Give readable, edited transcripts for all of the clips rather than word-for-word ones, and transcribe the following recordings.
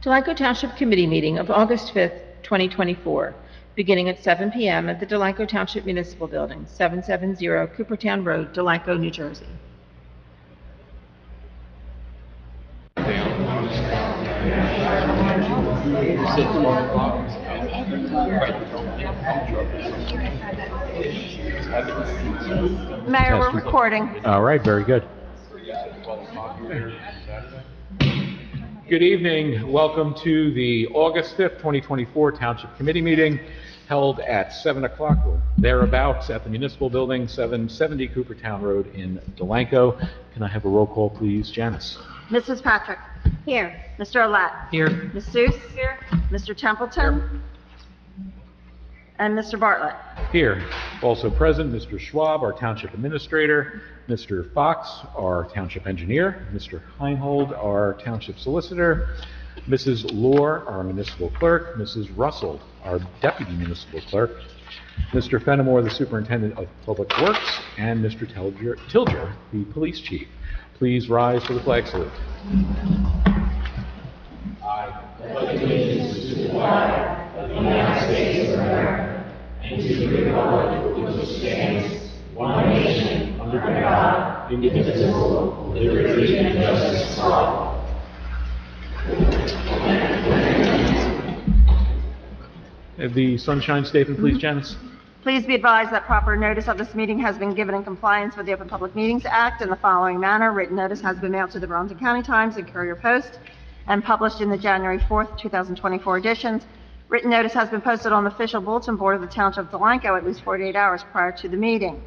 Delanco Township Committee Meeting of August 5th, 2024, beginning at 7 p.m. at the Delanco Township Municipal Building, 770 Coopertown Road, Delanco, New Jersey. Mayor, we're recording. All right, very good. Good evening. Welcome to the August 5th, 2024 Township Committee Meeting held at 7 o'clock or thereabouts at the Municipal Building, 770 Coopertown Road in Delanco. Can I have a roll call, please? Janice. Mrs. Patrick. Here. Mr. Olet. Here. Ms. Seuss. Here. Mr. Templeton. Here. And Mr. Bartlett. Here. Also present, Mr. Schwab, our Township Administrator, Mr. Fox, our Township Engineer, Mr. Heinhold, our Township Solicitor, Mrs. Lohr, our Municipal Clerk, Mrs. Russell, our Deputy Municipal Clerk, Mr. Fenimore, the Superintendent of Public Works, and Mr. Tilger, the Police Chief. Please rise for the flag salute. I pledge allegiance to the flag of the United States of America and to the republic for which it stands, one nation, under God, indivisible, with liberty and justice for all. The sunshine statement, please, Janice. Please be advised that proper notice of this meeting has been given in compliance with the Open Public Meetings Act in the following manner. Written notice has been mailed to the Burlington County Times and Courier Post and published in the January 4th, 2024 editions. Written notice has been posted on the official bulletin board of the Township of Delanco at least 48 hours prior to the meeting.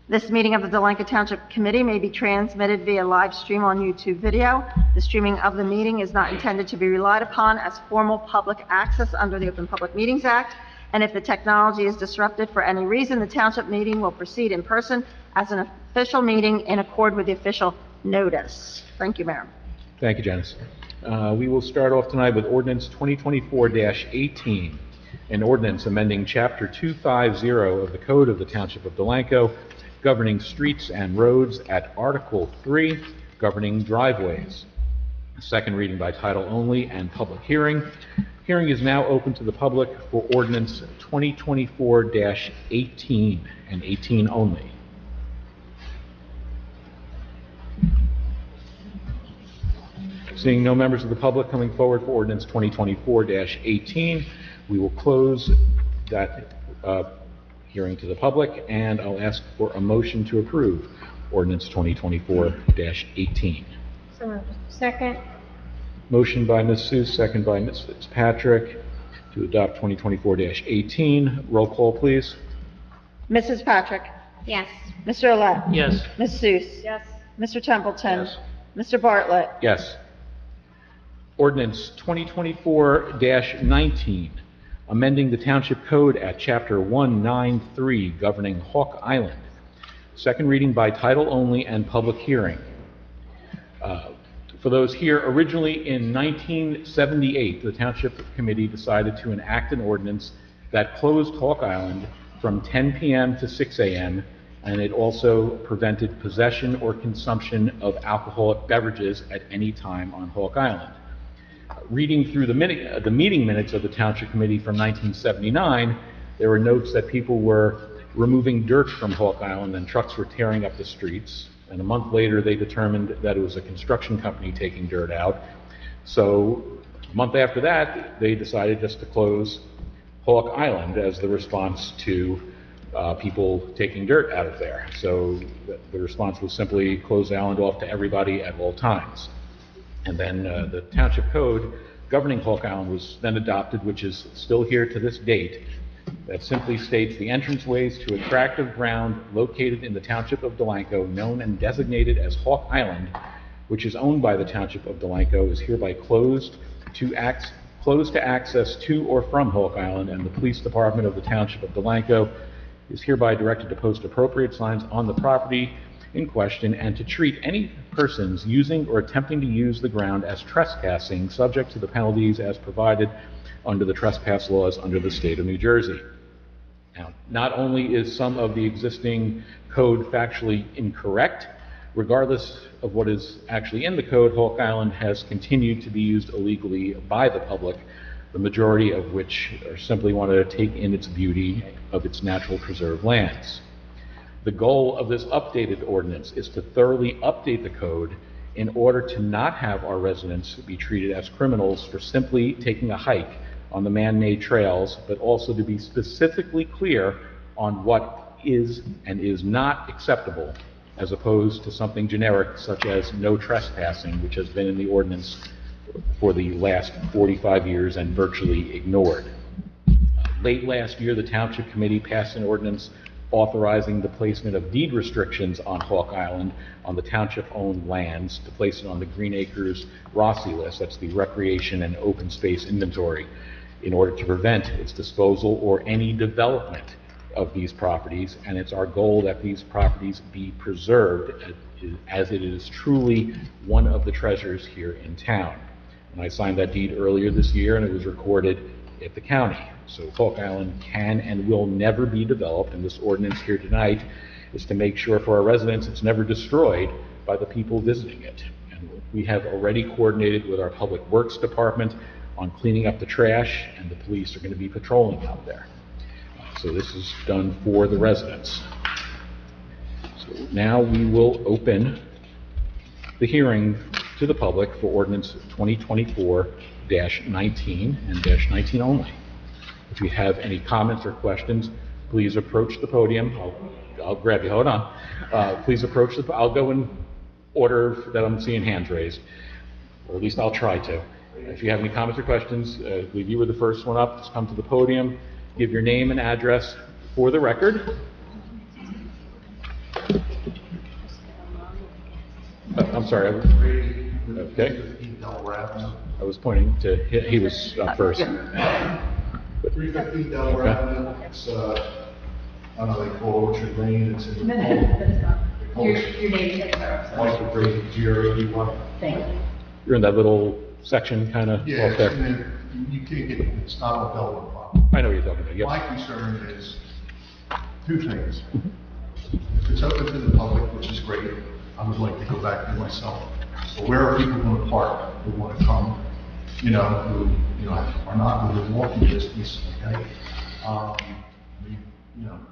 This meeting of the Delanco Township Committee may be transmitted via live stream on YouTube video. The streaming of the meeting is not intended to be relied upon as formal public access under the Open Public Meetings Act, and if the technology is disrupted for any reason, the Township meeting will proceed in person as an official meeting in accord with the official notice. Thank you, Mayor. Thank you, Janice. We will start off tonight with Ordinance 2024-18, an ordinance amending Chapter 250 of the Code of the Township of Delanco, governing streets and roads at Article 3, governing driveways. Second reading by title only and public hearing. Hearing is now open to the public for Ordinance 2024-18 and 18 only. Seeing no members of the public coming forward for Ordinance 2024-18, we will close that hearing to the public, and I'll ask for a motion to approve Ordinance 2024-18. So moved. Second. Motion by Ms. Seuss, second by Ms. Fitzpatrick to adopt 2024-18. Roll call, please. Mrs. Patrick. Yes. Mr. Olet. Yes. Ms. Seuss. Yes. Mr. Templeton. Yes. Mr. Bartlett. Yes. Ordinance 2024-19, amending the Township Code at Chapter 193, governing Hawk Island. Second reading by title only and public hearing. For those here, originally in 1978, the Township Committee decided to enact an ordinance that closed Hawk Island from 10 p.m. to 6 a.m., and it also prevented possession or consumption of alcoholic beverages at any time on Hawk Island. Reading through the meeting minutes of the Township Committee from 1979, there were notes that people were removing dirt from Hawk Island and trucks were tearing up the streets. And a month later, they determined that it was a construction company taking dirt out. So a month after that, they decided just to close Hawk Island as the response to people taking dirt out of there. So the response was simply close the island off to everybody at all times. And then the Township Code governing Hawk Island was then adopted, which is still here to this date. That simply states the entranceways to a tract of ground located in the Township of Delanco, known and designated as Hawk Island, which is owned by the Township of Delanco, is hereby closed to access to or from Hawk Island, and the Police Department of the Township of Delanco is hereby directed to post appropriate signs on the property in question and to treat any persons using or attempting to use the ground as trespassing, subject to the penalties as provided under the trespass laws under the state of New Jersey. Now, not only is some of the existing code factually incorrect, Regardless of what is actually in the code, Hawk Island has continued to be used illegally by the public, the majority of which are simply want to take in its beauty of its natural preserved lands. The goal of this updated ordinance is to thoroughly update the code in order to not have our residents be treated as criminals for simply taking a hike on the man-made trails, but also to be specifically clear on what is and is not acceptable, as opposed to something generic such as no trespassing, which has been in the ordinance for the last 45 years and virtually ignored. Late last year, the Township Committee passed an ordinance authorizing the placement of deed restrictions on Hawk Island on the township-owned lands, to place it on the Green Acres Rossi list, that's the recreation and open space inventory, in order to prevent its disposal or any development of these properties. And it's our goal that these properties be preserved as it is truly one of the treasures here in town. And I signed that deed earlier this year, and it was recorded at the county. So Hawk Island can and will never be developed, and this ordinance here tonight is to make sure for our residents it's never destroyed by the people visiting it. And we have already coordinated with our Public Works Department on cleaning up the trash, and the police are going to be patrolling out there. So this is done for the residents. So now we will open the hearing to the public for ordinance 2024-19 and -19 only. If you have any comments or questions, please approach the podium. I'll grab you, hold on. Please approach I'll go in order that I'm seeing hands raised, or at least I'll try to. If you have any comments or questions, I believe you were the first one up. Just come to the podium, give your name and address for the record. I'm sorry. Okay. I was pointing to, he was up first. 315 Delaware Avenue, it's, I don't know, they call Orchard Lane, it's in the... Your name is Michael Brady, GR81. Thank you. You're in that little section kind of Yeah, off there. and then you can't get, it's not a Delaware problem. I know what you're talking about, My yep. concern is two things. If it's open to the public, which is great, I would like to go back to myself. But where are people going to park who want to come, who, are not within walking distance, okay?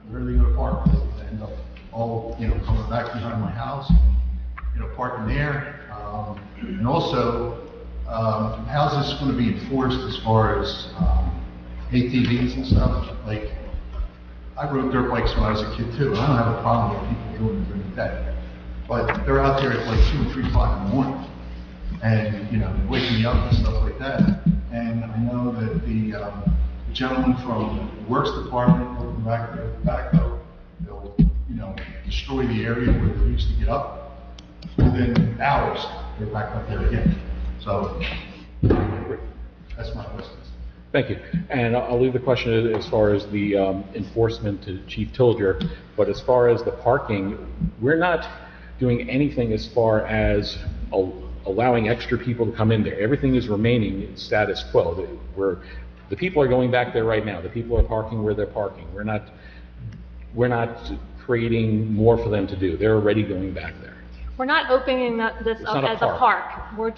Where are they going to park? They end up all, coming back behind my house, parking there. And also, how's this going to be enforced as far as ATVs and stuff? Like, I rode dirt bikes when I was a kid too, and I don't have a problem with people doing it during the day. But they're out there at like 2 or 3 o'clock in the morning, and, waking me up and stuff like that. And I know that the gentleman from the Works Department will come back there with the backhoe. They'll, destroy the area where they used to get up. Within hours, they're back up there again. So, that's my question. Thank you. And I'll leave the question as far as the enforcement to Chief Tilger, but as far as the parking, we're not doing anything as far as allowing extra people to come in there. Everything is remaining status quo. The people are going back there right now. The people are parking where they're parking. We're not creating more for them to do. They're already going back there. We're not opening this up as a park. We're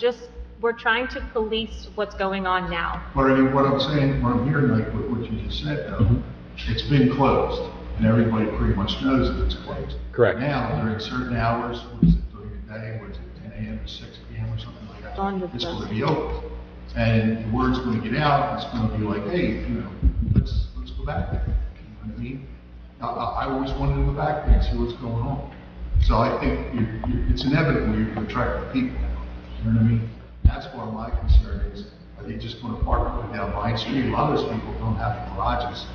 trying to police what's going on now. But I mean, what I'm saying, what I'm hearing, like what you just said, though, it's been closed, and everybody pretty much knows that it's closed. Correct. Now, during certain hours, what is it, during the day, what is it, 10 a.m. to 6 p.m. or something like that, it's going to be open. And the word's going to get out, it's going to be like, hey, let's go back there. You know what I mean? I always wanted to go back there and see what's going on. So I think it's inevitable you're going to attract the people. You know what I mean? That's where my concern is. Are they just going to park down Vine Street? A lot of those people don't have garages.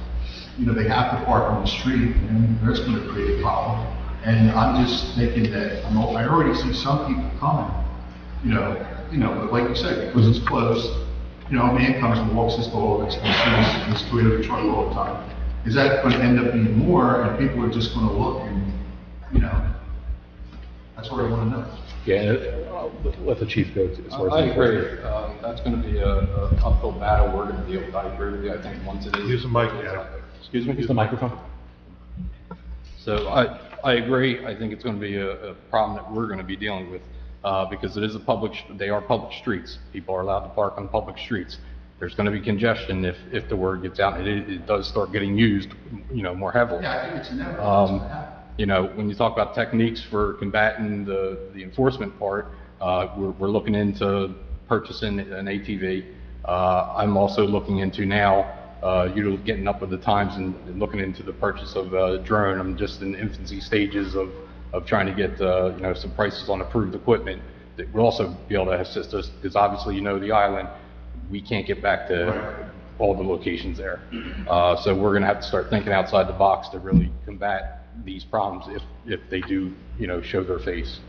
They have to park on the street, and that's going to create a problem. And I'm just thinking that I already see some people coming. But like you said, because it's closed, a man comes and walks his dog and sees this Toyota truck all the time. Is that going to end up being more, and people are just going to look and, that's what I want to know. Yeah, let the chief go as far as I agree. That's going to be an uphill battle we're going to deal with. I agree with you. I think once it is. Use the mic, Excuse me? Use the microphone. So I agree. I think it's going to be a problem that we're going to be dealing with, because it is they are public streets. People are allowed to park on public streets. There's going to be congestion if the word gets out, and it does start getting used, more heavily. Yeah, I think it's inevitable. When you talk about techniques for combating the enforcement part, we're looking into purchasing an ATV. I'm also looking into now, getting up with the times and looking into the purchase of a drone. I'm just in infancy stages of trying to get, some prices on approved equipment that will also be able to assist us, because obviously, the island, we can't get back to all the locations there. So we're going to have to start thinking outside the box to really combat these problems if they do, show their face.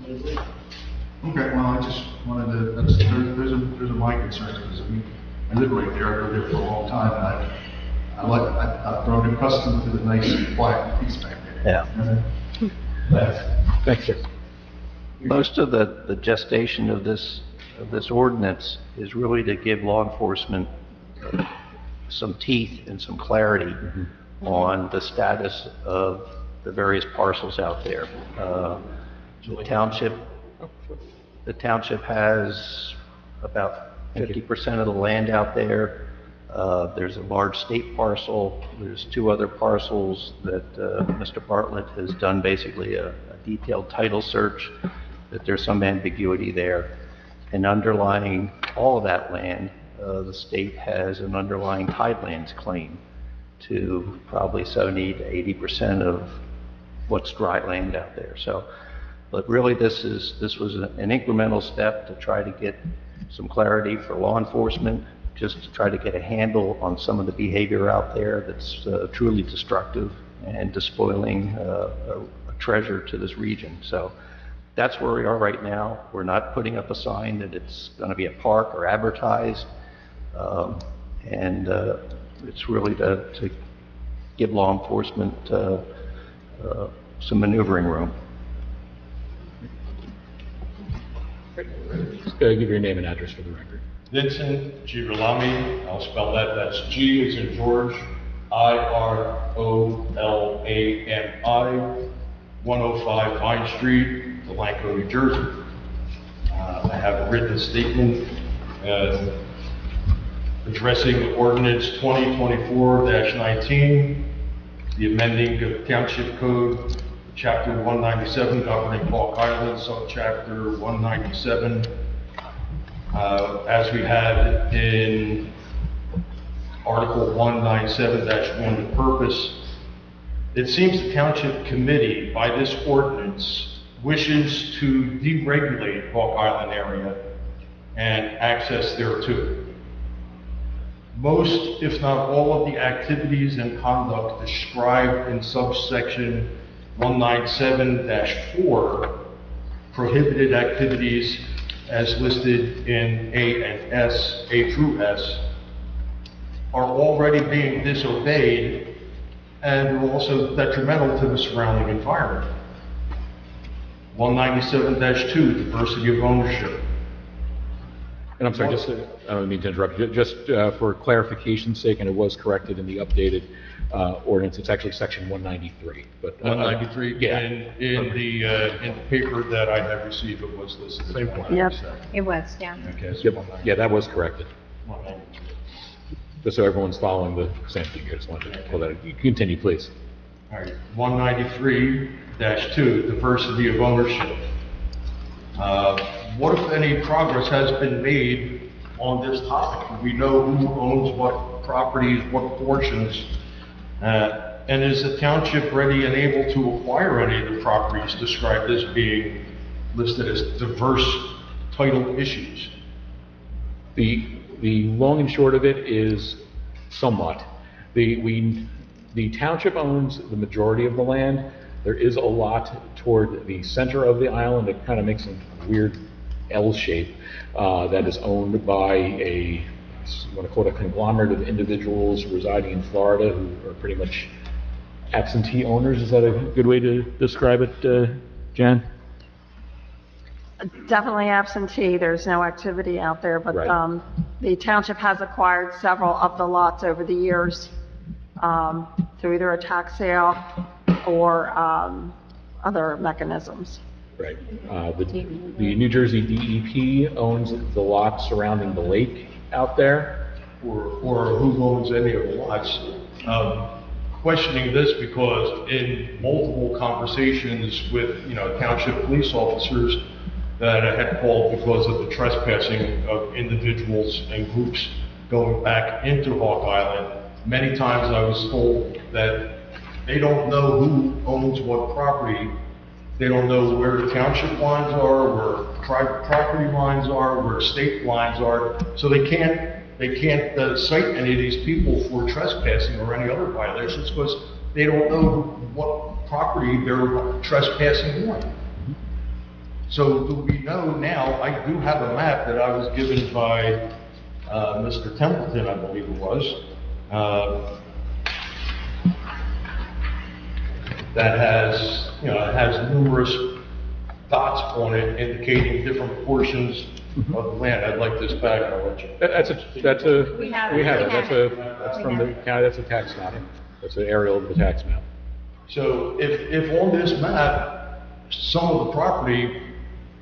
Okay, well, I just wanted to, those are my concerns, because I live right there, I've lived there for a long time, and I've grown accustomed to the nice quiet peace back there. Yeah. Thanks, sir. Most of the gestation of this ordinance is really to give law enforcement some teeth and some clarity on the status of the various parcels out there. The township has about 50% of the land out there. There's a large state parcel. There's 2 other parcels that Mr. Bartlett has done basically a detailed title search, that there's some ambiguity there. And underlying all of that land, the state has an underlying tidelands claim to probably 70 to 80% of what's dry land out there. So, but really this was an incremental step to try to get some clarity for law enforcement, just to try to get a handle on some of the behavior out there that's truly destructive and despoiling a treasure to this region. So that's where we are right now. We're not putting up a sign that it's going to be a park or advertised, and it's really to give law enforcement some maneuvering room. Just give your name and address for the record. Vincent Girolami, I'll spell that, that's G as in George, Irolami, 105 Vine Street, Delanco, New Jersey. I have a written statement addressing ordinance 2024-19, the amending of Township Code, Chapter 197, governing Hawk Island, Subchapter 197, as we had in Article 197-1, the purpose. It seems the Township Committee, by this ordinance, wishes to deregulate Hawk Island area and access thereto. Most, if not all, of the activities and conduct described in subsection 197-4, prohibited activities as listed in A and S, A through S, are already being disobeyed and are also detrimental to the surrounding environment. 197-2, diversity of ownership. And I'm sorry, just, I don't mean to interrupt you, just for clarification's sake, and it was corrected in the updated ordinance, it's actually section 193, but. 193, yeah. and in the paper that I have received, it was listed as 197. It was, yeah. Okay, so Yep. Yeah, that was corrected, 193. just so everyone's following the same thing here, just wanted to pull that, you can continue, please. All right, 193-2, diversity of ownership. What, if any, progress has been made on this topic? We know who owns what properties, what portions, and is the township ready and able to acquire any of the properties described as being listed as diverse title issues? The long and short of it is somewhat. The township owns the majority of the land. There is a lot toward the center of the island that kind of makes a weird L shape that is owned by you want to call it a conglomerate of individuals residing in Florida who are pretty much absentee owners. Is that a good way to describe it, Jan? Definitely absentee, there's no activity out there, but Right. The township has acquired several of the lots over the years through either a tax sale or other mechanisms. Right. The New Jersey DEP owns the lot surrounding the lake out there. Or who owns any of the lots. Questioning this because in multiple conversations with, township police officers that I had called because of the trespassing of individuals and groups going back into Hawk Island, many times I was told that they don't know who owns what property. They don't know where the township lines are, where private property lines are, where state lines are. So they can't cite any of these people for trespassing or any other violations because they don't know what property they're trespassing on. So do we know now? I do have a map that I was given by Mr. Templeton, I believe it was, that has, it has numerous dots on it indicating different portions of the land. I'd like this back. I'll let you. We have it. That's from the county. That's a tax map. That's an aerial of the tax map. So if on this map, some of the property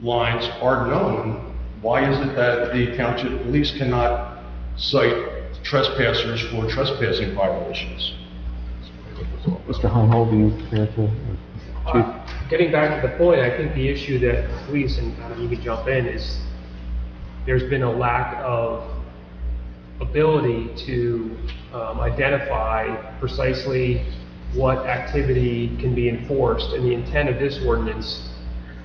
lines are known, why is it that the township police cannot cite trespassers for trespassing violations? Mr. Heinhold, do you care to? Chief? Getting back to the point, I think the issue that the police, and you can jump in, is there's been a lack of ability to identify precisely what activity can be enforced. And the intent of this ordinance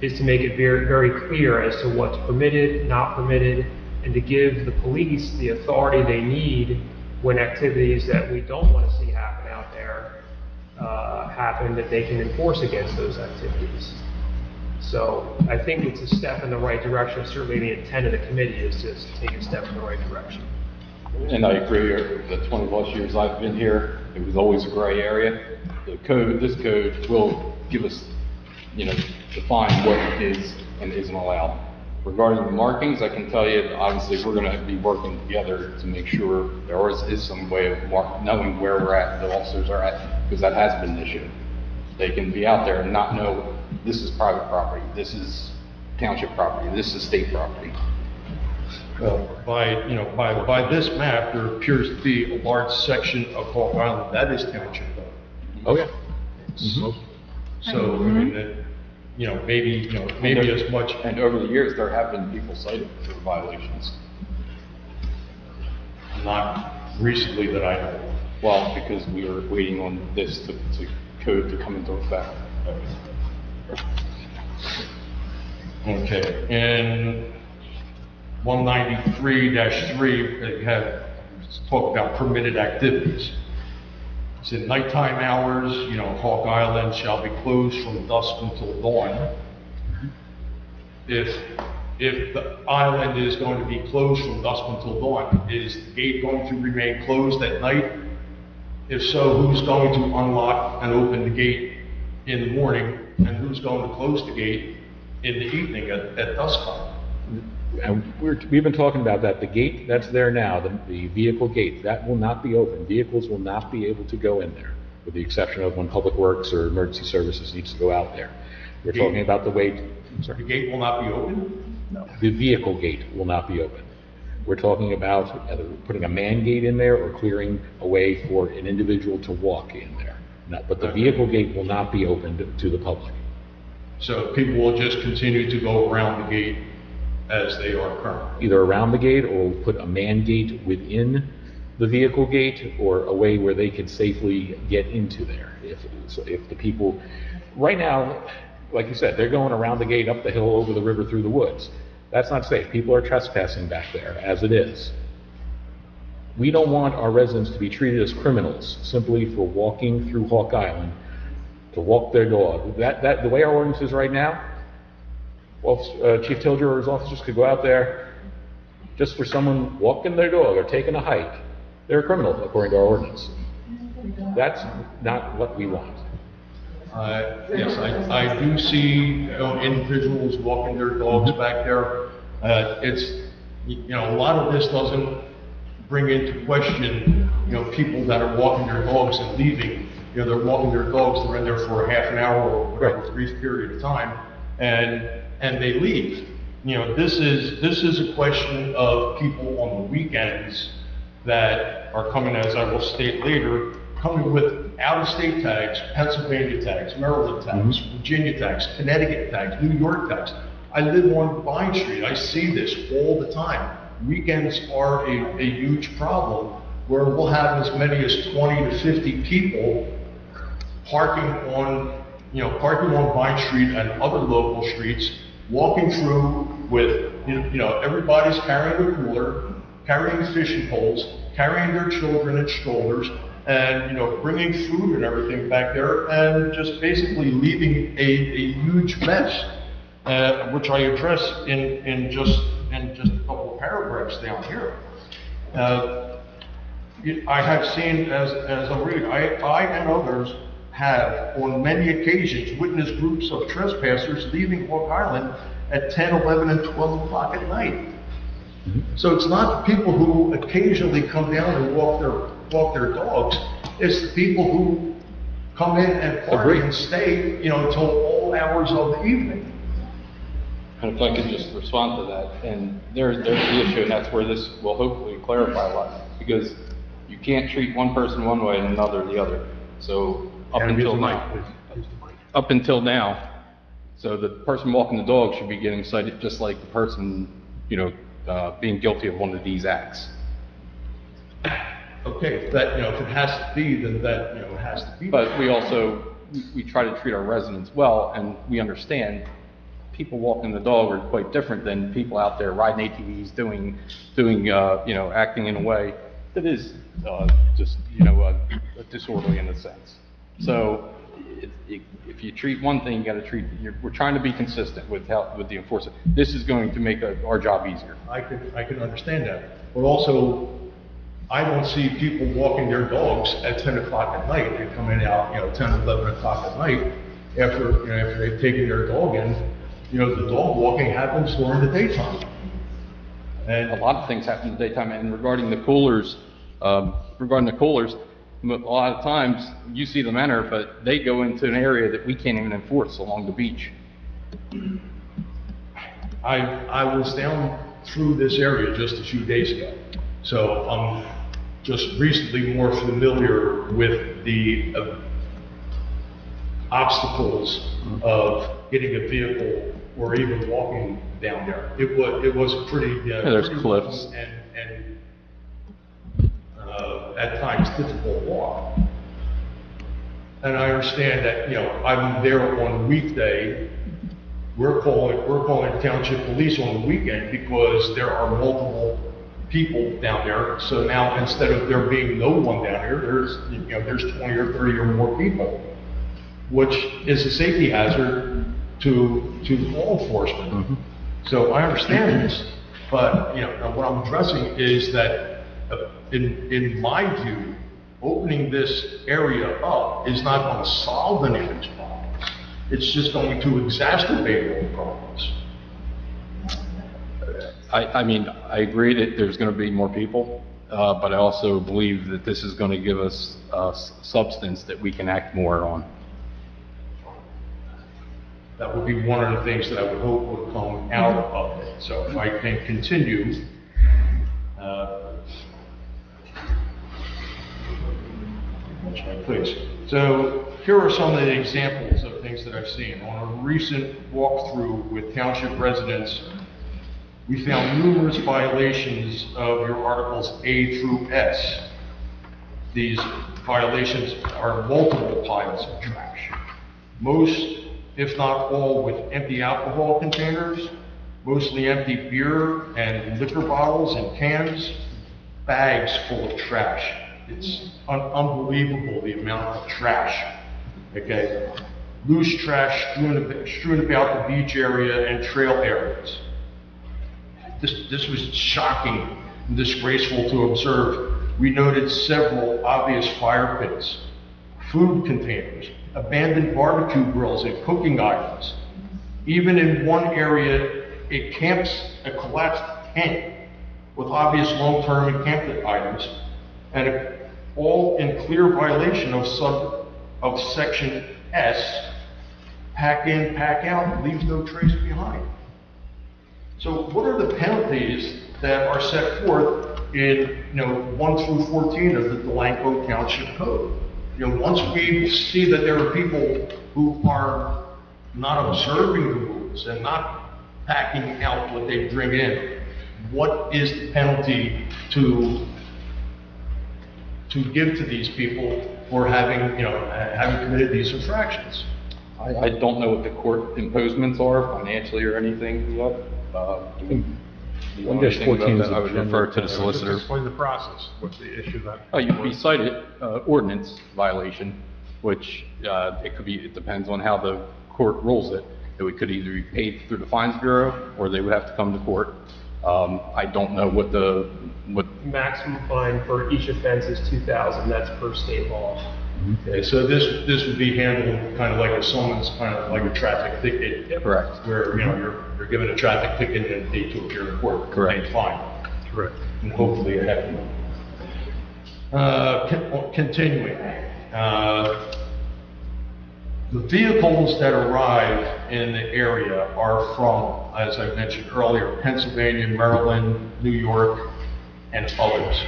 is to make it very, very clear as to what's permitted, not permitted, and to give the police the authority they need when activities that we don't want to see happen out there happen, that they can enforce against those activities. So I think it's a step in the right direction. Certainly the intent of the committee is to take a step in the right direction. And I agree, the 20 plus years I've been here, it was always a gray area. This code will give us, define what is and isn't allowed. Regarding the markings, I can tell you, obviously, we're going to be working together to make sure there is some way of knowing where we're at, the officers are at, because that has been an issue. They can be out there and not know this is private property, this is township property, this is state property. Well, by this map, there appears to be a large section of Hawk Island that is township. Oh, yeah. Mm-hmm. So, I mean, maybe as much. And over the years, there have been people cited for violations. Not recently that I know of. Well, because we were waiting on this code to come into effect. Okay, and 193-3, they have talked about permitted activities. It's in nighttime hours, Hawk Island shall be closed from dusk until dawn. If the island is going to be closed from dusk until dawn, is the gate going to remain closed at night? If so, who's going to unlock and open the gate in the morning, and who's going to close the gate in the evening at dusk time? And we've been talking about that. The gate that's there now, the vehicle gate, that will not be open. Vehicles will not be able to go in there, with the exception of when Public Works or Emergency Services needs to go out there. We're talking about the way. The gate will not be open? No. The vehicle gate will not be open. We're talking about either putting a man gate in there or clearing a way for an individual to walk in there. But the vehicle gate will not be opened to the public. So people will just continue to go around the gate as they are currently? Either around the gate, or we'll put a man gate within the vehicle gate, or a way where they can safely get into there. If the people, right now, like you said, they're going around the gate, up the hill, over the river, through the woods. That's not safe. People are trespassing back there, as it is. We don't want our residents to be treated as criminals simply for walking through Hawk Island to walk their dog. The way our ordinance is right now, Chief Tilger or his officers could go out there just for someone walking their dog or taking a hike. They're a criminal, according to our ordinance. That's not what we want. Yes, I do see individuals walking their dogs back there. It's, a lot of this doesn't bring into question, people that are walking their dogs and leaving you know, they're walking their dogs, they're in there for a half an hour or whatever brief period of time, and they leave. You know, this is a question of people on the weekends that are coming, as I will state later, coming with out-of-state tags, Pennsylvania tags, Maryland tags, Virginia tags, Connecticut tags, New York tags. I live on Vine Street. I see this all the time. Weekends are a huge problem where we'll have as many as 20 to 50 people parking on Vine Street and other local streets, walking through with, you know, everybody's carrying a cooler, carrying fishing poles, carrying their children in strollers, and, you know, bringing food and everything back there, and just basically leaving a huge mess, which I address in just a couple of paragraphs down here. I have seen, as I'm reading, I and others have on many occasions witnessed groups of trespassers leaving Hawk Island at 10, 11, and 12 o'clock at night. So it's not the people who occasionally come down and walk their dogs, it's the people who come in and party and stay, you know, until all hours of the evening. And if I could just respond to that, and there's the issue, and that's where this will hopefully clarify a lot, because you can't treat one person one way and another the other. So up until now, so the person walking the dog should be getting cited just like the person, you know, being guilty of one of these acts. Okay, if that, you know, if it has to be, then that, you know, it has to be. But we also, we try to treat our residents well, and we understand people walking the dog are quite different than people out there riding ATVs, doing, you know, acting in a way that is just, you know, disorderly in a sense. So if you treat one thing, you got to treat. We're trying to be consistent with the enforcement. This is going to make our job easier. I can understand that, but also I don't see people walking their dogs at 10 o'clock at night. They're coming out, you know, 10, 11 o'clock at night after they've taken their dog in. You know, the dog walking happens during the daytime. And a lot of things happen in the daytime. And regarding the coolers, a lot of times you see them enter, but they go into an area that we can't even enforce along the beach. I was down through this area just a few days ago, so I'm just recently more familiar with the obstacles of getting a vehicle or even walking down there. It was pretty, there's pretty cliffs and at times difficult walk. And I understand that, you know, I'm there on a weekday. We're calling township police on the weekend because there are multiple people down there. So now instead of there being no one down here, there's 20 or 30 or more people, which is a safety hazard to law enforcement. Mm-hmm. So I understand this, but, you know, what I'm addressing is that in my view, opening this area up is not going to solve any of these problems. It's just going to exacerbate all the problems. I mean, I agree that there's going to be more people, but I also believe that this is going to give us substance that we can act more on. That would be one of the things that I would hope would come out of it. So if I can continue, please. So here are some of the examples of things that I've seen. On a recent walkthrough with township residents, we found numerous violations of your Articles A through S. These violations are multiple piles of trash. Most, if not all, with empty alcohol containers, mostly empty beer and liquor bottles and cans, bags full of trash. It's unbelievable the amount of trash, okay? Loose trash strewn about the beach area and trail areas. This was shocking and disgraceful to observe. We noted several obvious fire pits, food containers, abandoned barbecue grills and cooking items. Even in one area, a collapsed tent with obvious long-term encampment items, and all in clear violation of of section S, pack in, pack out, leave no trace behind. So what are the penalties that are set forth in, 1 through 14 of the Delanco Township Code? Once we see that there are people who are not observing the rules and not packing out what they bring in, what is the penalty to give to these people for having committed these infractions? I don't know what the court imposements are financially or anything yet. You know anything about that? I would refer to the solicitor. Just explain the process. What's the issue that? Oh, you'd be cited, ordinance violation, which, it could be, it depends on how the court rules it. It could either be paid through the fines bureau, or they would have to come to court. I don't know what Maximum fine for each offense is $2,000, that's per state law. Okay, so this would be handled kind of like a summons, kind of like a traffic ticket. Correct. Where, you're given a traffic ticket and they to appear in court. Correct. Paid fine. Correct. And hopefully a hefty one. Continuing. The vehicles that arrive in the area are from, as I mentioned earlier, Pennsylvania, Maryland, New York, and others.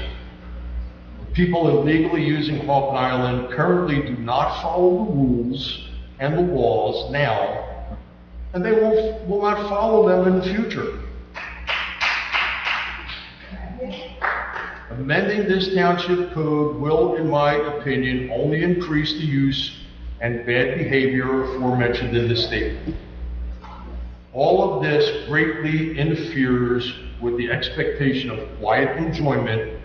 People illegally using Hawk Island currently do not follow the rules and the laws now, and they will not follow them in the future. Amending this township code will, in my opinion, only increase the use and bad behavior aforementioned in the statement. All of this greatly interferes with the expectation of quiet enjoyment,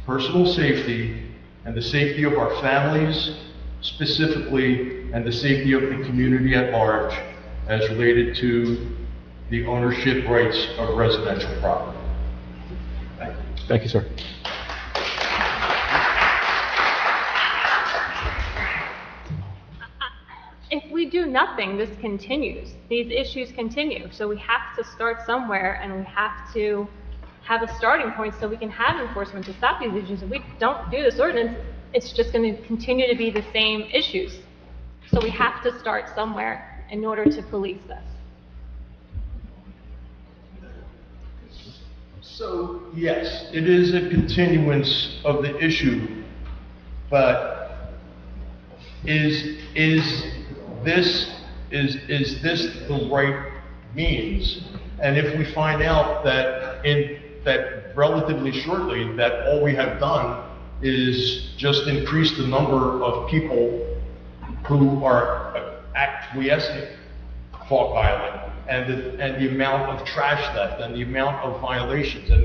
personal safety, and the safety of our families specifically, and the safety of the community at large as related to the ownership rights of residential property. Thank you, sir. If we do nothing, this continues. These issues continue. So we have to start somewhere, and we have to have a starting point so we can have enforcement to stop these issues. If we don't do this ordinance, it's just going to continue to be the same issues. So we have to start somewhere in order to police this. So, yes, it is a continuance of the issue, but is this the right means? And if we find out that relatively shortly that all we have done is just increase the number of people who are acquiescing Hawk Island, and the amount of trash theft, and the amount of violations, and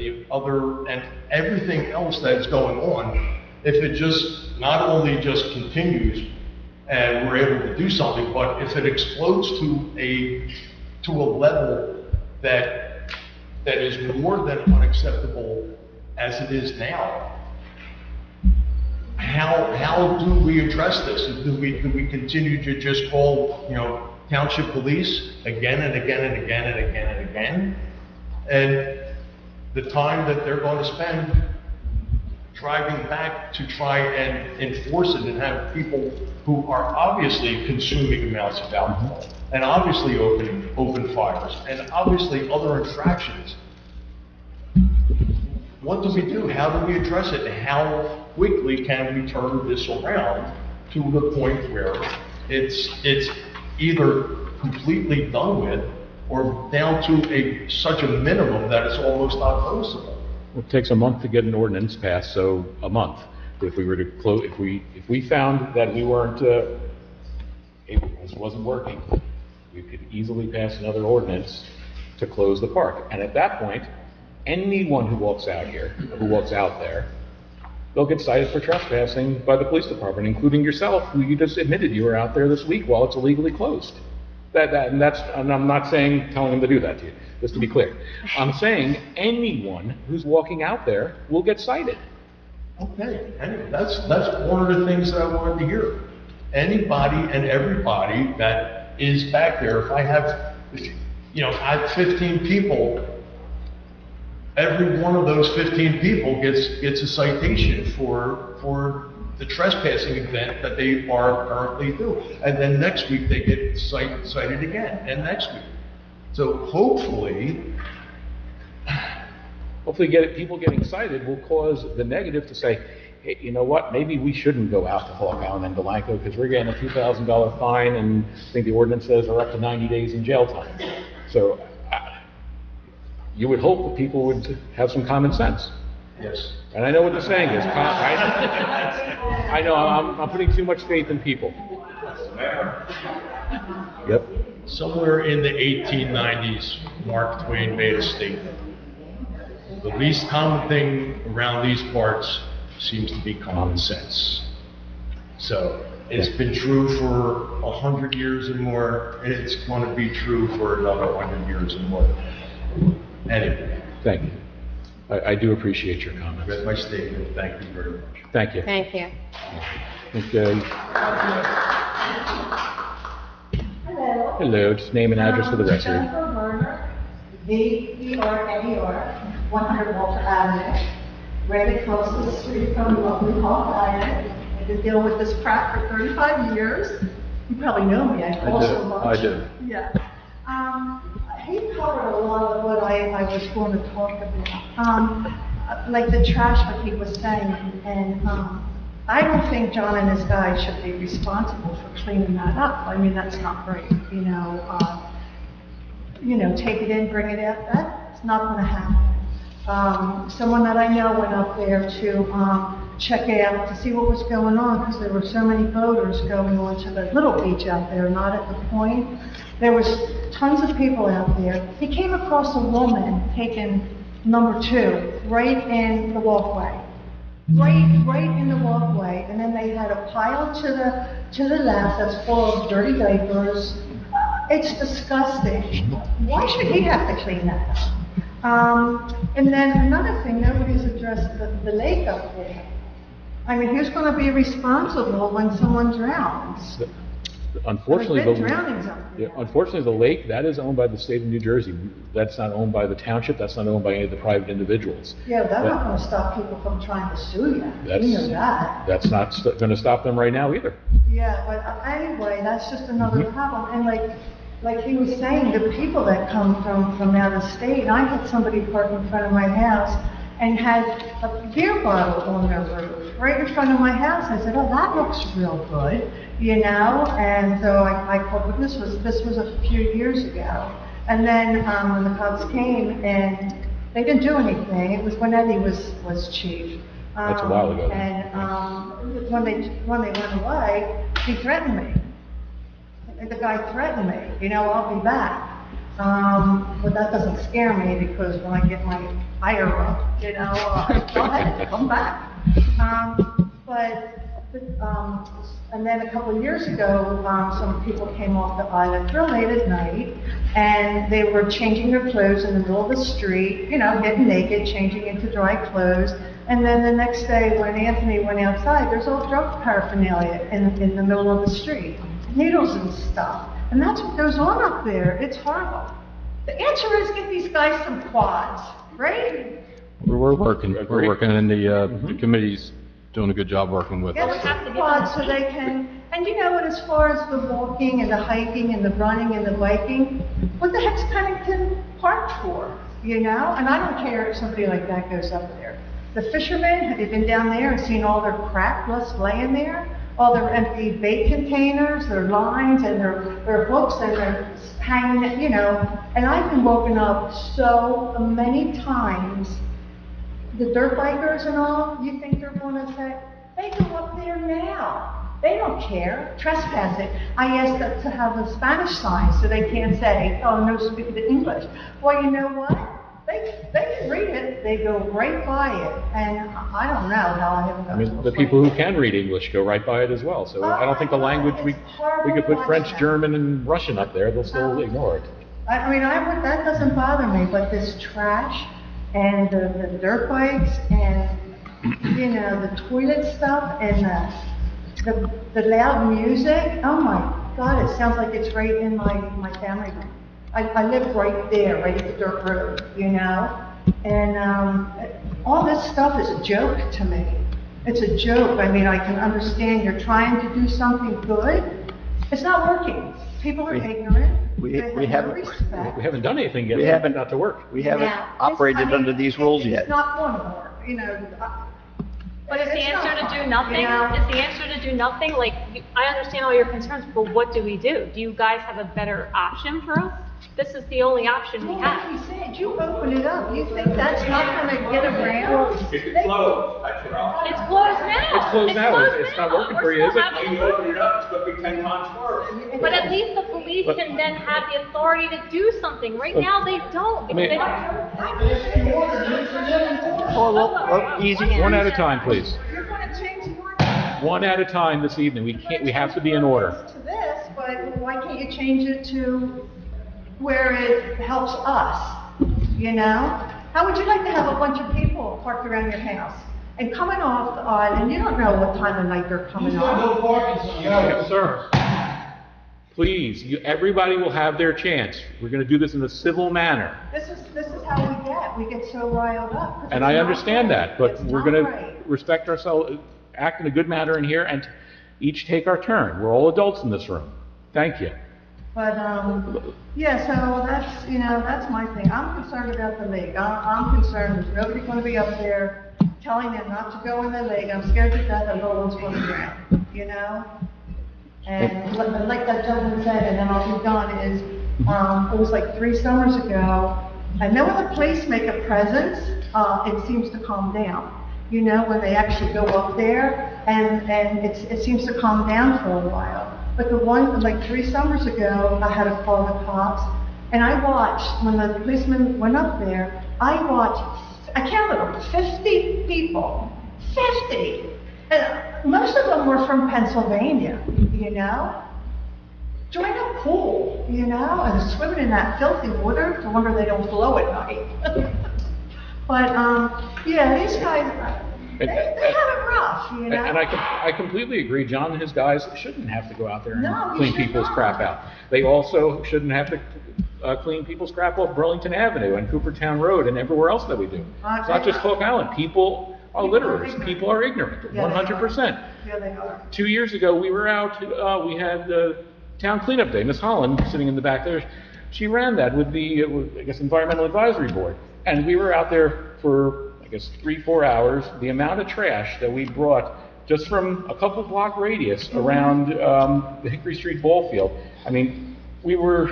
everything else that's going on, if it just not only just continues and we're able to do something, but if it explodes to a level that is more than unacceptable as it is now, how do we address this? Do we continue to just call, township police again and again and again and again and again? And the time that they're going to spend driving back to try and enforce it and have people who are obviously consuming amounts of alcohol and obviously open fires and obviously other infractions. What do we do? How do we address it? How quickly can we turn this around to the point where it's either completely done with or down to such a minimum that it's almost not noticeable? It takes a month to get an ordinance passed, so a month. If we were to close, if we found that we weren't, this wasn't working, we could easily pass another ordinance to close the park. And at that point, anyone who walks out there, they'll get cited for trespassing by the police department, including yourself, who you just admitted you were out there this week while it's illegally closed. And I'm not telling them to do that to you, just to be clear. I'm saying anyone who's walking out there will get cited. Okay, anyway, that's one of the things that I wanted to hear. Anybody and everybody that is back there, if I have 15 people, every one of those 15 people gets a citation for the trespassing event that they are currently doing. And then next week, they get cited again, and next week. So hopefully, people getting cited will cause the negative to say, hey, you know what, maybe we shouldn't go out to Hawk Island and Delanco because we're getting a $2,000 fine, and I think the ordinance says are up to 90 days in jail time. So you would hope that people would have some common sense. yes. And I know what the saying is. I know I'm putting too much faith in people. Yep. Somewhere in the 1890s, Mark Twain made a statement. The least common thing around these parts seems to be common sense. So it's been true for 100 years and more, and it's going to be true for another 100 years and more. Anyway, Thank you. I do appreciate your comments. that's my statement. Thank you very much. Thank you. Thank you. Okay. Hello. Hello, just name and address for the record. Jennifer Werner, VERNER, 100 Walter Avenue, right across the street from lovely Hawk Island. I've been dealing with this crap for 35 years. You probably know me, I call so much. I do. Yeah. He covered a lot of what I was going to talk about. Like the trash, what he was saying, and I don't think John and his guys should be responsible for cleaning that up. I mean, that's not right, take it in, bring it out, that's not gonna happen. Someone that I know went up there to check out to see what was going on, because there were so many boaters going on to the little beach out there, not at the point. There was tons of people out there. He came across a woman taking number 2 right in the walkway. Right in the walkway, and then they had a pile to the left that's full of dirty diapers. It's disgusting. Why should he have to clean that up? And then another thing, nobody's addressed the lake up there. I mean, who's going to be responsible when someone drowns? Unfortunately, There's been drownings up there. unfortunately, the lake, that is owned by the state of New Jersey. That's not owned by the township, that's not owned by any of the private individuals. Yeah, that's not going to stop people from trying to sue you. You know that. That's not going to stop them right now either. Yeah, but anyway, that's just another problem. And like he was saying, the people that come from out of state, I had somebody park in front of my house and had a beer bottle on their roof, right in front of my house. I said, oh, that looks real good, and so I called, but this was a few years ago. And then when the cops came, and they didn't do anything, it was when Eddie was chief. That's a while ago. And when they went away, he threatened me. The guy threatened me, I'll be back. But that doesn't scare me, because when I get my ire up, go ahead, come back. And then a couple of years ago, some people came off the island real late at night, and they were changing their clothes in the middle of the street, getting naked, changing into dry clothes. And then the next day, when Anthony went outside, there's all drug paraphernalia in the middle of the street, needles and stuff. And that's what goes on up there. It's horrible. The answer is get these guys some quads, right? We're working, and the committee's doing a good job working with Get us. some quads so they can, and you know what, as far as the walking and the hiking and the running and the biking, what the heck's Pennington Park for, And I don't care if somebody like that goes up there. The fishermen, have you been down there and seen all their crap just laying there? All their empty bait containers, their lines, and their hooks, and their hanging, And I've been woken up so many times. The dirt bikers and all, you think they're going to say, they go up there now. They don't care, trespass it. I asked them to have a Spanish sign so they can't say, oh, no speaking English. Well, you know what? They can read it, they go right by it, and I don't know how I haven't gotten to a The people who can read English go right by it as well. So I don't think the language, we could put French, German, and Russian up there, they'll still ignore it. That doesn't bother me, but this trash and the dirt bikes and, the toilet stuff and the loud music, oh my God, it sounds like it's right in my family room. I live right there, right at the dirt road, And all this stuff is a joke to me. It's a joke. I mean, I can understand you're trying to do something good. It's not working. People are ignorant. we They have no haven't- respect. We haven't done anything yet. We for it haven't- not to work. We haven't Now, operated I mean, under these rules yet. It's not going to work, you know. But is the It's answer not to do fun, nothing? you know? Is the answer to do nothing? Like, I understand all your concerns, but what do we do? Do you guys have a better option for us? This is the only option we Well, like have. you said, you open it up. You think that's not going to get around? It's closed now. It's closed now. It's not working for you, is it? But at least the police can then have the authority to do something. Right now, they don't. I mean- Easy. One at a time, please. You're going to change the ordinance One at a time this evening. We have to be in order. to this, but why can't you change it to where it helps us, you know? How would you like to have a bunch of people parked around your house and coming off the island? You don't know what time of night they're coming off. Yes, sir. Please, everybody will have their chance. We're going to do this in a civil manner. This is how we get. We get so riled up. 'cause And it's I not understand right. that, but It's we're not going to right. respect ourselves, act in a good manner in here, and each take our turn. We're all adults in this room. Thank you. But, yeah, so that's, you know, that's my thing. I'm concerned about the lake. I'm concerned there's nobody gonna be up there telling them not to go in the lake. I'm scared to death that no one's gonna drown, you know? And like that gentleman said, and then I'll be done, is, it was like 3 summers ago, and then when the police make a presence, it seems to calm down. You know, when they actually go up there, and it seems to calm down for a while. But the one, like 3 summers ago, I had to call the cops, and I watched, when the policeman went up there, I counted them, 50 people, 50! And most of them were from Pennsylvania, you know? Join a pool, you know, and swimming in that filthy water, no wonder they don't blow at night. But, yeah, these guys, they have it rough, you know? And I completely agree. John and his guys shouldn't have to go out there No, and you clean should people's not. crap out. They also shouldn't have to clean people's crap off Burlington Avenue and Coopertown Road and everywhere else that we do. It's not just Hawk Island. People are litterers. People are ignorant, Yeah, they are. 100%. Yeah, they are. 2 years ago, we were out, we had Town Cleanup Day. Miss Holland, sitting in the back there, she ran that with the, I guess, Environmental Advisory Board. And we were out there for, I guess, 3-4 hours. The amount of trash that we brought just from a couple block radius around the Hickory Street ball field. I mean, we were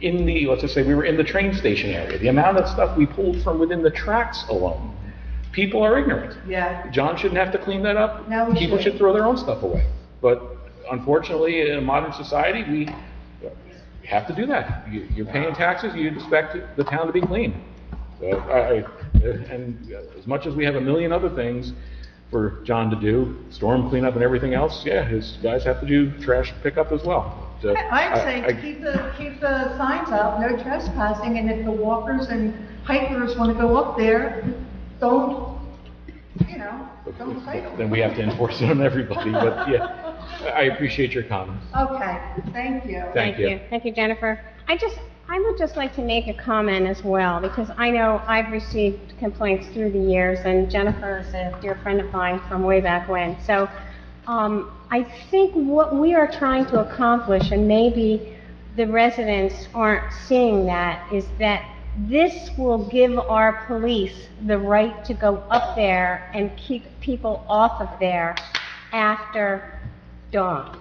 in the, let's just say, we were in the train station area. The amount of stuff we pulled from within the tracks alone. People are ignorant. Yeah. John shouldn't have to clean that up. No, he People shouldn't. should throw their own stuff away. But unfortunately, in a modern society, we have to do that. You're paying taxes, you expect the town to be clean. So and as much as we have a million other things for John to do, storm cleanup and everything else, yeah, his guys have to do trash pickup as well. So I'd say keep the signs up, no trespassing, and if the walkers and hikers want to go up there, don't, you know, don't fight them. then we have to enforce it on everybody. But yeah, I appreciate your comments. Okay, thank you. Thank you. Thank you, Jennifer. I would just like to make a comment as well, because I know I've received complaints through the years, and Jennifer is a dear friend of mine from way back when. So, I think what we are trying to accomplish, and maybe the residents aren't seeing that, is that this will give our police the right to go up there and keep people off of there after dusk,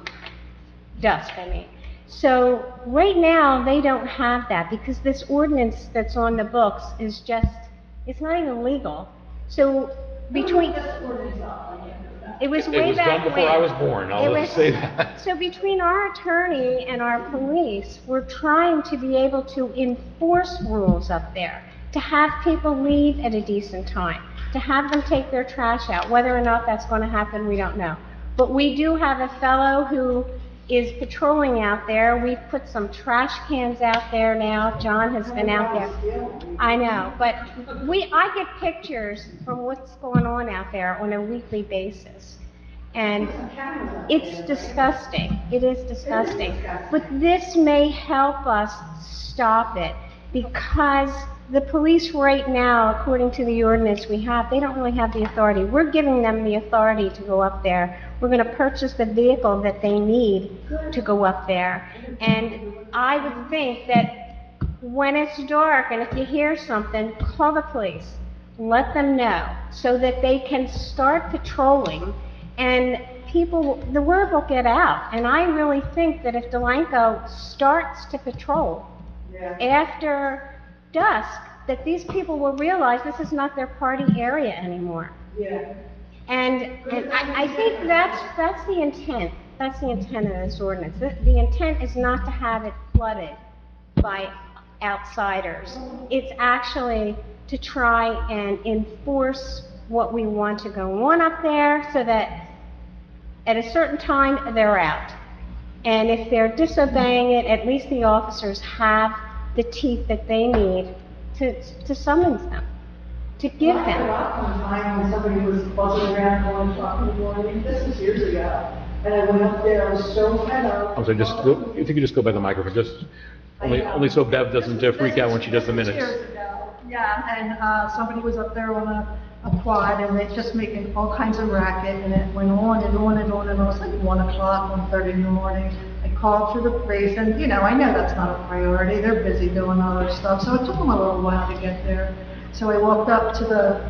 I mean. So right now, they don't have that because this ordinance that's on the books is just, it's not even legal. So between, it was It way was back done before I when. was born, It I'll was- just say that. So between our attorney and our police, we're trying to be able to enforce rules up there, to have people leave at a decent time, to have them take their trash out. Whether or not that's going to happen, we don't know. But we do have a fellow who is patrolling out there. We've put some trash cans out there now. John has been out there. I know, but I get pictures from what's going on out there on a weekly basis. And it's disgusting. It is disgusting. But this may help us stop it, because the police right now, according to the ordinance we have, they don't really have the authority. We're giving them the authority to go up there. We're going to purchase the vehicle that they need to go up there. And I would think that when it's dark and if you hear something, call the police. Let them know so that they can start patrolling and the word will get out. And I really think that if Delanco starts to patrol after dusk, that these people will realize this is not their party area anymore. Yeah. And I think that's the intent. That's the intent of this ordinance. The intent is not to have it flooded by outsiders. It's actually to try and enforce what we want to go on up there so that at a certain time they're out. And if they're disobeying it, at least the officers have the teeth that they need to summons them, to give them. I rocked one time when somebody was buzzing around at 1 o'clock in the morning. This was years ago. And I went up there, I was so fed up. I'm sorry, if you could just go by the microphone, only so Bev doesn't freak out when she does the minutes. Years ago, yeah, and somebody was up there on a quad, and they just making all kinds of racket, and it went on and on and on, and it was like 1 o'clock, 1:30 in the morning. I called for the police, and I know that's not a priority. They're busy doing other stuff, so it took them a little while to get there. So I walked up to the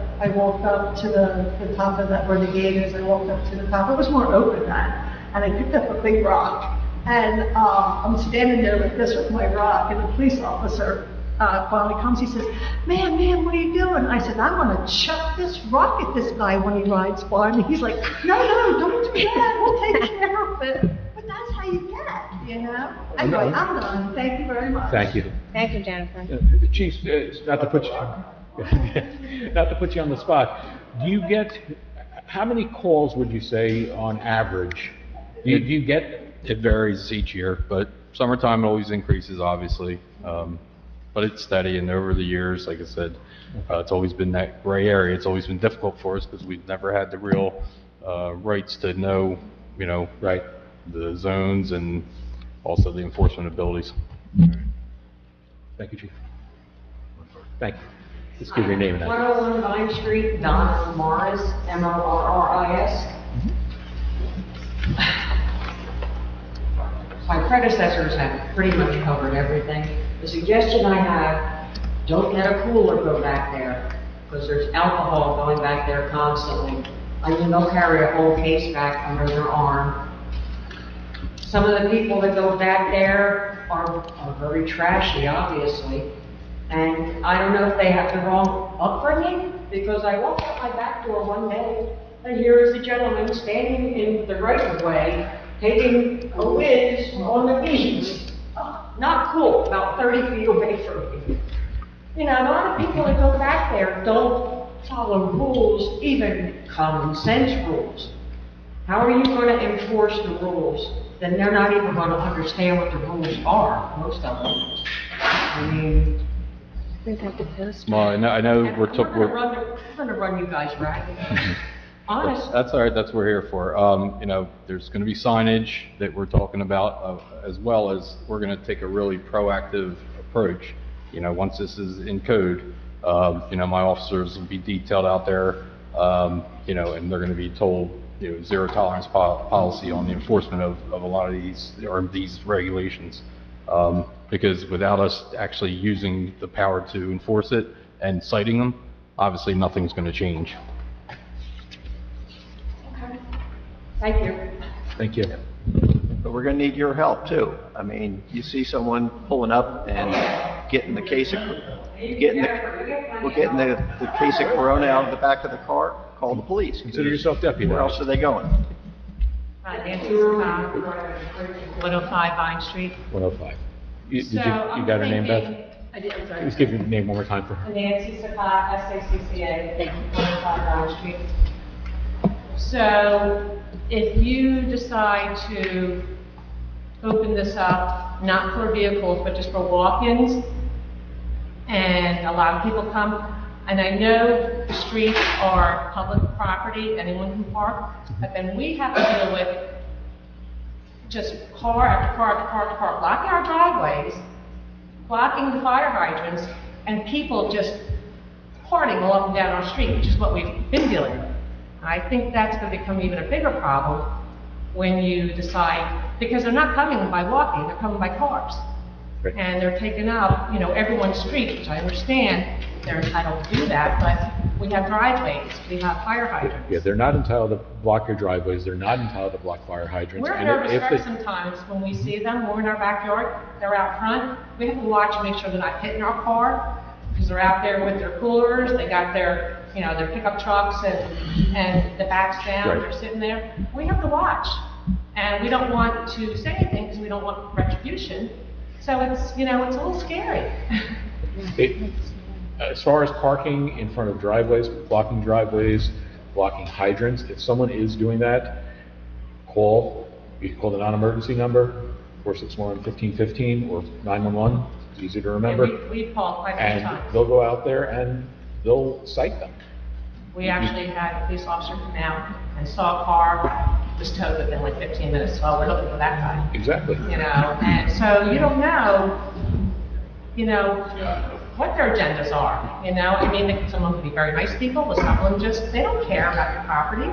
top of that where the gate is. I walked up to the top. It was more open then, and I picked up a big rock, and I'm standing there like this with my rock, and the police officer finally comes. He says, "Ma'am, what are you doing?" I said, "I'm gonna chuck this rock at this guy when he rides by." And he's like, "No, don't do that. We'll take care of it." But that's how you get, Anyway, I'm done. Thank you very much. Thank you. Thank you, Jennifer. Chief, not to put you on the spot, do you get, how many calls would you say on average? Do you get? It varies each year, but summertime it always increases, obviously. But it's steady, and over the years, like I said, it's always been that gray area. It's always been difficult for us because we've never had the real rights to know, Right. the zones and also the enforcement abilities. Thank you, Chief. Thank you. Just give your name and address. 101 Vine Street, Donna Morris, Morris. My predecessors have pretty much covered everything. The suggestion I have, don't let a cooler go back there, because there's alcohol going back there constantly. Like, they'll carry a whole case back under their arm. Some of the people that go back there are very trashy, obviously. And I don't know if they have the wrong upbringing, because I walked up my back door one day, and here is a gentleman standing in the right-of-way, taking a whiz on the beach. Not cool, about 30 feet away from me. A lot of people that go back there don't follow rules, even common sense rules. How are you going to enforce the rules? Then they're not even going to understand what the rules are, most of them. I mean, Well, I know we're going to run you guys ragged. Honest. That's all right, that's what we're here for. There's going to be signage that we're talking about, as well as we're going to take a really proactive approach. Once this is in code, my officers will be detailed out there, and they're going to be told, zero tolerance policy on the enforcement of a lot of these regulations. Because without us actually using the power to enforce it and citing them, obviously nothing's going to change. Thank you. Thank you. But we're gonna need your help too. I mean, you see someone pulling up and getting the case of Corona out of the back of the car, call the police. Consider yourself deputy. Where else are they going? Nancy, 105 Vine Street. 105. You got her name, Beth? I did, I'm sorry. Just give your name one more time for her. Nancy Sakat, SACCA, 105 Vine Street. So, if you decide to open this up, not for vehicles, but just for walk-ins, and a lot of people come, and I know the streets are public property, anyone can park, but then we have to deal with just car after car after car after car, blocking our driveways, blocking the fire hydrants, and people just partying all up and down our street, which is what we've been dealing with. And I think that's going to become even a bigger problem when you decide, because they're not coming by walking, they're coming by cars. Right. And they're taking up, everyone's street, which I understand they're entitled to do that, but we have driveways, we have fire hydrants. Yeah, they're not entitled to block your driveways, they're not entitled to block fire hydrants. We're and nervous if they- wreck sometimes when we see them, we're in our backyard, they're out front, we have to watch and make sure they're not hitting our car, because they're out there with their coolers, they got their, their pickup trucks and the backs down, Right. they're sitting there. We have to watch, and we don't want to say anything because we don't want retribution, so it's, it's a little scary. As far as parking in front of driveways, blocking hydrants, if someone is doing that, you can call the non-emergency number, 461-1515 or 911, it's easy to remember. And we've called quite a few And times. they'll go out there and they'll cite them. We actually had a police officer come out and saw a car, was towed within like 15 minutes, well, we're looking for that guy. Exactly. And so you don't know, what their agendas are, someone could be very nice people, but some of them just, they don't care about your property.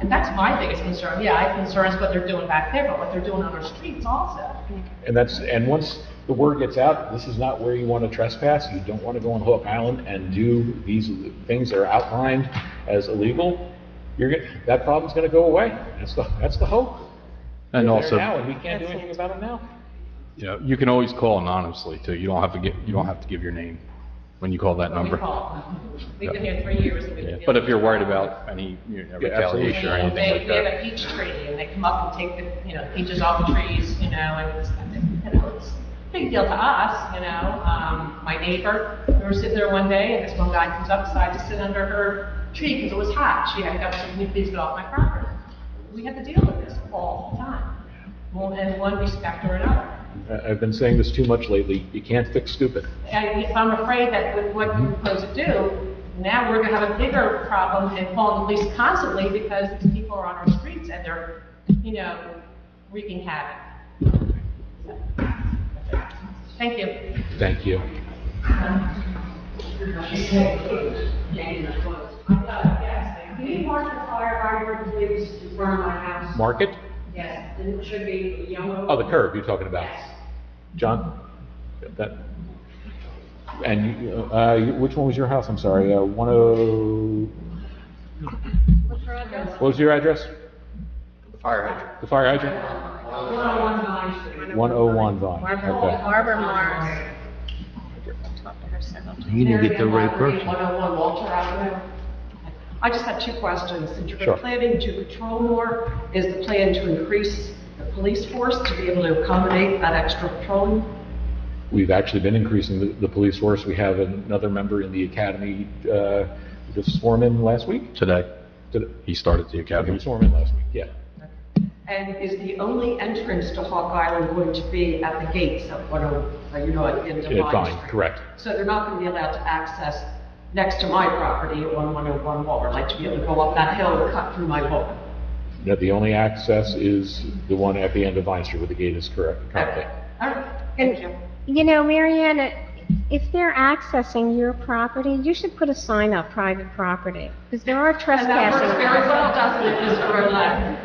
And that's my biggest concern. Yeah, I have concerns what they're doing back there, but what they're doing on our streets also. And once the word gets out, this is not where you want to trespass, you don't want to go on Hawk Island and do these things that are outlined as illegal, that problem's going to go away. That's the hope. And They're also, there now, and we can't do anything about them now. you can always call anonymously too. You don't have to give your name when you call that We number. call. We've been here 3 years. And we've been But if you're dealing worried with about any retaliation or anything They like have that. a peach tree, and they come up and take the, peaches off the trees, and it's a big deal to us, My neighbor, we were sitting there one day, and this one guy comes up, decided to sit under her tree because it was hot. She had got some, please get off my property. We had to deal with this all the time, in one respect or another. I've been saying this too much lately, you can't fix stupid. I'm afraid that with what you propose to do, now we're going to have a bigger problem and calling the police constantly because these people are on our streets and they're, wreaking havoc. Thank you. Thank you. Can you mark the fire hydrant, please, in front of my house? Mark it? Yes, and it should be yellow. Oh, the curb you're talking about. Yes. John? Got that? And which one was your house? I'm sorry, What's your address? What was your address? The fire hydrant. The fire hydrant? 101 Vine Street. 101 Vine, okay. Barbara Morris. Talked to her several times. You didn't get the right person. 101 Walter Avenue. I just have two questions. Since you're Sure. planning to patrol more, is the plan to increase the police force to be able to accommodate that extra patrolling? We've actually been increasing the police force. We have another member in the academy, just sworn in last week? Today, he started the He academy. was sworn in last week, yeah. And is the only entrance to Hawk Island going to be at the gates of at the end of Yeah, Vine fine, Street? correct. So they're not going to be allowed to access next to my property at 101 Walter, like to be able to go up that hill and cut through my lawn? No, the only access is the one at the end of Vine Street where the gate is correct, currently. All right, thank you. Mariana, if they're accessing your property, you should put a sign up, private property, because there are And that works trespassing. very well, doesn't it, Mr. Roulette?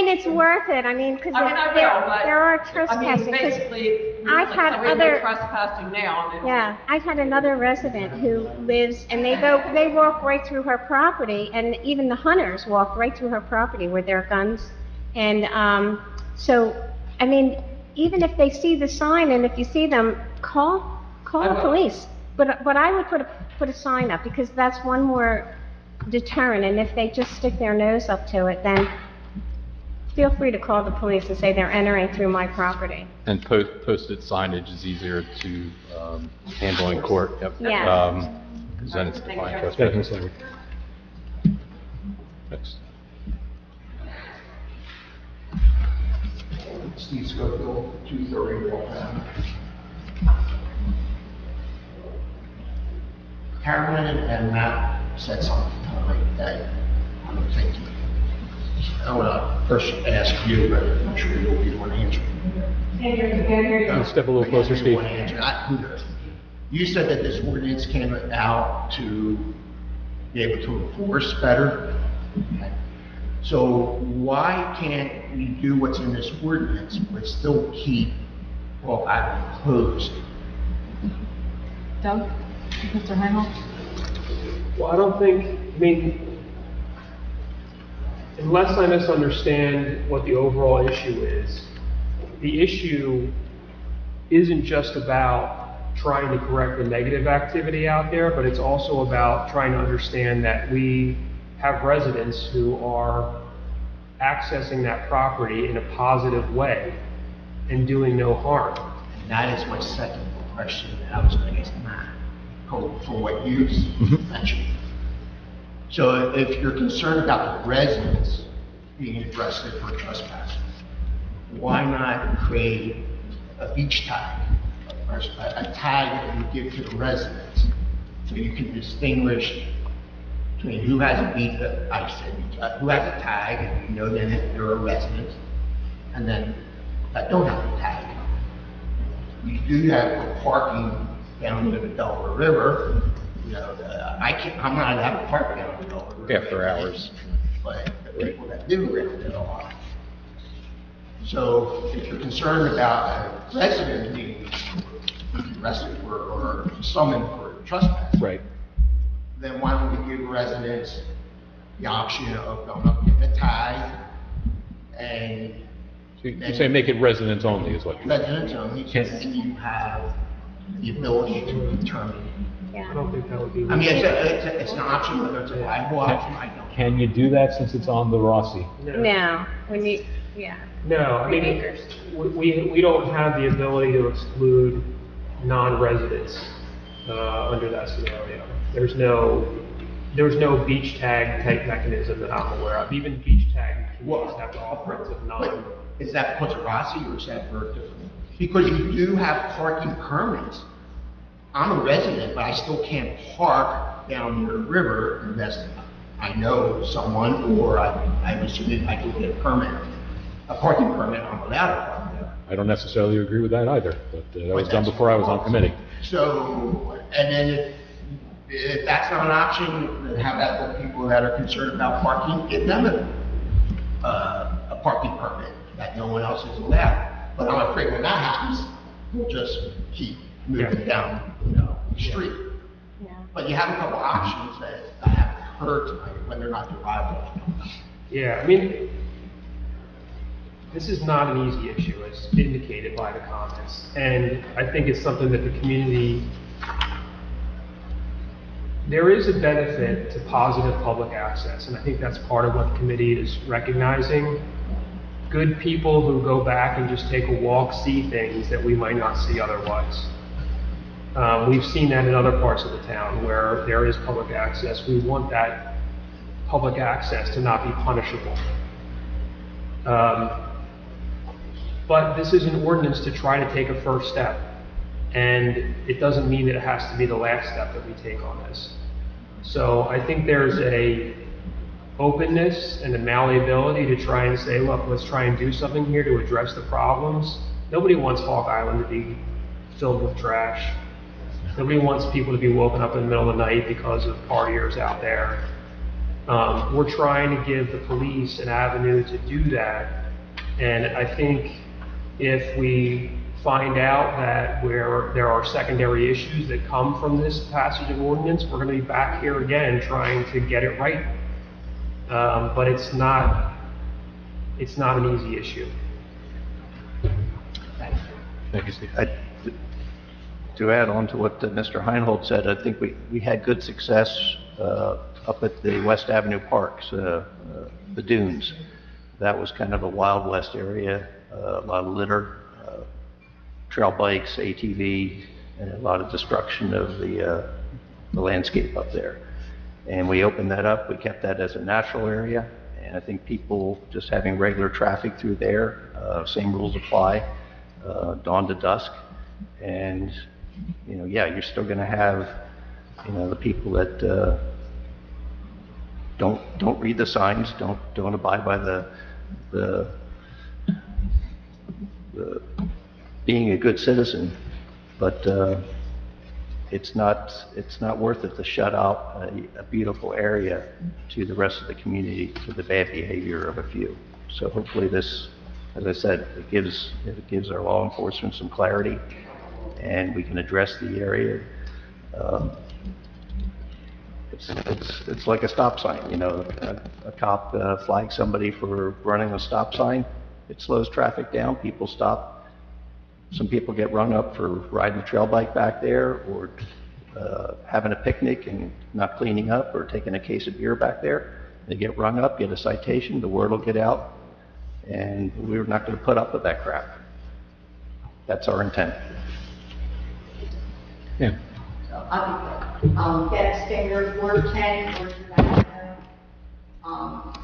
It's worth it, because I will, but. there are trespassing. 'Cause Basically, I've had we're other- trespassing now. and it's- Yeah, I've had another resident who lives, and they walk right through her property, and even the hunters walk right through her property with their guns. And, even if they see the sign, and if you see them, call I the will. police. But I would put a sign up, because that's one more deterrent, and if they just stick their nose up to it, then feel free to call the police and say they're entering through my property. And posted signage is easier to handle in court. Yep. Yes. Because then it's defined Thank you, trespass. Ms. Lambert. Next. Steve Schofield, 230 Walk Avenue. Carolyn and Matt said something tonight that I'm thinking. I want to first ask you, but I'm sure you'll be the one answering. Step a little closer, Steve. You said that this ordinance came out to be able to enforce better. Okay. So why can't we do what's in this ordinance, but still keep Hawk Island closed? Doug? Mr. Heinhold? Well, I don't think, I mean, unless I misunderstand what the overall issue is, the issue isn't just about trying to correct the negative activity out there, but it's also about trying to understand that we have residents who are accessing that property in a positive way and doing no harm. And that is my second question that I was going to ask Matt, for what you mentioned. So if you're concerned about the residents being arrested for trespassing, why not create a beach tag, or a tag that you give to the residents, so you can distinguish between who has a beach, who has a tag, and you know that they're a resident, and then that don't have a tag. You do have parking down to the Delaware River. You know, I'm not allowed to park down the Delaware River. After hours. But the people that do around it are. So if you're concerned about a resident being arrested or summoned for trespass, Right. then why don't we give residents the option of going up, getting a tag, and You say make it residents only is what you're saying? residents only, and you have the ability to determine. I don't think that would be. I mean, it's an option, whether it's a viable option, I don't. Can you do that since it's on the Rossi? No, when you, yeah. No, I mean, we don't have the ability to exclude non-residents under that scenario. There's no beach tag type mechanism that I'm aware of. Even beach tag communities have offerings of non. Is that because of Rossi, or is that for a different? Because you do have parking permits. I'm a resident, but I still can't park down near the river unless I know someone, or I'm assuming I can get a permit, a parking permit, I'm allowed to park there. I don't necessarily agree with that either, but that was done before I was on committee. So, and then if that's not an option, then how about the people that are concerned about parking, get them a parking permit that no one else is allowed. But I'm afraid when that happens, we'll just keep moving down, the street. Yeah. But you have a couple options that I haven't heard tonight, when they're not derivable. Yeah, I mean, this is not an easy issue, as indicated by the comments. And I think it's something that the community, there is a benefit to positive public access, and I think that's part of what the committee is recognizing. Good people who go back and just take a walk see things that we might not see otherwise. We've seen that in other parts of the town where there is public access. We want that public access to not be punishable. But this is an ordinance to try to take a first step. And it doesn't mean that it has to be the last step that we take on this. So I think there's a openness and a malleability to try and say, look, let's try and do something here to address the problems. Nobody wants Hawk Island to be filled with trash. Nobody wants people to be woken up in the middle of the night because of partiers out there. We're trying to give the police an avenue to do that. And I think if we find out that there are secondary issues that come from this passage of ordinance, we're going to be back here again trying to get it right. But it's not an easy issue. Thank you, Steve. To add on to what Mr. Heinhold said, I think we had good success up at the West Avenue Parks, the dunes. That was kind of a Wild West area, a lot of litter, trail bikes, ATV, and a lot of destruction of the landscape up there. And we opened that up, we kept that as a natural area, and I think people just having regular traffic through there, same rules apply, dawn to dusk. And, yeah, you're still gonna have, the people that don't read the signs, don't abide by the being a good citizen. But it's not worth it to shut out a beautiful area to the rest of the community to the bad behavior of a few. So hopefully this, as I said, it gives our law enforcement some clarity, and we can address the area. It's like a stop sign, you know, a cop flags somebody for running a stop sign. It slows traffic down, people stop. Some people get rung up for riding a trail bike back there, or having a picnic and not cleaning up, or taking a case of beer back there. They get rung up, get a citation, the word will get out, and we're not going to put up with that crap. That's our intent. Yeah. Get Stinger, Ward 10, Ward 2.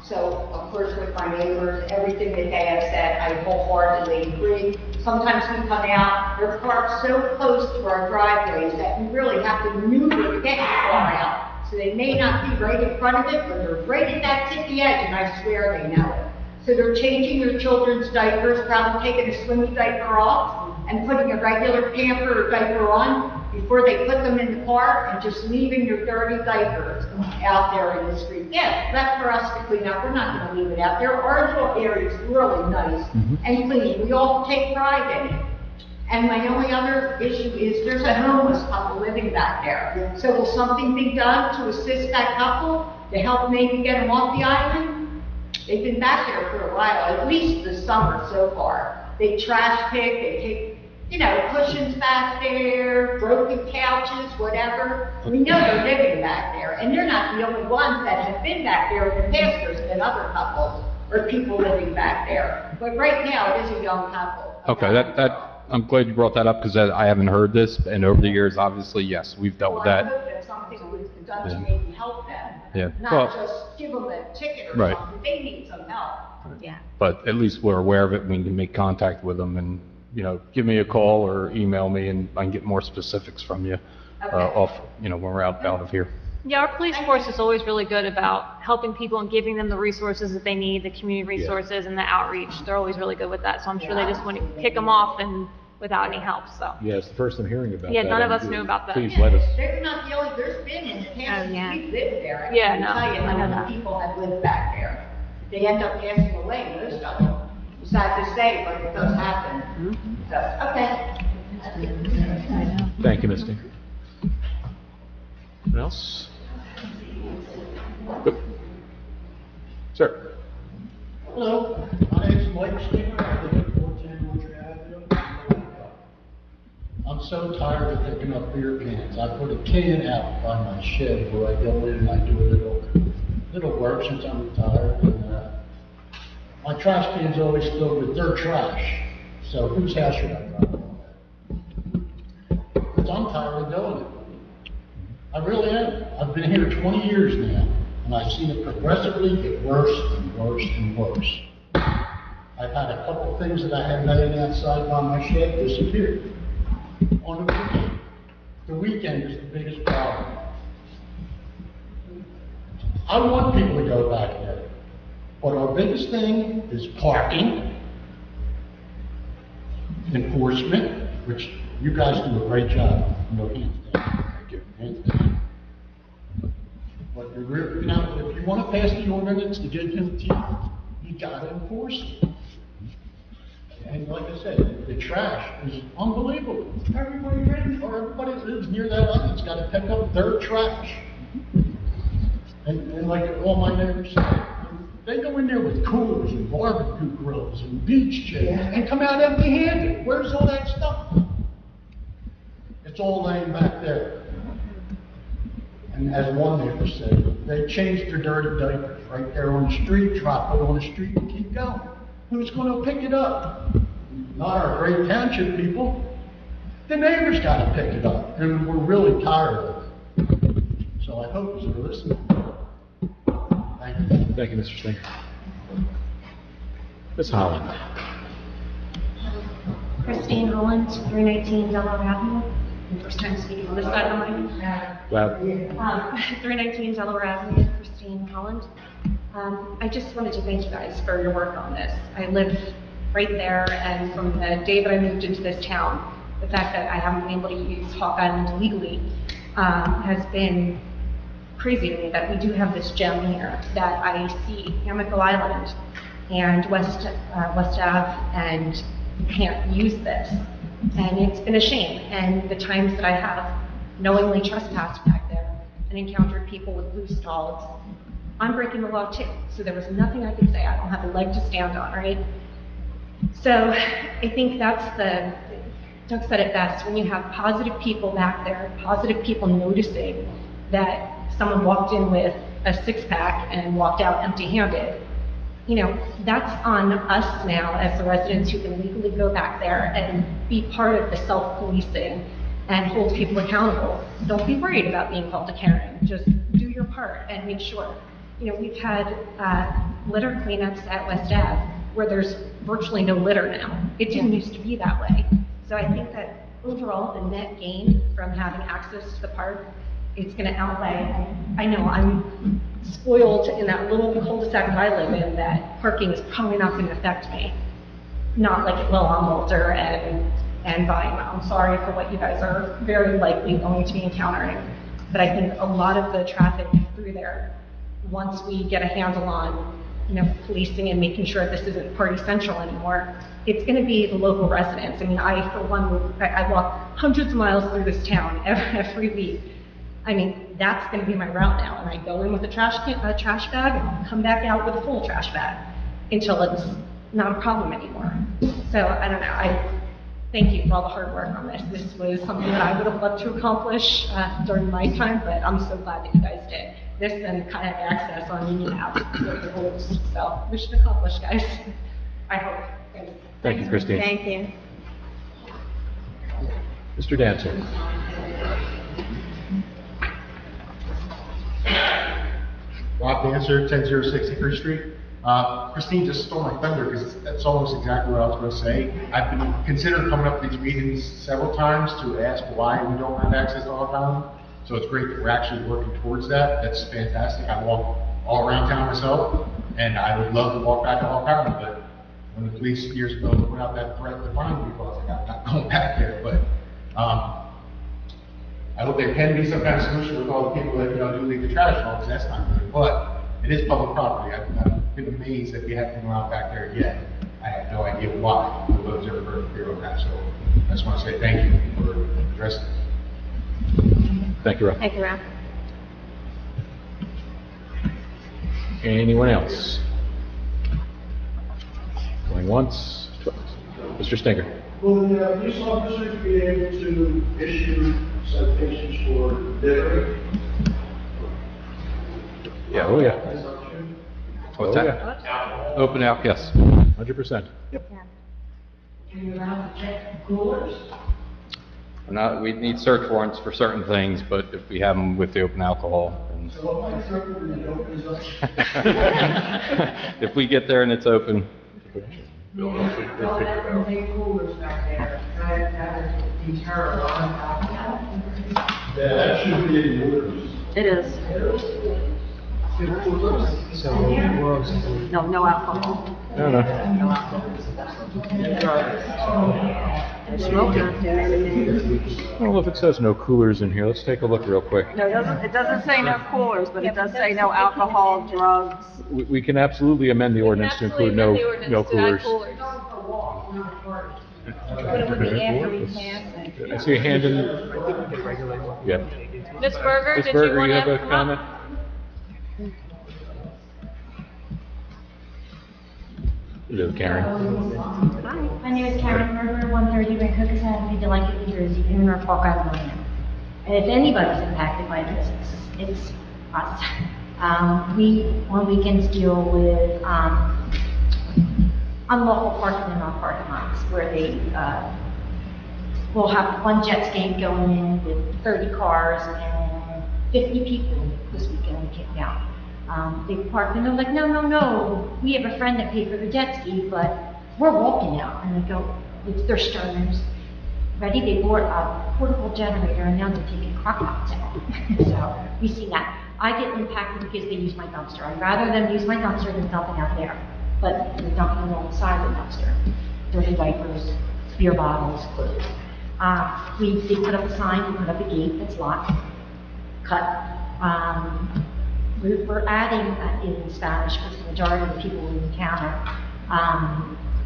So, of course, with my neighbors, everything that they have said, I wholeheartedly agree. Sometimes we come out, they're parked so close to our driveways that we really have to maneuver to get the car out. So they may not be right in front of it, but they're right at that tippy edge, and I swear they know it. So they're changing their children's diapers, probably taking a swimmy diaper off, and putting a regular pamper or diaper on before they put them in the car, and just leaving your dirty diapers out there in the street. Yeah, that's for us to clean up. We're not going to leave it out there. Our little area is really nice and clean. We all take pride in it. And my only other issue is there's a homeless couple living back there. So will something be done to assist that couple, to help maybe get them off the island? They've been back there for a while, at least this summer so far. They trash pick, they take, you know, cushions back there, broken couches, whatever. We know they're living back there, and they're not the only ones that have been back there in the past. There's been other couples or people living back there. But right now, it is a young couple. Okay, I'm glad you brought that up, because I haven't heard this, and over the years, obviously, yes, we've dealt with I that. hope that something was done to maybe help them. Yeah. Not Well, just give them a ticket or right. something. They need some help. Yeah. But at least we're aware of it, we can make contact with them, and, you know, give me a call or email me, and I can get more specifics from you, off, you know, when we're out of here. Yeah, our police force is always really good about helping people and giving them the resources that they need, the community resources and the outreach. They're always really good with that, so I'm sure they just want to kick them off and without any help, so. Yeah, it's the first I'm hearing about that. Yeah, none of us knew about that. Please let us. They're not the only, there's been in the past, we've lived there. I Yeah, can no, tell you I how know many that. people have lived back there. They end up passing away, most of them. Sad to say, but it does happen. So, okay. Thank you, Ms. Tinker. Anyone else? Good. Sir? Hello, my name is Mike Stinger. I live at 410 Orchard Avenue. I'm so tired of picking up beer cans. I put a can out by my shed where I go in and I do a little work since I'm retired. And, my trash can's always filled with their trash. So whose house should I drive on? Because I'm tired of doing it. I really am. I've been here 20 years now, and I've seen it progressively get worse and worse and worse. I've had a couple things that I had laying outside by my shed disappear on the weekend. The weekend is the biggest problem. I want people to go back there, but our biggest thing is parking, enforcement, which you guys do a great job. No hands down. Thank you. Hands down. But you know, if you want to pass the ordinance to get him teeth, you gotta enforce it. And like I said, the trash is unbelievable. Everybody that lives near that island's got to pick up their trash. And like all my neighbors say, they go in there with coolers and barbecue grills and beach chairs and come out empty-handed. Where's all that stuff? It's all laying back there. And as one neighbor said, they changed their dirty diapers right there on the street, drop it on the street and keep going. Who's going to pick it up? Not our great township people. The neighbors got to pick it up, and we're really tired of it. So I hope you're listening. Thank you. Thank you, Mr. Stinger. Ms. Holland? Christine Holland, 319 Delaware Avenue. First time speaking on this side of the mic. Loud. 319 Delaware Avenue, Christine Holland. I just wanted to thank you guys for your work on this. I live right there, and from the day that I moved into this town, the fact that I haven't been able to use Hawk Island legally has been crazy to me that we do have this gem here, that I see Amico Island and West Ave and can't use this. And it's been a shame. And the times that I have knowingly trespassed back there and encountered people with loose dogs, I'm breaking the law too. So there was nothing I could say. I don't have a leg to stand on, right? So I think Doug said it best, when you have positive people back there, positive people noticing that someone walked in with a six-pack and walked out empty-handed, you know, that's on us now as the residents who can legally go back there and be part of the self-policing and hold people accountable. Don't be worried about being called a Karen. Just do your part and make sure. You know, we've had litter cleanups at West Ave where there's virtually no litter now. It didn't used to be that way. So I think that overall, the net gain from having access to the park, it's going to outweigh. I know I'm spoiled in that little cul-de-sac that I live in, that parking is probably not going to affect me. Not like it will on Walter and Vine. I'm sorry for what you guys are very likely going to be encountering. But I think a lot of the traffic through there, once we get a handle on, you know, policing and making sure this isn't party central anymore, it's going to be the local residents. I mean, for one, I walk hundreds of miles through this town every week. I mean, that's going to be my route now. And I go in with a trash bag and I'll come back out with a full trash bag until it's not a problem anymore. So I don't know. I thank you for all the hard work on this. This was something that I would have loved to accomplish during my time, but I'm so glad that you guys did. This and kind of access on Union Ave with the rules. So mission accomplished, guys. I hope. Thanks. Thank you, Christine. Thank you. Mr. Dancer. Rob Dancer, 10063 Street. Christine just stole my thunder because that's almost exactly what I was going to say. I've been considering coming up to these meetings several times to ask why we don't have access to Hawk Island. So it's great that we're actually working towards that. That's fantastic. I walk all around town myself, and I would love to walk back to Hawk Island, but when the police years ago put out that threat to find people, I was like, I'm not going back there. But I hope there can be some kind of solution with all the people that, you know, do leave the trash home, because that's not good. But it is public property. I've been amazed that we haven't been allowed back there yet. I have no idea why. Nobody's ever heard of fear of that. So I just want to say thank you for addressing it. Thank you, Rob. Thank you, Rob. Anyone else? Going once, twice. Mr. Stinger. Will the police officers be able to issue citations for littering? Yeah. Oh, yeah. What's Oh, that? yeah. Open out, yes. 100%. Yep. Can you allow to check coolers? We need search warrants for certain things, but if we have them with the open alcohol, then So if I took it and it opens up. if we get there and it's open, They'll figure it out. Coolers back there, that would deter a lot of Yeah, that should be in the orders. It is. No alcohol. No. No alcohol. Smoking. I don't know if it says no coolers in here. Let's take a look real quick. No, it doesn't say no coolers, but it does say no alcohol, drugs. We can absolutely amend the ordinance to include no coolers. But it would be after we pass it. I see a hand in. Yeah. Ms. Berger, Ms. did Berger, you want you to have a come comment? up? Hello, Karen. Hi, my name is Karen Berger, 130 Rancokas Avenue, Delanco, New Jersey, in North Park Island. And if anybody's impacted by this, it's us. We, on weekends, deal with unlawful parking in our parking lots, where they will have one jet ski going in with 30 cars and 50 people this weekend we kicked out. They park and they're like, no, we have a friend that paid for the jet ski, but we're walking out. And they go, it's their sterners. Ready? They bought a portable generator and now they're taking crock pots out. So we see that. I get impacted because they use my dumpster. I'd rather them use my dumpster than dumping out there. But they're dumping on the side of the dumpster. Dirty diapers, beer bottles, clothes. They put up a sign, we put up a gate that's locked. cut. We're adding in Spanish because the majority of the people we encounter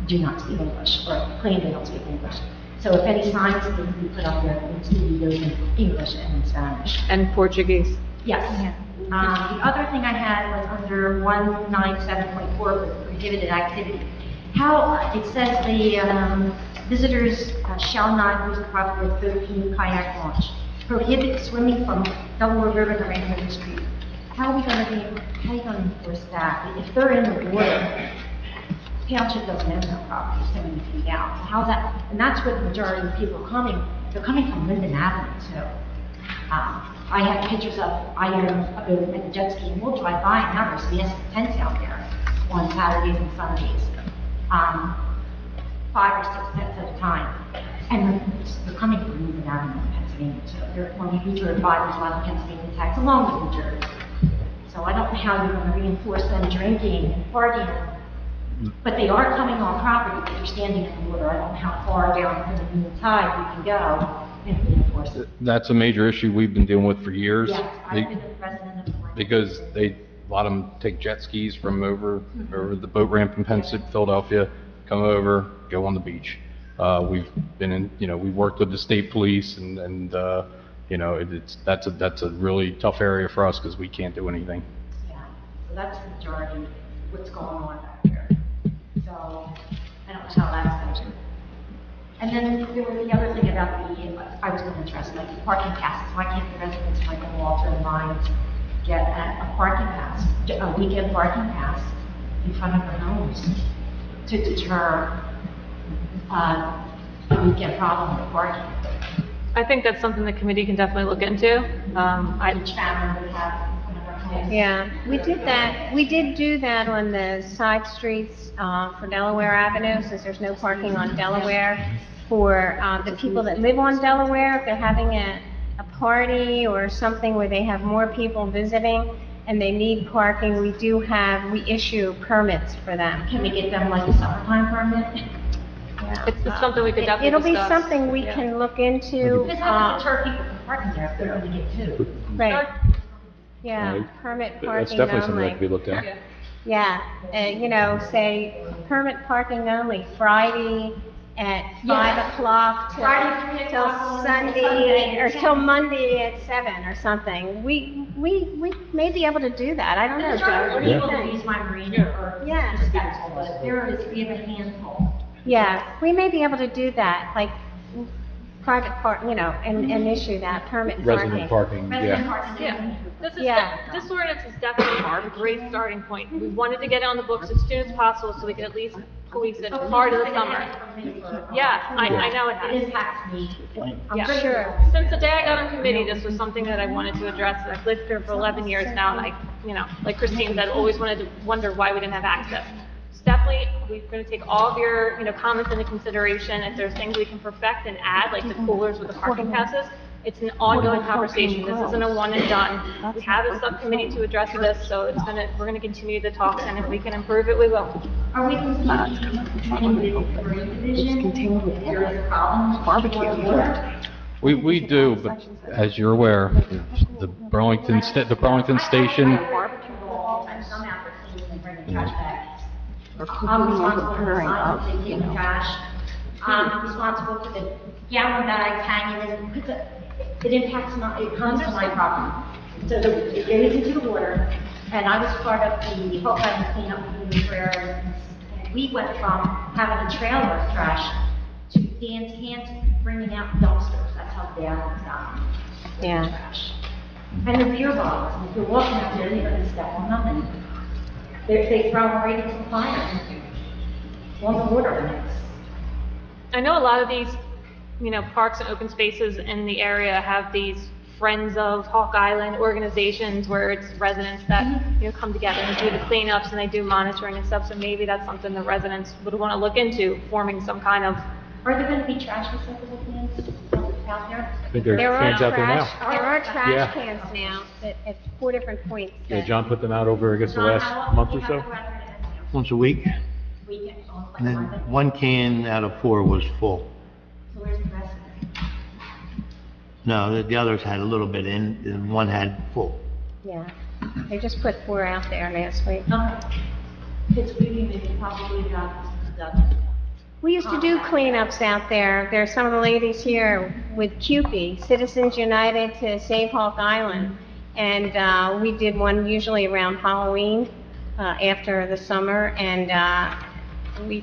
do not speak English or claim they don't speak English. So if any signs that we put up there, it's going to be those in English and in Spanish. And Portuguese. Yes. The other thing I had was under 197.4 with prohibited activity. How, it says the visitors shall not use the property of 13 kayak launch. Prohibit swimming from Delaware River to Rainbow Street. How are you going to enforce that? If they're in the water, township doesn't own that property 70 feet out. So how's that? And that's where the majority of people are coming. They're coming from Linden Avenue, too. I have pictures of, I own a boat and a jet ski, and we'll drive by and have our siesta tents out there on Saturdays and Sundays. 5 or 6 tents at a time. And they're coming from Linden Avenue in Pennsylvania, too. When we use there's a lot of Pennsylvania tax along with New Jersey. So I don't know how you're going to reinforce them drinking and partying. But they are coming on property, but you're standing in the water. I don't know how far down in the tide you can go and reinforce it. That's a major issue we've been dealing with for years. Yes, I've been the president of the land. Because a lot of them take jet skis from over the boat ramp in Philadelphia, come over, go on the beach. We've been in, we've worked with the state police and that's a really tough area for us because we can't do anything. Yeah, so that's the majority of what's going on back there. So I don't know how that's going to. And then there was the other thing about I was going to address, like the parking passes. Why can't the residents of Michael Walter and Lyons get a parking pass, a weekend parking pass in front of their homes to deter the weekend problem with parking? I think that's something the committee can definitely look into. Each family would have whatever home. Yeah, we did that. We did do that on the side streets for Delaware Avenue, since there's no parking on Delaware. For the people that live on Delaware, if they're having a party or something where they have more people visiting and they need parking, we issue permits for them. Can we get them like a summertime permit? Yeah. It's something we could definitely It'll be discuss. something we can look into. Because how to deter people from parking there if they're going to get two? Right. Yeah, permit That's parking definitely something that only. could be looked at. Yeah, say permit parking only Friday at 5 o'clock Friday, 3 till o'clock, Sunday, or till Monday at 7 or something. We may be able to do that. I don't know, Joe. What do you People think? use my marina or Yeah. respectful, but we have a handful. Yeah, we may be able to do that, like private park, and issue that permit Resident parking, Resident yeah. parking. Yeah. This ordinance is definitely a great starting point. We wanted to get it on the books as soon as possible so we could at least police it part of the summer. Yeah, I know it has. It impacts me. Yeah. Sure. Since the day I got on committee, this was something that I wanted to address. I've lived here for 11 years now, and like Christine said, always wanted to wonder why we didn't have access. Definitely, we're going to take all of your, comments into consideration. If there's things we can perfect and add, like the coolers with the parking passes, it's an ongoing conversation. This isn't a one and done. We have a subcommittee to address this, so we're going to continue the talks, and if we can improve it, we will. Are we going to contained with barbecue? We do, but as you're aware, the Burlington Station. I'm responsible for the signs, taking trash. I'm responsible for the gallon bags hanging in, because it impacts it comes to my property. So it goes into the water, and I was part of the Hope cleanup movement where we went from having a trailer of trash to Dan's Hands bringing out dumpsters. That's how bad it's gotten. Yeah. Trash. And the beer bottles, and if you're walking out there, you're going to step on nothing. They throw them right into the fire. On the water. I know a lot of these, parks and open spaces in the area have these Friends of Hawk Island organizations where it's residents that, come together and do the cleanups and they do monitoring and stuff. So maybe that's something the residents would want to look into, forming some kind of. Are there going to be trash recyclable cans out there? I think there are cans out there now. There are trash Yeah. cans now at 4 different points. Yeah, John put them out over, I guess, the last month or so. Once a week, and then 1 can out of 4 was full. So where's the rest No, the others had a little bit in, and one had full. Yeah, they just put 4 out there last week. It's meeting, they probably got done. We used to do cleanups out there. There's some of the ladies here with CUPE, Citizens United to Save Hawk Island. And we did one usually around Halloween, after the summer. And we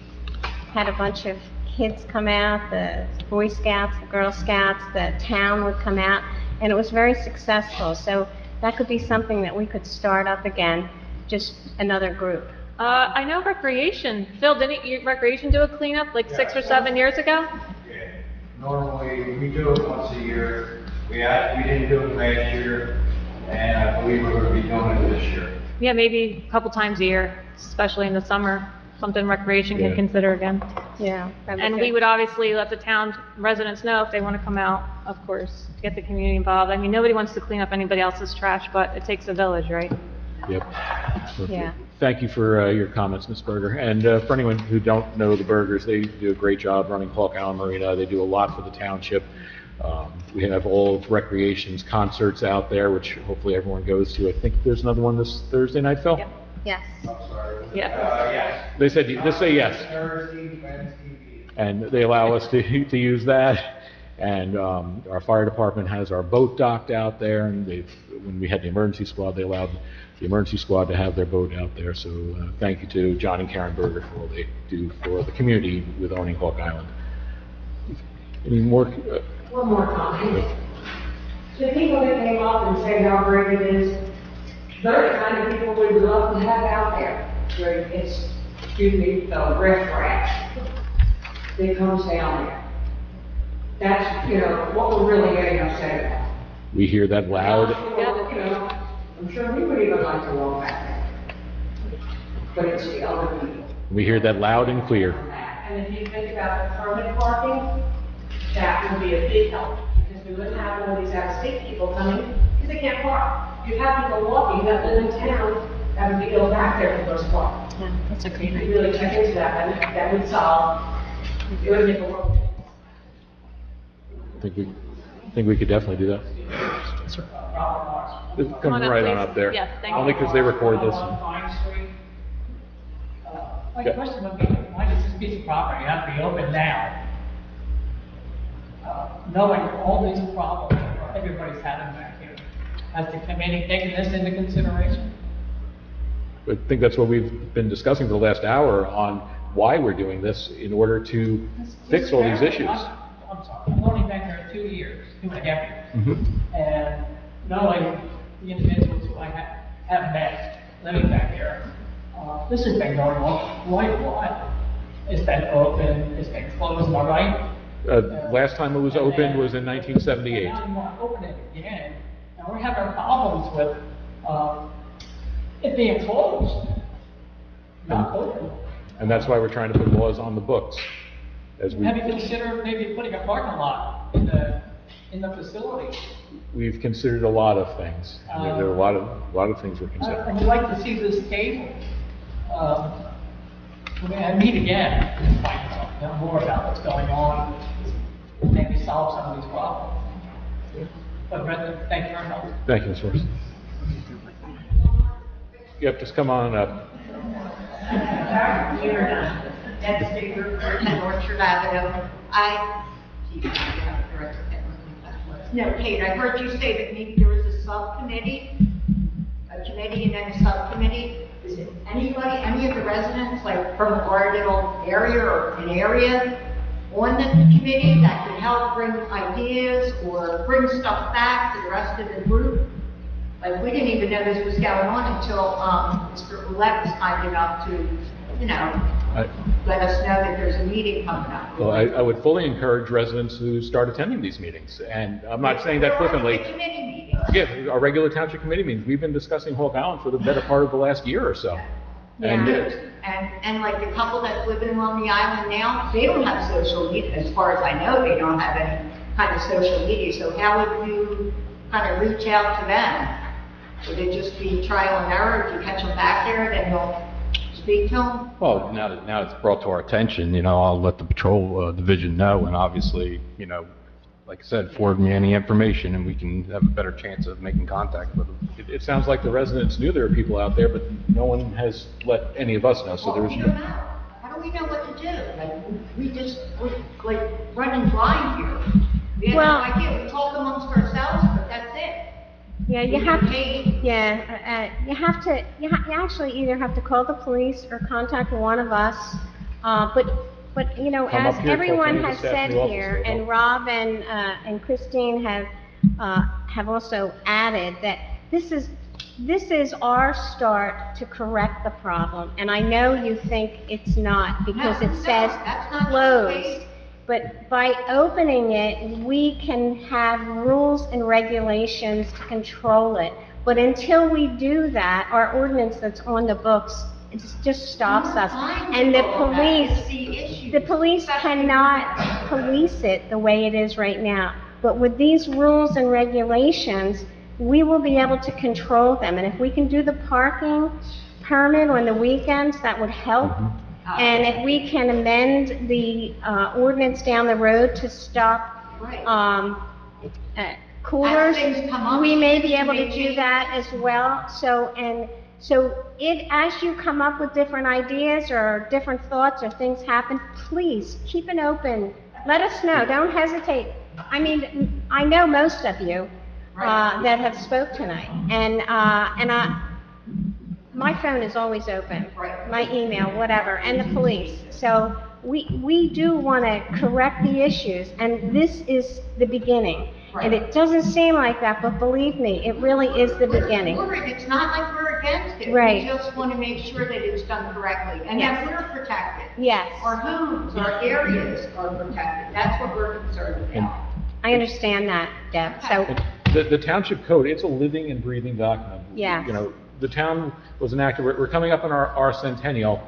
had a bunch of kids come out, the Boy Scouts, the Girl Scouts, the town would come out. And it was very successful. So that could be something that we could start up again, just another group. I know Recreation. Phil, didn't Recreation do a cleanup like 6 or 7 years ago? Yeah. Normally, we do it once a year. We didn't do it last year, and I believe we're going to be doing it this year. Yeah, maybe a couple times a year, especially in the summer. Something Recreation Yeah. can consider again. Yeah. And we would obviously let the town residents know if they want to come out, of course, to get the community involved. I mean, nobody wants to clean up anybody else's trash, but it takes a village, right? Yep. Yeah. Thank you for your comments, Ms. Berger. And for anyone who don't know the Bergers, they do a great job running Hawk Island Marina. They do a lot for the township. We have all of Recreation's concerts out there, which hopefully everyone goes to. I think there's another one this Thursday night, Phil? Yep. Yes. Yeah. Yes. They said, just say yes. Thursday, Wednesday, And they allow us to use that. And our fire department has our boat docked out there, and when we had the emergency squad, they allowed the emergency squad to have their boat out there. So thank you to John and Karen Berger for all they do for the community with owning Hawk Island. Any more? One more comment. The people that came up and say how great it is, they're the kind of people we would love to have out there. Where it's, excuse me, the riffraff that comes down there. That's, what we're really getting upset about. We hear that loud. I'm sure we would even like to walk back there. But it's the other people. We hear that loud and clear. And if you think about the permit parking, that would be a big help, because we wouldn't have all these out-of-state people coming, because they can't park. You'd have people walking that live in town, that would be go back there for those parks. Yeah, that's a great If idea. you really check into that, that would solve, it would make a world of difference. I think we could definitely do that. Come on up, right on please. up there. Yes, thank Only you. because they record this. Pine Street. My Yeah. question would be, why does this piece of property have to be open now? Knowing all these problems that everybody's having back here, has the committee taken this into consideration? I think that's what we've been discussing for the last hour on why we're doing this in order to fix all these issues. I'm sorry, I've only been here 2 years, 2.5 years. And knowing the individuals who I have met living back here, this has been going on quite a while. It's been open, it's been closed, am I right? Last time it was opened was in 1978. Now you want to open it again, and we're having problems with it being closed, not open. And that's why we're trying to put laws on the books. As we, Have you considered maybe putting a parking lot in the facility? we've considered a lot of things. I mean, there are a lot of things we're I considering. would like to see this table. I meet again and find out more about what's going on, and maybe solve some of these problems. But Brenda, thank you very much. Thank you, Ms. Morrison. Yep, just come on up. That's Digger, Orchard Avenue. No, Kate, I heard you say that maybe there was a subcommittee, a committee and then a subcommittee. Is it anybody, any of the residents, like from our little area or an area on the committee that could help bring ideas or bring stuff back to the rest of the group? Like, we didn't even know this was going on until, Mr. Roulette was kind enough to, let us know that there's a meeting coming up. Well, I would fully encourage residents to start attending these meetings, and I'm not saying that flippantly. The committee meeting. Yeah, our regular township committee meetings, we've been discussing Hawk Island for the better part of the last year or so. And And like the couple that's living on the island now, they don't have social media, as far as I know, they don't have any kind of social media, so how would you kind of reach out to them? Would it just be trial and error, if you catch them back there, then you'll speak to them? Well, now it's brought to our attention, I'll let the patrol division know, and obviously, like I said, forward me any information and we can have a better chance of making contact with them. It sounds like the residents knew there were people out there, but no one has let any of us know, so Well, there's we no... don't know. How do we know what to do? Like, we're like running blind here. We have Well- no idea. We talk amongst ourselves, but that's it. Yeah, you We have, get paid. you actually either have to call the police or contact one of us. But, you know, Come as up here, talk to everyone any of the has staff said in the office, here, they'll and help. Rob and Christine have also added that this is our start to correct the problem. And I know you think it's not because No, it says that's not the closed. case. But by opening it, we can have rules and regulations to control it. But until we do that, our ordinance that's on the books, it just stops us. And the police cannot police it the way it is right now. But with these rules and regulations, we will be able to control them. And if we can do the parking permit on the weekends, that would help. And if we can amend the ordinance down the road to stop coolers, As things come up, we may be able to maybe- do that as well. So as you come up with different ideas or different thoughts or things happen, please keep it open. Let us know. Don't hesitate. I mean, I know most of you that have spoke tonight, and my phone is always open, my email, whatever, and the police. So we do want to correct the issues, and this is the beginning. And it doesn't seem like that, but believe me, it really is the beginning. It's not like we're against it. Right. We just want to make sure that it's done correctly and Yes. that we're protected. Yes. Our homes, our areas are protected. That's what we're concerned about. I understand that, Deb. So, The township code, it's a living and breathing document. Yes. You know, the town was enacted, we're coming up on our centennial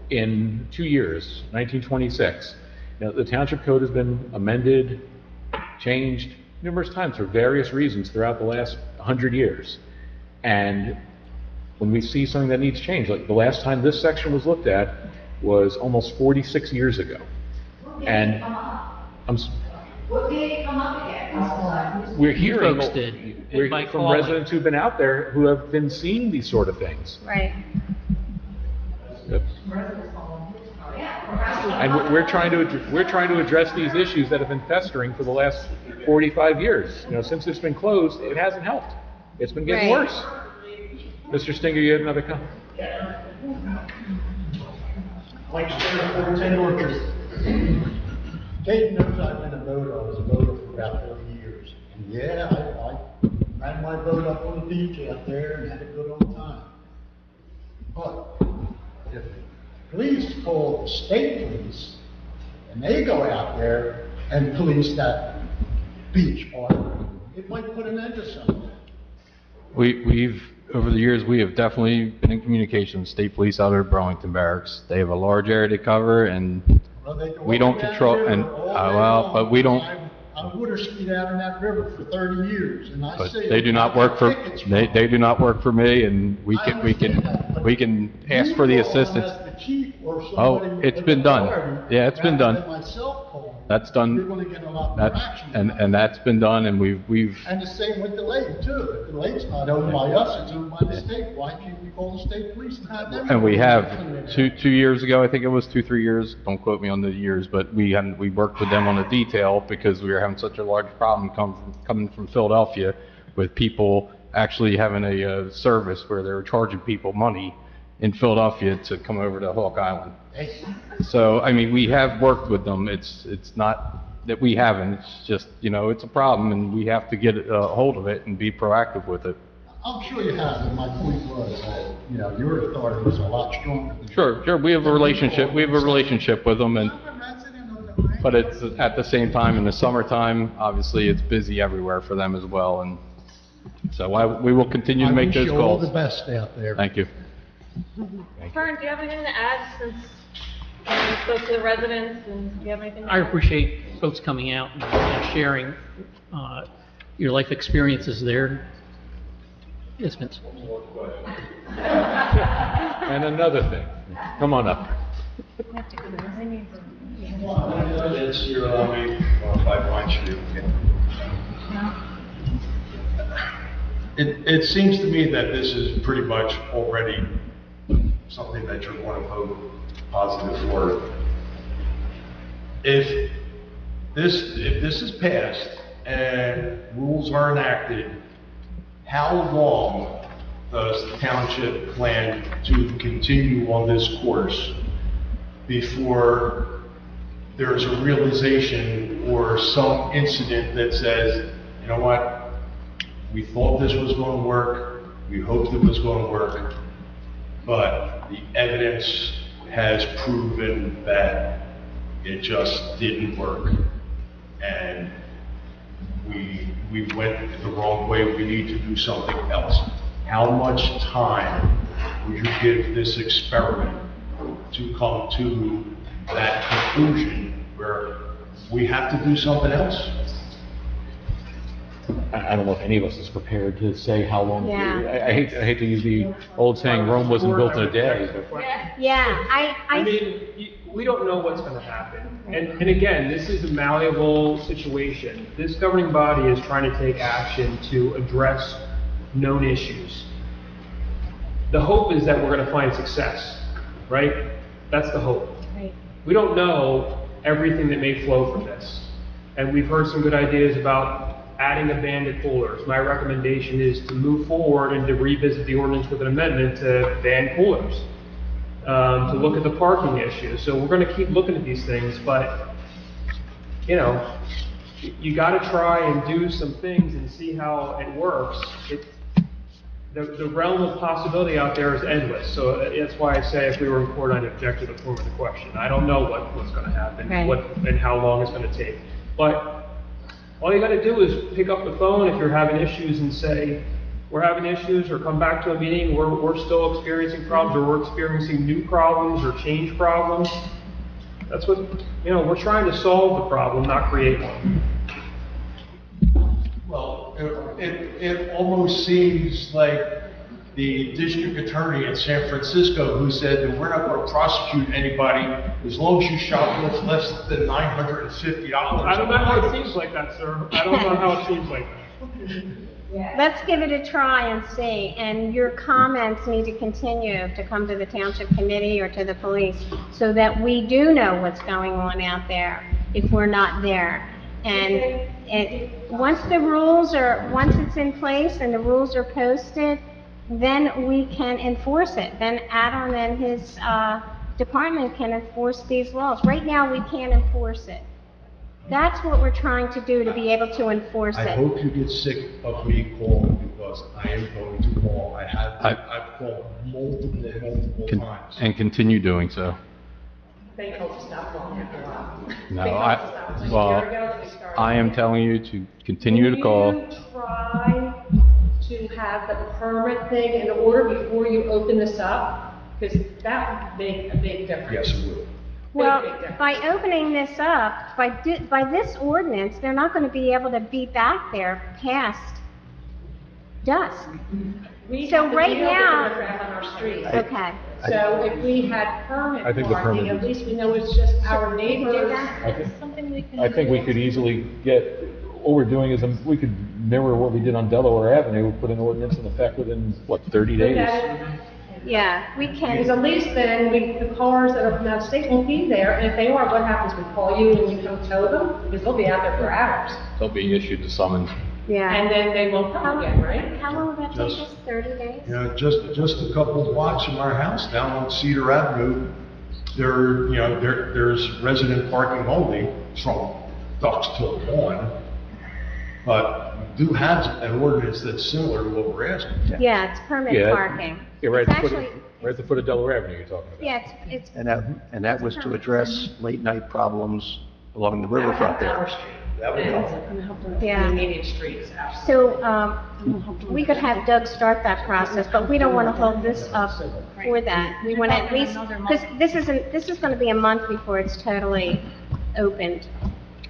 in 2 years, 1926. You know, the township code has been amended, changed numerous times for various reasons throughout the last 100 years. And when we see something that needs change, like the last time this section was looked at was almost 46 years ago. And What did it come up again? we're hearing, folks did. we're By from calling. residents who've been out there who have been seeing these sort of things. right. Yep. And we're trying to address these issues that have been festering for the last 45 years. You know, since it's been closed, it hasn't helped. It's been getting Right. worse. Mr. Stinger, you had another comment? Like Senator 10 Orchard. Kate knows I've been a voter. I was a voter for about 30 years. And yeah, I ran my boat up on the beach out there and had a good old time. But if police call the state police and they go out there and police that beach part, it might put an end to something. Over the years, we have definitely been in communication with state police out at Burlington Barracks. They have a large area to cover and Well, they go we don't up and down control, the and, river all day well, long. but we don't, I water skied out in that river for 30 years and I but see. they do not work for, they do not work for me and we can ask for the assistance. Oh, it's been done. Yeah, it's been done. That's done. You're gonna get a lot more action. And that's been done and we've, And the same with the lake too. If the lake's not owned by us, it's owned by the state. Why can't we call the state police and have them? and we have, 2 years ago, I think it was 3 years, don't quote me on the years, but we worked with them on the detail because we were having such a large problem coming from Philadelphia with people actually having a service where they were charging people money in Philadelphia to come over to Hawk Island. So, I mean, we have worked with them. It's not that we haven't, it's just, you know, it's a problem and we have to get a hold of it and be proactive with it. I'm sure you have, and my point was that, you know, your authority was a lot stronger. Sure, we have a relationship with them and, but it's at the same time, in the summertime, obviously, it's busy everywhere for them as well, and so we will continue to make those I wish you all calls. the best out there. Thank you. Fern, do you have anything to add since you spoke to the residents and do you have anything? I appreciate folks coming out and sharing your life experiences there. Yes, Vince. And another thing, come on up. It's your, 5 Wine Street. It seems to me that this is pretty much already something that you're going to vote positive for. If this is passed and rules are enacted, how long does the township plan to continue on this course before there's a realization or some incident that says, you know what, we thought this was going to work, we hoped it was going to work, but the evidence has proven that it just didn't work, and we went the wrong way, we need to do something else. How much time would you give this experiment to come to that conclusion where we have to do something else? I don't know if any of us is prepared to say how long. Yeah. I hate to use the old saying, Rome wasn't built in a day. Yeah, I mean, we don't know what's going to happen. And again, this is a malleable situation. This governing body is trying to take action to address known issues. The hope is that we're going to find success, right? That's the hope. Right. We don't know everything that may flow from this. And we've heard some good ideas about adding a ban to coolers. My recommendation is to move forward and to revisit the ordinance with an amendment to ban coolers, to look at the parking issue. So we're going to keep looking at these things, but, you know, you got to try and do some things and see how it works. The realm of possibility out there is endless. So that's why I say if we were in court, I'd object to the form of the question. I don't know what's going to happen, and how long it's going to take. But all you got to do is pick up the phone if you're having issues and say, we're having issues, or come back to a meeting, we're still experiencing problems, or we're experiencing new problems or change problems. That's what, you know, we're trying to solve the problem, not create one. Well, it almost seems like the district attorney in San Francisco who said that we're not going to prosecute anybody as long as you shoplift less than $950. I don't know how it seems like that, sir. I don't know how it seems like that. Let's give it a try and see, and your comments need to continue to come to the township committee or to the police so that we do know what's going on out there if we're not there. And once it's in place and the rules are posted, then we can enforce it. Then Adam and his department can enforce these laws. Right now, we can't enforce it. That's what we're trying to do, to be able to enforce it. I hope you get sick of me calling, because I am going to call. I've called multiple times. And continue doing so. They told us to stop calling after a while. No, I am telling you to continue to call. Will you try to have the permit thing in order before you open this up? Because that would make a big difference. Yes, it will. Well, by opening this up, by this ordinance, they're not going to be able to be back there past dusk. We So have to right deal with now- the riffraff on our streets. Okay. So if we had permit I think the parking, permit at least we know it's just our neighbors. I think we could easily get, all we're doing is, we could mirror what we did on Delaware Avenue, put an ordinance in effect within, 30 days? Yeah, we can. Because at least then the cars that are from out of state won't be there, and if they are, what happens? We call you and you come tow them? Because they'll be out there for hours. They'll be issued the summons. Yeah. And then they won't come again, right? How long will that take us? 30 days? You know, just a couple of blocks from our house down on Cedar Avenue, there's resident parking only from dusk till dawn. But we do have an ordinance that's similar to what we're asking. Yeah, it's permit parking. Yeah, right It's at the foot actually, right at the foot of Delaware Avenue you're talking about. yeah, it's. And that was to address late-night problems along the riverfront there. Our street. That would help. Yeah. The immediate streets. So, we could have Doug start that process, but we don't want to hold this up for that. We want to at least, because this is going to be a month before it's totally opened,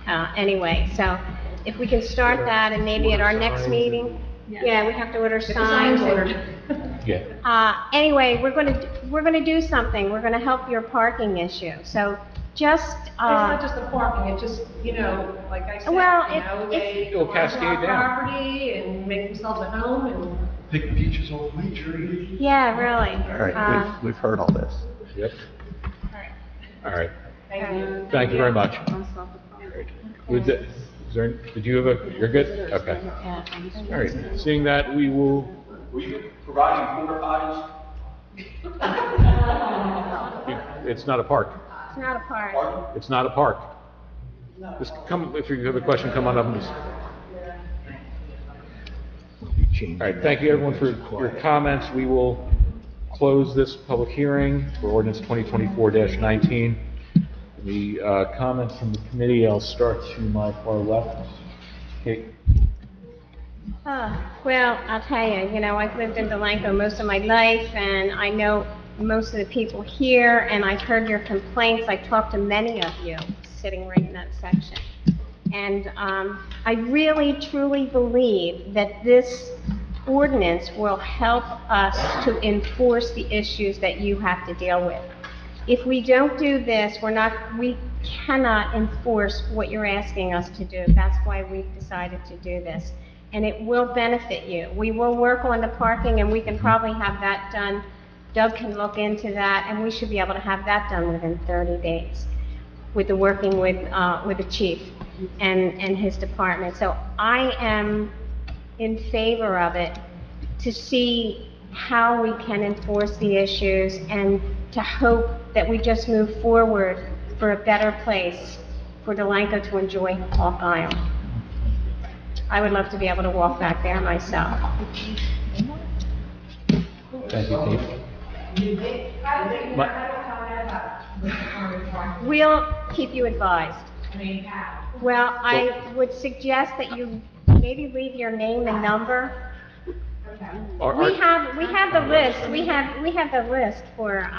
anyway. So if we can start that, and maybe at our next meeting, yeah, we have to order signs. Yeah. Anyway, we're going to do something. We're going to help your parking issue. So just, It's not just the parking, it's just, like I said, Well, It'll cascade our down. property and make themselves at home and. Pick peaches off my tree. yeah, really. All right, we've heard all this. Yep. All right. Thank you. Thank you very much. Did you have you're good? Okay. All right. Seeing that, we will. Were you providing porta potties? It's not a park. It's not a park. It's not a park. Just come, if you have a question, come on up and just. All right, thank you everyone for your comments. We will close this public hearing for ordinance 2024-19. The comments from the committee, I'll start to my far left. Kate. Well, I'll tell you, I've lived in Delanco most of my life, and I know most of the people here, and I've heard your complaints. I talked to many of you sitting right in that section. And I really, truly believe that this ordinance will help us to enforce the issues that you have to deal with. If we don't do this, we cannot enforce what you're asking us to do. That's why we've decided to do this. And it will benefit you. We will work on the parking, and we can probably have that done. Doug can look into that, and we should be able to have that done within 30 days with the working with the chief and his department. So I am in favor of it to see how we can enforce the issues and to hope that we just move forward for a better place for Delanco to enjoy Hawk Island. I would love to be able to walk back there myself. Thank you, Keith. We'll keep you advised. Well, I would suggest that you maybe leave your name and number. We have the list. We have the list for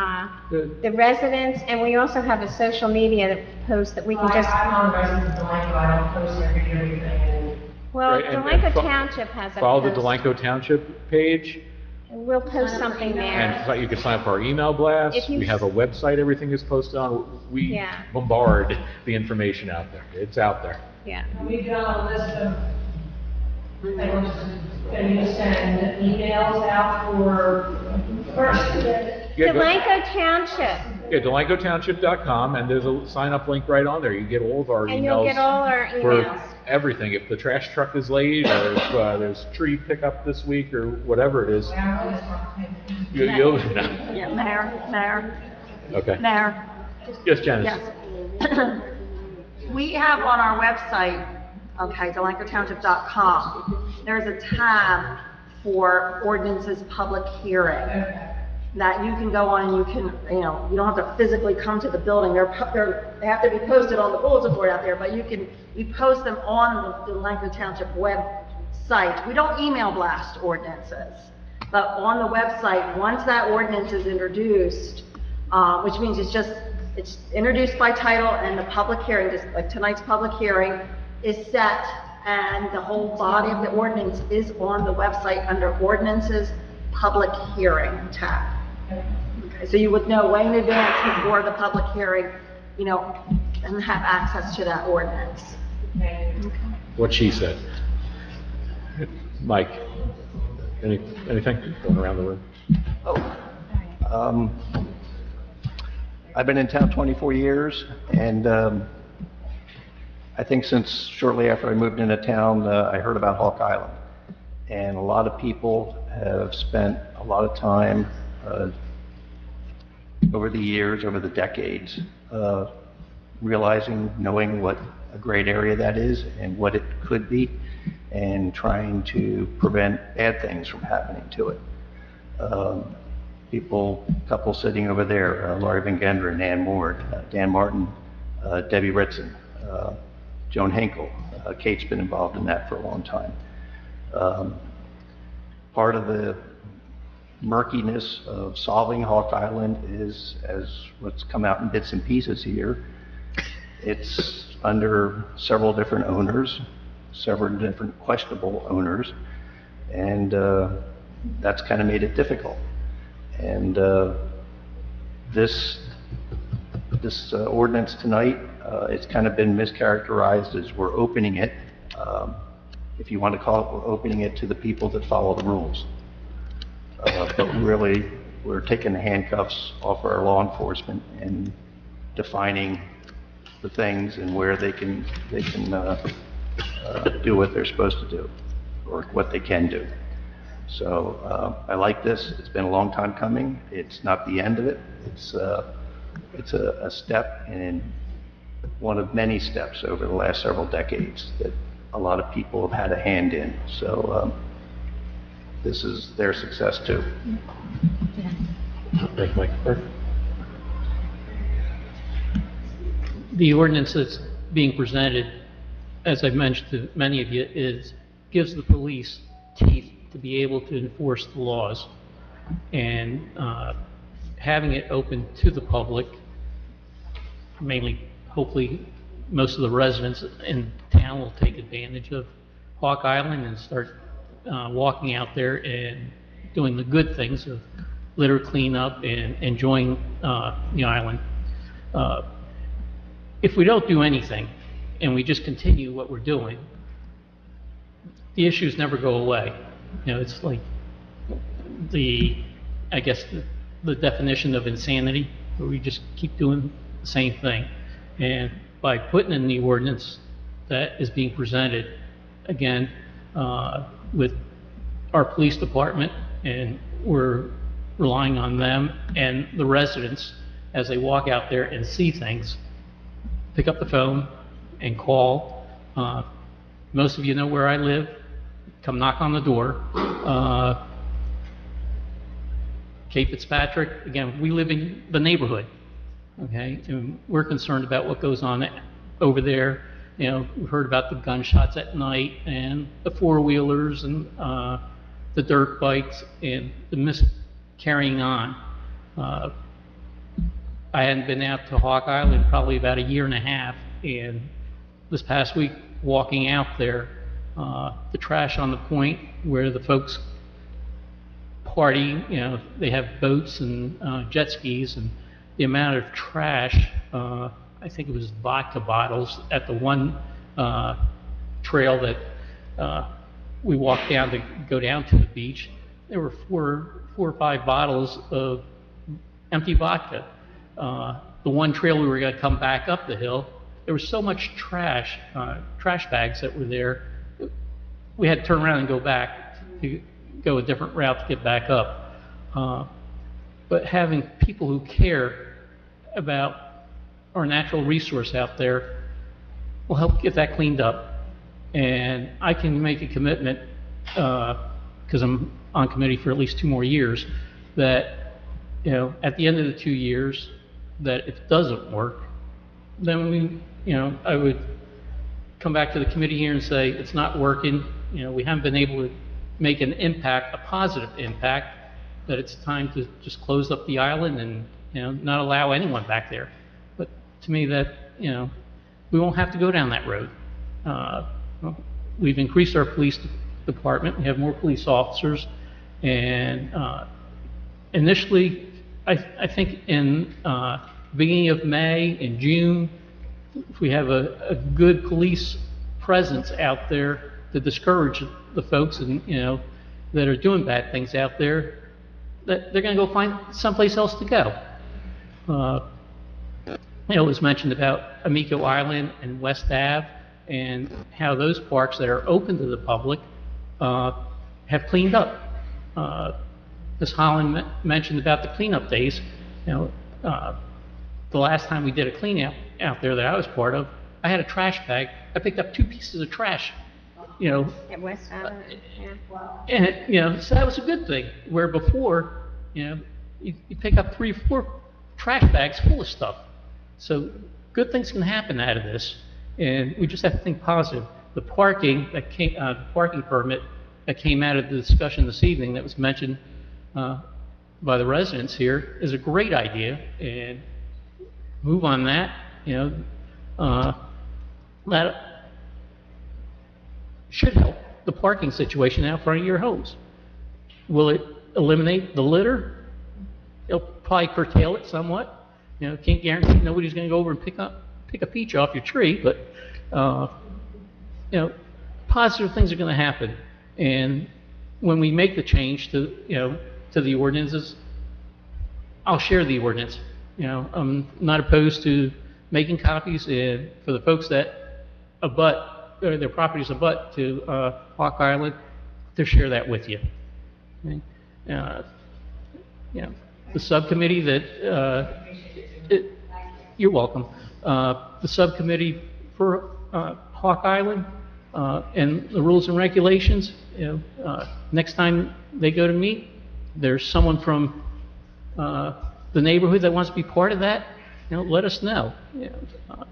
the residents, and we also have a social media post that we can just. I'm on the resident of Delanco, I don't post everything. Well, Right, Delanco Township has a Follow the post. Delanco Township page, We'll post something there. and you can sign up for our email blast. If you- We have a website, everything is posted on. We Yeah. bombard the information out there. It's out there. Yeah. We've got a list of things that you send emails out for first. Yeah, go- Delanco Township, Yeah, DelancoTownship.com, and there's a sign-up link right on there. You get all of our emails. and you'll get all our For emails. everything. If the trash truck is late, or if there's tree pickup this week, or whatever it is. You'll know. Yeah, Mayor. Okay. Mayor. Yes, Janice. Yes. We have on our website, okay, DelancoTownship.com, there's a tab for ordinances public hearing that you can go on and you can, you don't have to physically come to the building. They have to be posted on the bulletin board out there, but we post them on the Delanco Township website. We don't email blast ordinances, but on the website, once that ordinance is introduced, which means it's introduced by title, and the public hearing, just like tonight's public hearing, is set, and the whole body of the ordinance is on the website under ordinances, public hearing tab. Okay, so you would know way in advance before the public hearing, and have access to that ordinance. What she said. Mike, anything going around the room? I've been in town 24 years, and I think since shortly after I moved into town, I heard about Hawk Island. And a lot of people have spent a lot of time over the years, over the decades, realizing, knowing what a great area that is and what it could be, and trying to prevent bad things from happening to it. Couple sitting over there, Laurie Van Genderen, Ann Moore, Dan Martin, Debbie Ritson, Joan Hinkle. Kate's been involved in that for a long time. Part of the murkiness of solving Hawk Island is, as what's come out in bits and pieces here, it's under several different owners, several different questionable owners, and that's kind of made it difficult. And this this ordinance tonight. It's kind of been mischaracterized as we're opening it. If you want to call it, we're opening it to the people that follow the rules. But really, we're taking the handcuffs off our law enforcement and defining the things and where they can do what they're supposed to do, or what they can do. So I like this. It's been a long time coming. It's not the end of it. It's a step in one of many steps over the last several decades that a lot of people have had a hand in. So this is their success too. The ordinance that's being presented, as I've mentioned to many of you, gives the police teeth to be able to enforce the laws. And having it open to the public, mainly, hopefully, most of the residents in town will take advantage of Hawk Island and start walking out there and doing the good things of litter cleanup and enjoying the island. If we don't do anything and we just continue what we're doing, the issues never go away. You know, it's like I guess the definition of insanity, where we just keep doing the same thing. And by putting in the ordinance that is being presented, again, with our police department, and we're relying on them and the residents as they walk out there and see things, pick up the phone and call. Most of you know where I live. Come knock on the door. Kate Fitzpatrick, again, we live in the neighborhood, okay? And we're concerned about what goes on over there. You know, we've heard about the gunshots at night and the four-wheelers and the dirt bikes and the miscarrying on. I hadn't been out to Hawk Island probably about a year and a half, and this past week, walking out there, the trash on the point where the folks party, you know, they have boats and jet skis, and the amount of trash, I think it was vodka bottles at the one trail that we walked down to go down to the beach. There were four or five bottles of empty vodka. The one trail we were going to come back up the hill, there was so much trash, trash bags that were there. We had to turn around and go back to go a different route to get back up. But having people who care about our natural resource out there will help get that cleaned up. And I can make a commitment, because I'm on committee for at least 2 more years, that, you know, at the end of the 2 years, that if it doesn't work, then we, you know, I would come back to the committee here and say, it's not working, you know, we haven't been able to make an impact, a positive impact, that it's time to just close up the island and, you know, not allow anyone back there. But to me, that, you know, we won't have to go down that road. We've increased our police department, we have more police officers, and initially, I think in beginning of May, in June, if we have a good police presence out there to discourage the folks and, you know, that are doing bad things out there, that they're going to go find someplace else to go. You know, it was mentioned about Amico Island and West Ave and how those parks that are open to the public have cleaned up. Ms. Holland mentioned about the cleanup days. You know, the last time we did a clean out there that I was part of, I had a trash bag. I picked up 2 pieces of trash, you know. At West Island, yeah. And, you know, so that was a good thing. Where before, you know, you pick up 3 or 4 trash bags full of stuff. So good things can happen out of this, and we just have to think positive. The parking that came, parking permit that came out of the discussion this evening that was mentioned by the residents here is a great idea, and move on that. You know, that should help the parking situation out front of your homes. Will it eliminate the litter? It'll probably curtail it somewhat, You know, can't guarantee nobody's gonna go over and pick a peach off your tree, but, you know, positive things are gonna happen. And when we make the change to, you know, to the ordinances, I'll share the ordinance. You know, I'm not opposed to making copies, and for the folks that abut, or their properties abut to Hawk Island, to share that with you. Okay? You know, the subcommittee that, you're welcome. The subcommittee for Hawk Island and the rules and regulations, you know, next time they go to meet, there's someone from the neighborhood that wants to be part of that, you know, let us know. You know,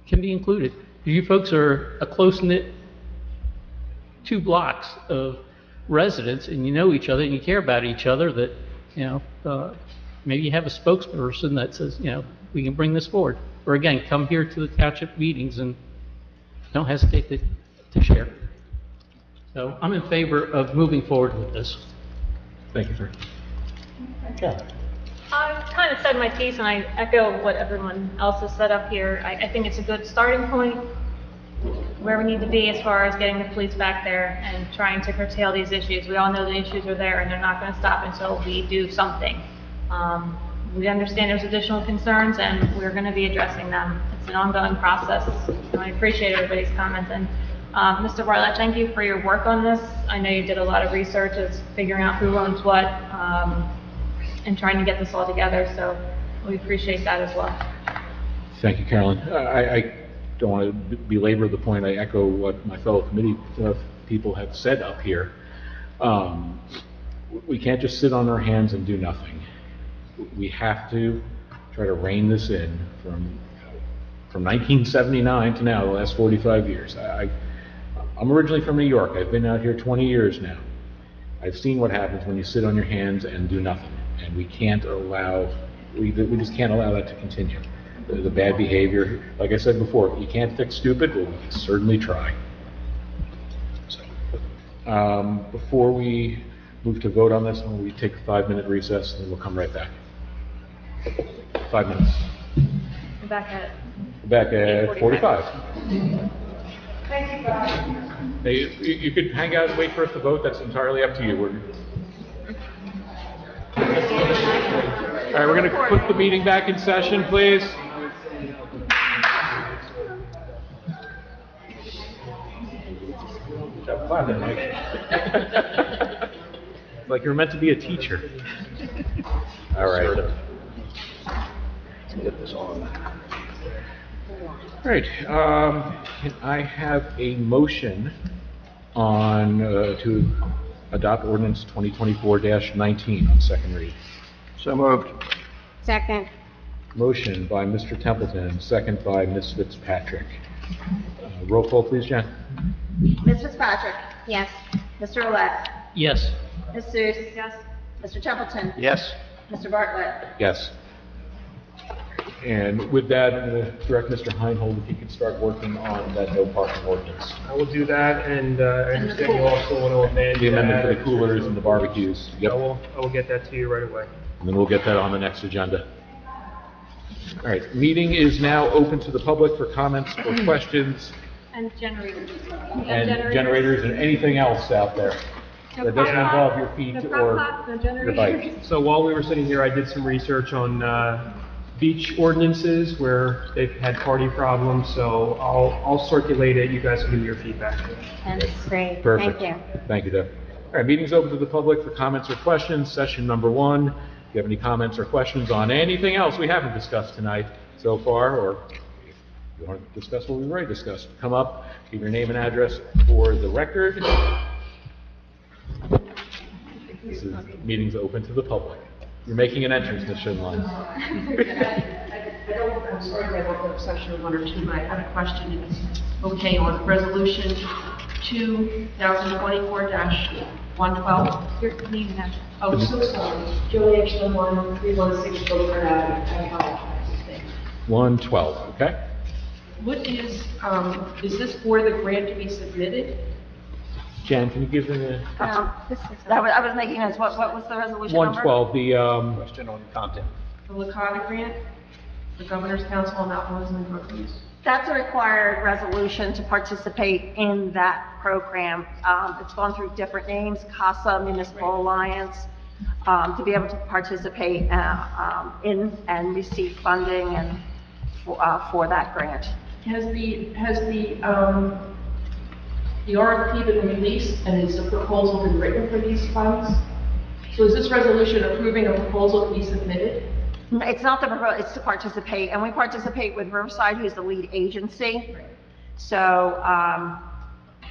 can be included. You folks are a close-knit 2 blocks of residents, and you know each other, and you care about each other, that, you know, maybe you have a spokesperson that says, you know, we can bring this forward. Or again, come here to the township meetings and don't hesitate to share. So I'm in favor of moving forward with this. Thank you, sir. Okay. I kind of said my piece, and I echo what everyone else has said up here. I think it's a good starting point where we need to be as far as getting the police back there and trying to curtail these issues. We all know the issues are there, and they're not going to stop until we do something. We understand there's additional concerns, and we're going to be addressing them. It's an ongoing process. I appreciate everybody's comments. And Mr. Bartlett, thank you for your work on this. I know you did a lot of research as figuring out who owns what, and trying to get this all together, so we appreciate that as well. Thank you, Carolyn. I don't want to belabor the point. I echo what my fellow committee people have said up here. We can't just sit on our hands and do nothing. We have to try to rein this in from 1979 to now, the last 45 years. I'm originally from New York. I've been out here 20 years now. I've seen what happens when you sit on your hands and do nothing. And we can't allow, we just can't allow that to continue. The bad behavior, like I said before, you can't fix stupid, but we can certainly try. So, before we move to vote on this, we take a 5-minute recess, and then we'll come right back. 5 minutes. We're Back at 45. Thank you, guys. Hey, you could hang out and wait for us to vote. That's entirely up to you. All right, we're going to put the meeting back in session, please. Like you're meant to be a teacher. All right. Let's get this on. All right. Can I have a motion on to adopt ordinance 2024-19 on second read? So moved. Second. Motion by Mr. Templeton, second by Ms. Fitzpatrick. Roll call, please, Jen. Ms. Fitzpatrick? Yes. Mr. Olet? Yes. Ms. Seuss? Yes. Mr. Templeton? Yes. Mr. Bartlett? Yes. And with that, I'm going to direct Mr. Heinhold if he could start working on that no parking ordinance. I will do that, and I understand you also want to amend The amendment for that. the coolers and the barbecues. Yep. I will get that to you right away. And then we'll get that on the next agenda. All right, meeting is now open to the public for comments or questions And generators. and generators and anything else out there No that doesn't prop involve pots, your feet no prop or pots, no your generators. bike. So while we were sitting here, I did some research on beach ordinances where they've had party problems, so I'll circulate it. You guys can give me your feedback. That's great. Perfect. Thank you. Thank you, Deb. All right, meeting's open to the public for comments or questions. Session number 1. If you have any comments or questions on anything else we haven't discussed tonight so far, or if you want to discuss what we've already discussed, come up, give your name and address for the record. This is, meeting's open to the public. You're making an entrance, Ms. Shinline. I'm sorry if I don't know section 1 or 2, but I had a question. It's okay on resolution 2024-112. Your name and address. Oh, so sorry. Julie Exton, 1316 Boulevard Avenue. I apologize. 112, okay? What is this for the grant to be submitted? Jan, can you give me the I was making notes. What was the resolution number? 112, the, Question on content. The Lakota grant? the Governor's Council on Alcoholism and Drug Abuse? That's a required resolution to participate in that program. It's gone through different names, CASA, Municipal Alliance, to be able to participate in and receive funding and for that grant. Has the RFP been released and is the proposal been written for these funds? So is this resolution approving a proposal to be submitted? It's not the proposal, it's to participate, and we participate with Riverside, who's the lead agency. So,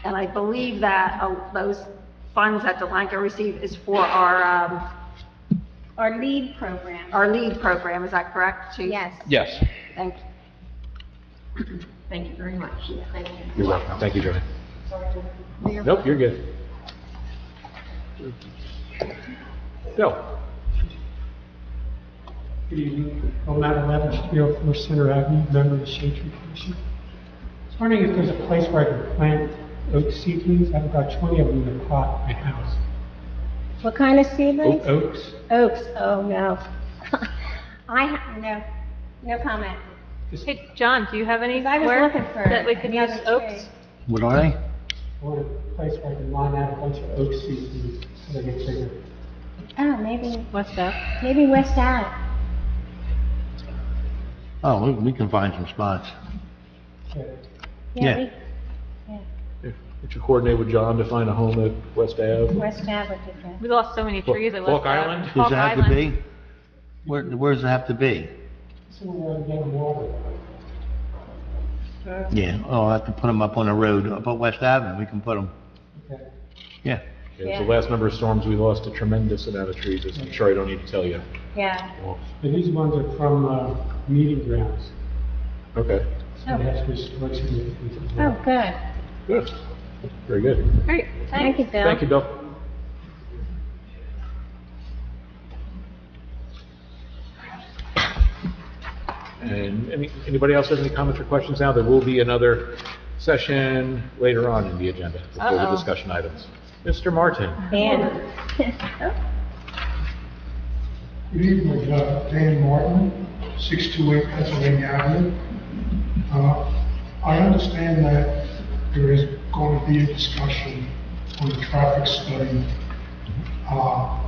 and I believe that those funds that Delanco receive is for our lead program. Our lead program, is that correct, Chief? Yes. Yes. Thank you. Thank you very much. Thank you. You're welcome. Thank you, Joanne. Mayor? Nope, you're good. Go. Good evening. I'm at 11th Street, 4 Center Avenue, member of the Shade Tree Commission. I was wondering if there's a place where I can plant oak seedlings. I've got 20 of them in a pot in my house. What kind of seedlings? Oaks. Oaks, oh no. No comment. Hey, John, do you have any I was where looking for that we could use another oaks? tree. What are they? I want a place where I can line out a bunch of oak seedlings so they get bigger. Oh, maybe West Ave. Maybe West Ave. Oh, we can find some spots. Yeah. If you coordinate with John to find a home at West Ave. West Ave would be good. We lost so many trees at Falk West Ave. Island? Does Falk it have to Island. be? Where does it have to be? Somewhere I'm getting water. Yeah, oh, I have to put them up on the road, up at West Avenue, we can put them. Okay. Yeah. Yeah, the last number of storms, we lost a tremendous amount of trees, as I'm sure I don't need to tell you. Yeah. And these ones are from meeting grounds. Okay, So they have to be stored significantly. Oh, good. good. Very good. Great, Thank you, Bill. Thank you, Bill. And anybody else have any comments or questions now? There will be another session later on in the agenda before the discussion items. Mr. Martin. Dan. Good evening, Dan Martin, 628 Pennsylvania Avenue. I understand that there is going to be a discussion on the traffic study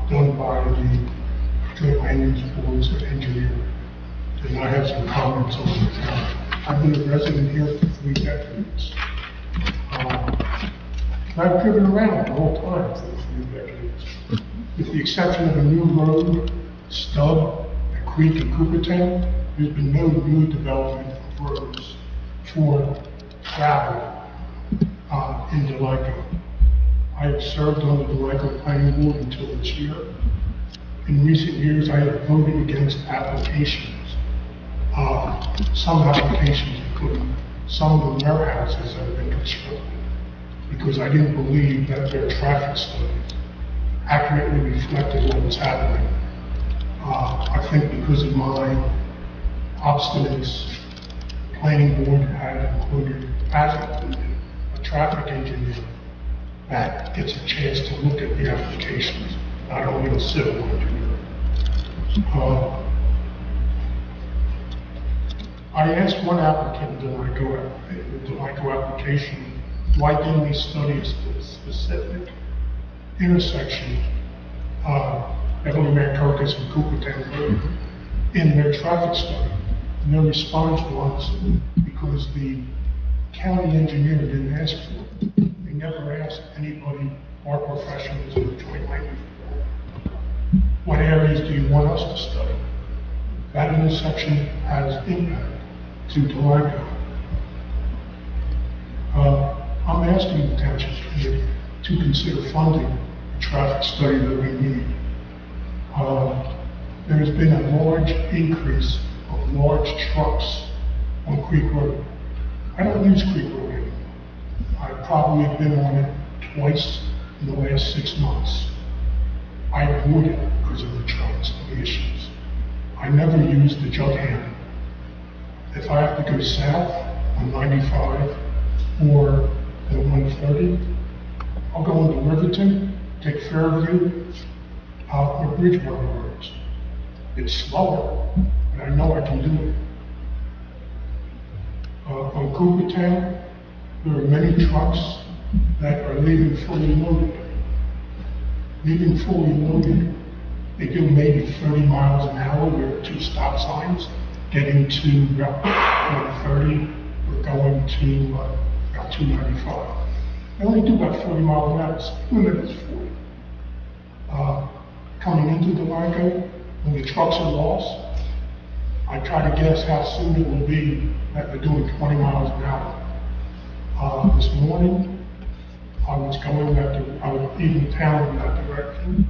done by the Joint Land Use Boards of Engineering. And I have some comments on it. I've been a resident here for 3 decades. I've driven around the whole time for 3 decades. With the exception of a new road, Stub, and Creek, and Coopertown, there's been no new development of roads for travel in Delanco. I have served on the Delanco Planning Board until this year. In recent years, I have voted against applications. Some applications, including some of the warehouses that have been constructed, because I didn't believe that their traffic studies accurately reflected what was happening. I think because of my obstinance, the planning board has included a traffic engineer that gets a chance to look at the applications, not only a civil engineer. I asked one applicant in the Delanco application, why didn't they study a specific intersection, Beverly Mancurkis and Coopertown Road, in their traffic study? And their response was, because the county engineer didn't ask for it. They never asked anybody, our professionals in the Joint Land Use Board, what areas do you want us to study? That intersection has impact to Delanco. I'm asking the township committee to consider funding the traffic study that we need. There has been a large increase of large trucks on Creek Road. I don't use Creek Road anymore. I've probably been on it twice in the last 6 months. I avoid it because of the trucks and the issues. I never use the jug handle. If I have to go south on 95 or the 130, I'll go into Riverton, take Fairview, or Bridgeboro roads. It's slower, but I know I can do it. On Coopertown, there are many trucks that are leaving fully loaded. Leaving fully loaded, they do maybe 30 miles an hour. There are 2 stop signs getting to about 130 or going to about 295. They only do about 40 miles an hour. The limit is 40. Coming into Delanco, when the trucks are lost, I try to guess how soon it will be that they're doing 20 miles an hour. This morning, I was leaving town in that direction.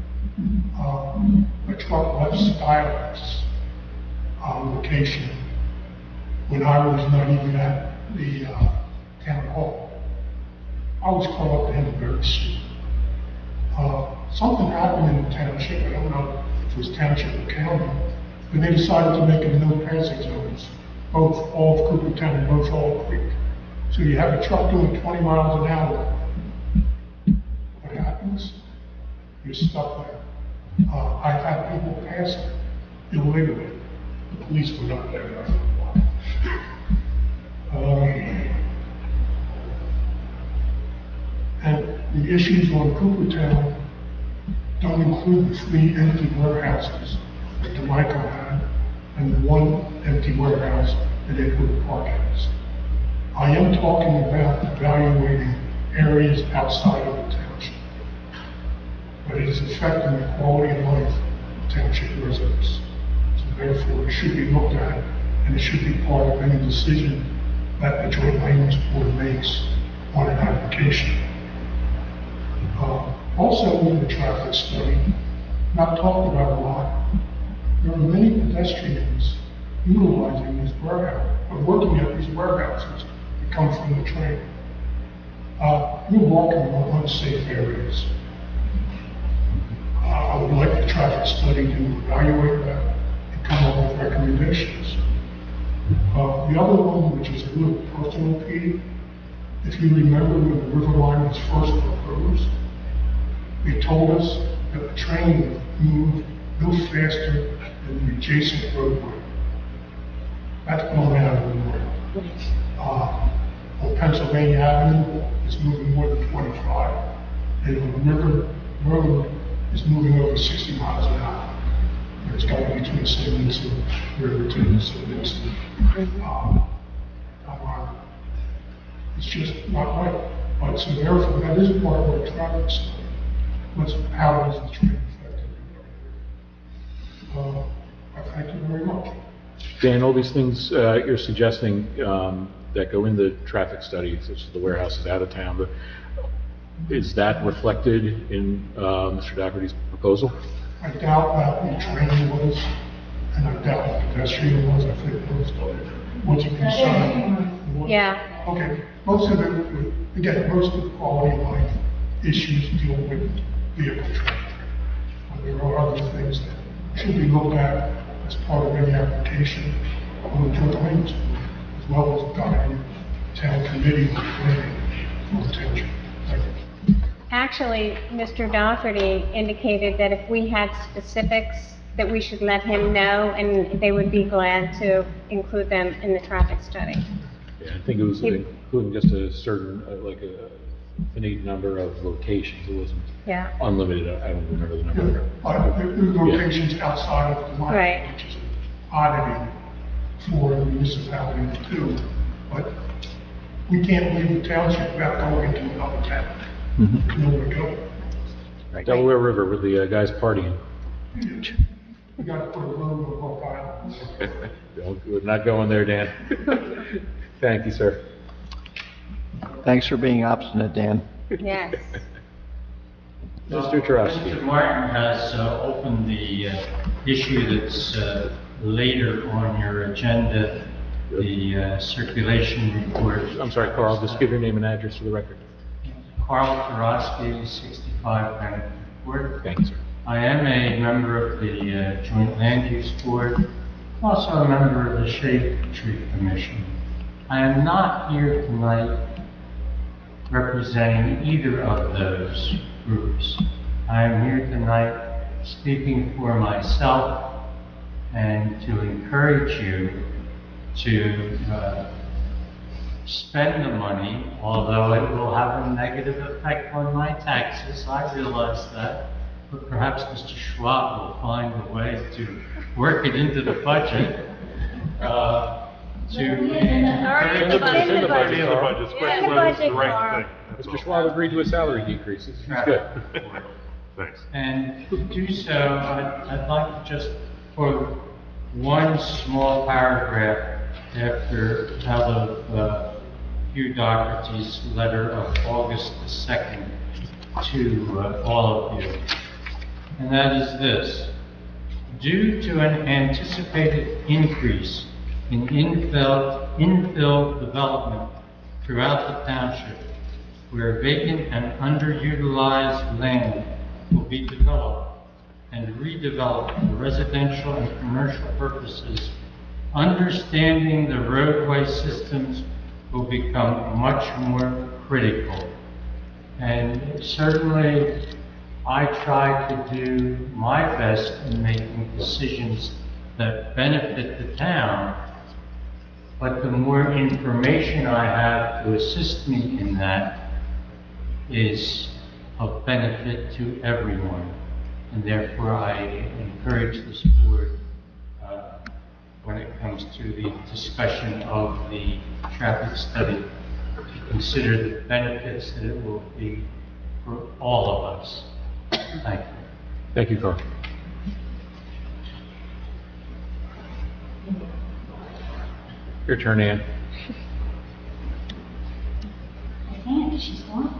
A truck left Skylark's location when I was not even at the town hall. I was called up to him very soon. Something happened in the township. I don't know if it was township or county, but they decided to make a no passing zones, both all of Coopertown and both All Creek. So you have a truck doing 20 miles an hour. What happens? You're stuck there. I've had people pass illegally. The police were not there. And the issues on Coopertown don't include the 3 empty warehouses that Delanco had and the 1 empty warehouse that Edgewood Park has. I am talking about evaluating areas outside of the township, but it is affecting the quality of life of township residents. So therefore, it should be looked at, and it should be part of any decision that the Joint Land Use Board makes on an application. Also in the traffic study, not talked about a lot, there are many pedestrians utilizing these warehouses, or working at these warehouses that come from the train. You're walking on unsafe areas. I would like the traffic study to evaluate that and come up with recommendations. The other one, which is a little personal peeve, if you remember when the river line was first proposed, they told us that the train would move no faster than the adjacent roadway. That's blown out of the water. On Pennsylvania Avenue, it's moving more than 25. And on River Road, it's moving over 60 miles an hour. And it's going between segments of Riverton and segments of it's just not right. But so therefore, that is part of our traffic study. How does the train affect everybody? I thank you very much. Dan, all these things you're suggesting that go in the traffic study, such as the warehouses out of town, but is that reflected in Mr. Dougherty's proposal? I doubt that the train was, and I doubt the pedestrian was. I think it was a concern. Yeah. Okay, most of it, again, most of the quality of life issues deal with vehicle traffic. But there are other things that should be looked at as part of any application on the Joint Land Use Board, as well as guiding town committee planning for attention. Actually, Mr. Dougherty indicated that if we had specifics, that we should let him know, and they would be glad to include them in the traffic study. Yeah, I think it was including just a certain, like a finite number of locations. It wasn't unlimited. I don't remember the number. There are locations outside of the line, which is an oddity for a municipality to do. But we can't leave the township without going into another town. Nowhere to go. Right. Delaware River with the guys partying. We got to put a road on Rock Island. We're not going there, Dan. Thank you, sir. Thanks for being obstinate, Dan. Yes. Mr. Tarowski. Mr. Martin has opened the issue that's later on your agenda, the circulation report. I'm sorry, Carl, just give your name and address for the record. Carl Tarowski, 65 Granite Court. Thank you, sir. I am a member of the Joint Land Use Board, also a member of the Shade Tree Commission. I am not here tonight representing either of those groups. I am here tonight speaking for myself and to encourage you to spend the money, although it will have a negative effect on my taxes, I realize that. But perhaps Mr. Schwab will find a way to work it into the budget, It's in the budget, Carl. Mr. Schwab agreed to a salary decrease. He's good. Thanks. And to do so, I'd like to just quote one small paragraph after out of Hugh Doherty's letter of August the 2nd to all of you. And that is this. Due to an anticipated increase in infill development throughout the township, where vacant and underutilized land will be developed and redeveloped for residential and commercial purposes, understanding the roadway systems will become much more critical. And certainly, I try to do my best in making decisions that benefit the town, but the more information I have to assist me in that is of benefit to everyone. And therefore, I encourage this board, when it comes to the discussion of the traffic study, to consider the benefits that it will be for all of us. Thank you. Thank you, Carl. Your turn, Ann. I can't, she's gone.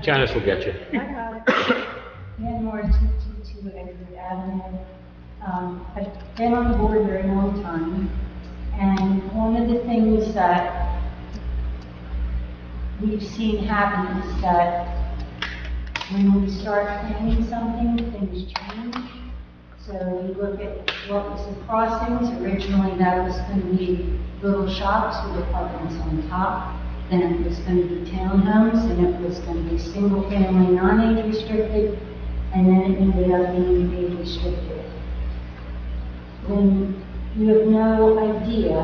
Janice will get you. Ann Moore, 222 Edgewood Avenue. I've been on the board a very long time, and one of the things that we've seen happen is that when we start planning something, things change. So we look at what was the crossings. Originally, that was going to be little shops with apartments on top. Then it was going to be townhomes, and it was going to be single-family, non-age restricted, and then it ended up being age restricted. When you have no idea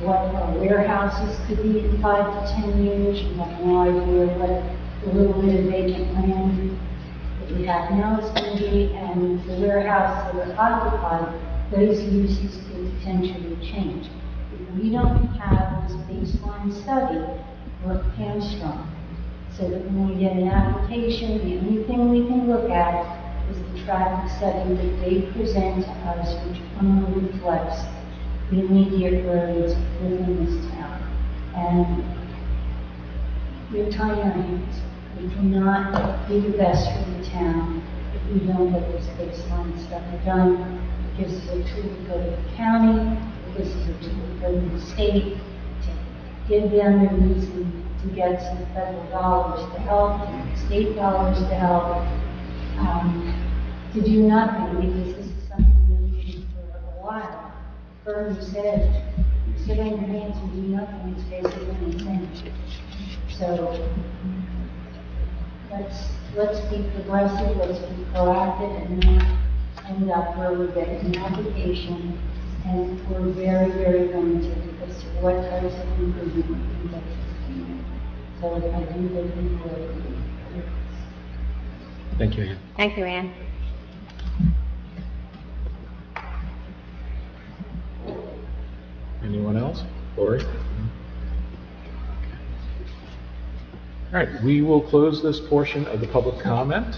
what our warehouses could be in 5 to 10 years, you have no idea what the little bit of vacant land that we have now is going to be, and the warehouses that are occupied, those uses could potentially change. If we don't have this baseline study, we're hamstrung. So that when we get an application, the only thing we can look at is the traffic study that they present to us, which only reflects the immediate roads within this town. And we're tying our hands. We cannot be the best for the town if we don't get this baseline study done. It gives us a tool to go to the county, it gives us a tool to go to the state, to give them the reason to get some federal dollars to help, state dollars to help, to do nothing, because this is something we've been doing for a while. Bernie said, sit on your hands and do nothing, it's basically insane. So, let's be progressive, let's be proactive, and not end up where we get an application and we're very, very limited as to what types of improvement we can get to the community. So I do believe that. Thank you, Ann. Thank you, Ann. Anyone else? Lori? All right, we will close this portion of the public comment.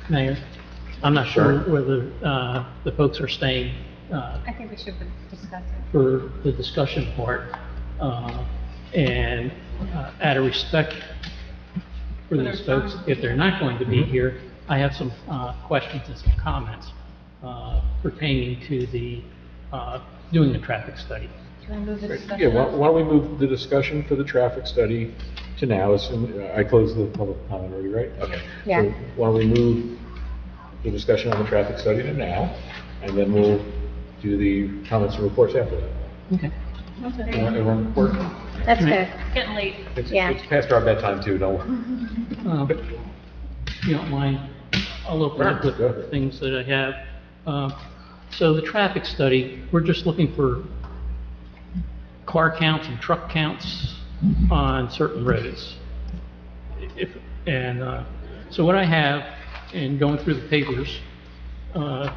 Mayor, I'm not sure whether the folks are staying I think we should discuss it. for the discussion part. And out of respect for these folks, if they're not going to be here, I have some questions and some comments pertaining to the doing the traffic study. Do you want to move the discussion? Yeah, why don't we move the discussion for the traffic study to now? I closed the public comment already, right? Okay. Yeah. So why don't we move the discussion on the traffic study to now, and then we'll do the comments and reports after that. Okay. Everyone work? That's good. It's getting late. It's past our bedtime too, don't worry. If you don't mind, I'll open up with the things that I have. So the traffic study, we're just looking for car counts and truck counts on certain roads. So what I have, in going through the papers, I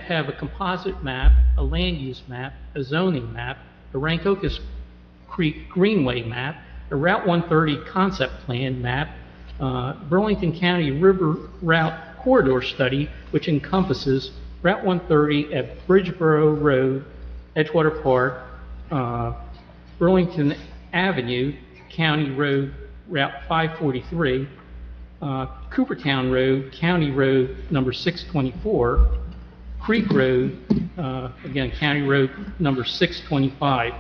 have a composite map, a land use map, a zoning map, a Rancocas Creek Greenway map, a Route 130 concept plan map, Burlington County River Route Corridor Study, which encompasses Route 130 at Bridgeboro Road, Edgewater Park, Burlington Avenue, County Road Route 543, Coopertown Road, County Road number 624, Creek Road, again, County Road number 625.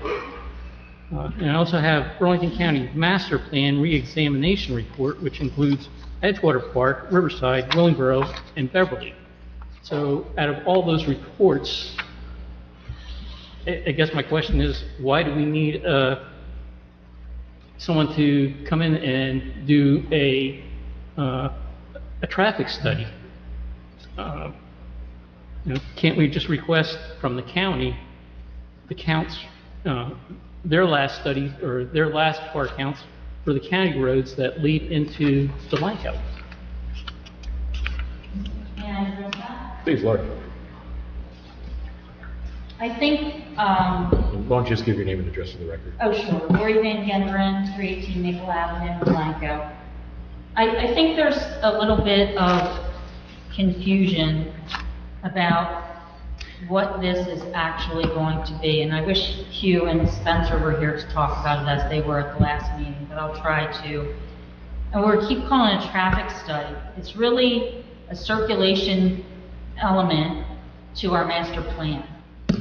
And I also have Burlington County Master Plan Reexamination Report, which includes Edgewater Park, Riverside, Willingboro, and Beverly. So out of all those reports, I guess my question is, why do we need someone to come in and do a traffic study? Can't we just request from the county the counts, their last study or their last car counts for the county roads that lead into Delanco? Please, Lori. I think, Why don't you just give your name and address for the record? oh sure, Lori Van Genderen, 318 Maple Avenue, Delanco. I think there's a little bit of confusion about what this is actually going to be, and I wish Hugh and Spencer were here to talk about it as they were at the last meeting, but I'll try to. And we keep calling it a traffic study. It's really a circulation element to our master plan.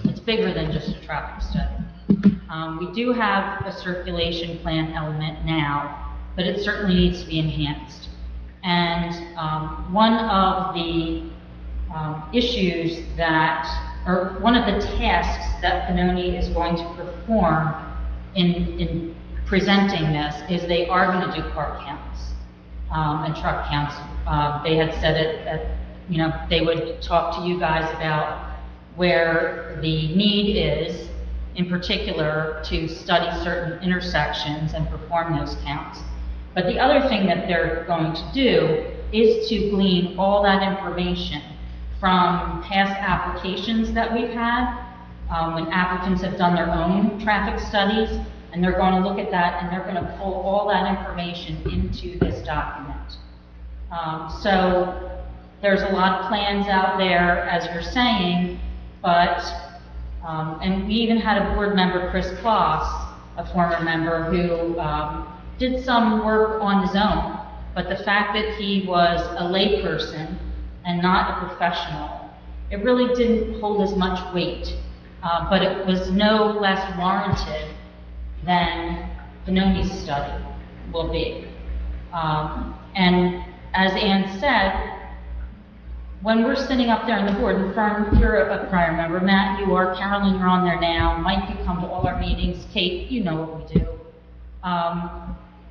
It's bigger than just a traffic study. We do have a circulation plan element now, but it certainly needs to be enhanced. And one of the issues that, or one of the tasks that Benoni is going to perform in presenting this is they are going to do car counts and truck counts. They had said it that, they would talk to you guys about where the need is, in particular, to study certain intersections and perform those counts. But the other thing that they're going to do is to glean all that information from past applications that we've had, when applicants have done their own traffic studies, and they're going to look at that and they're going to pull all that information into this document. So there's a lot of plans out there, as you're saying, but, and we even had a board member, Chris Kloss, a former member, who did some work on his own, but the fact that he was a layperson and not a professional, it really didn't hold as much weight, but it was no less warranted than Benoni's study will be. And as Ann said, when we're sitting up there on the board, and Fern, you're a prior member, Matt, you are, Carolyn, you're on there now, Mike, you come to all our meetings, Kate, you know what we do.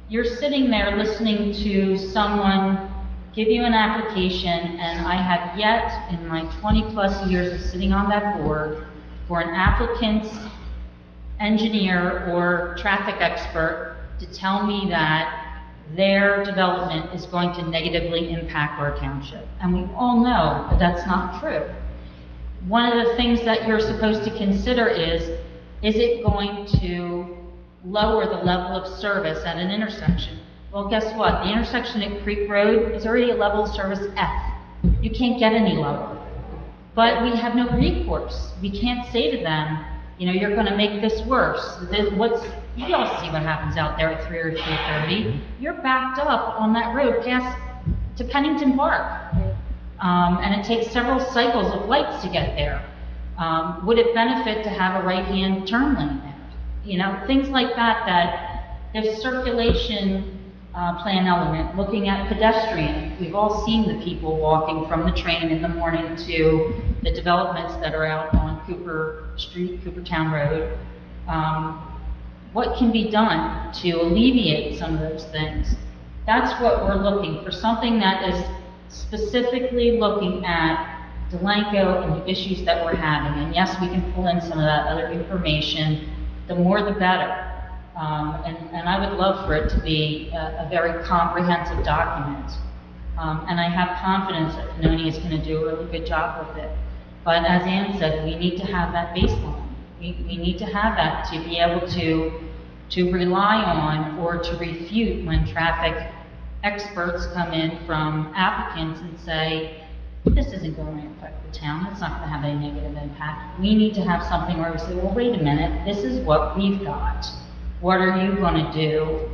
You're sitting there listening to someone give you an application, and I have yet, in my 20-plus years of sitting on that board, for an applicant's engineer or traffic expert to tell me that their development is going to negatively impact our township. And we all know that that's not true. One of the things that you're supposed to consider is it going to lower the level of service at an intersection? Well, guess what? The intersection at Creek Road is already a level of service F. You can't get any lower. But we have no recourse. We can't say to them, you're going to make this worse. You all see what happens out there at 3 or 3:30. You're backed up on that road past to Pennington Park. And it takes several cycles of lights to get there. Would it benefit to have a right-hand turn lane there? Things like that there's circulation plan element, looking at pedestrian. We've all seen the people walking from the train in the morning to the developments that are out on Cooper Street, Coopertown Road. What can be done to alleviate some of those things? That's what we're looking for, something that is specifically looking at Delanco and the issues that we're having. And yes, we can pull in some of that other information. The more the better. And I would love for it to be a very comprehensive document. And I have confidence that Pannoni is going to do a really good job with it. But as Ann said, we need to have that baseline. We need to have that to be able to rely on or to refute when traffic experts come in from applicants and say, this isn't going to affect the town, it's not going to have any negative impact. We need to have something where we say, well, wait a minute, this is what we've got. What are you going to do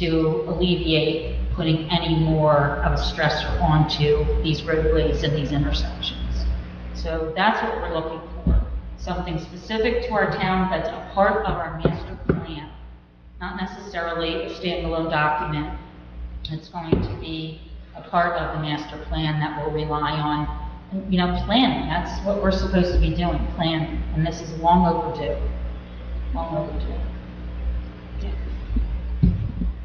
to alleviate putting any more of a stressor onto these roadways and these intersections? So that's what we're looking for. Something specific to our town that's a part of our master plan, not necessarily a standalone document. It's going to be a part of the master plan that will rely on, you know, planning. That's what we're supposed to be doing, planning. And this is long overdue. Long overdue.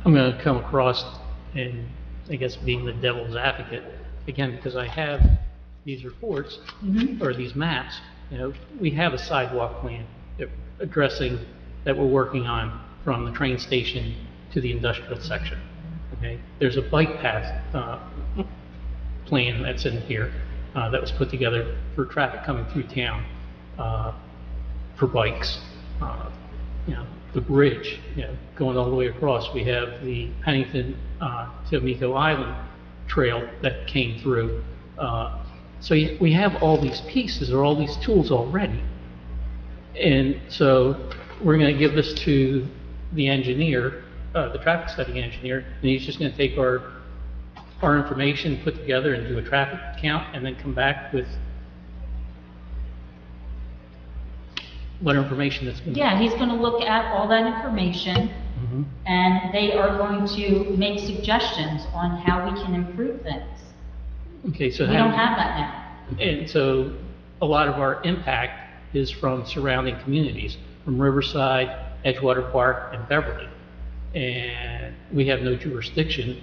I'm going to come across, and I guess being the devil's advocate, again, because I have these reports, or these maps, you know, we have a sidewalk plan addressing that we're working on from the train station to the industrial section. Okay, there's a bike path plan that's in here that was put together for traffic coming through town for bikes. You know, the bridge, you know, going all the way across. We have the Pennington to Amico Island trail that came through. So we have all these pieces or all these tools already. And so we're going to give this to the engineer, the traffic study engineer, and he's just going to take our information, put together and do a traffic count, and then come back with what information that's going to... Yeah, he's going to look at all that information, and they are going to make suggestions on how we can improve things. Okay, so we don't have that now. And so a lot of our impact is from surrounding communities, from Riverside, Edgewater Park, and Beverly. And we have no jurisdiction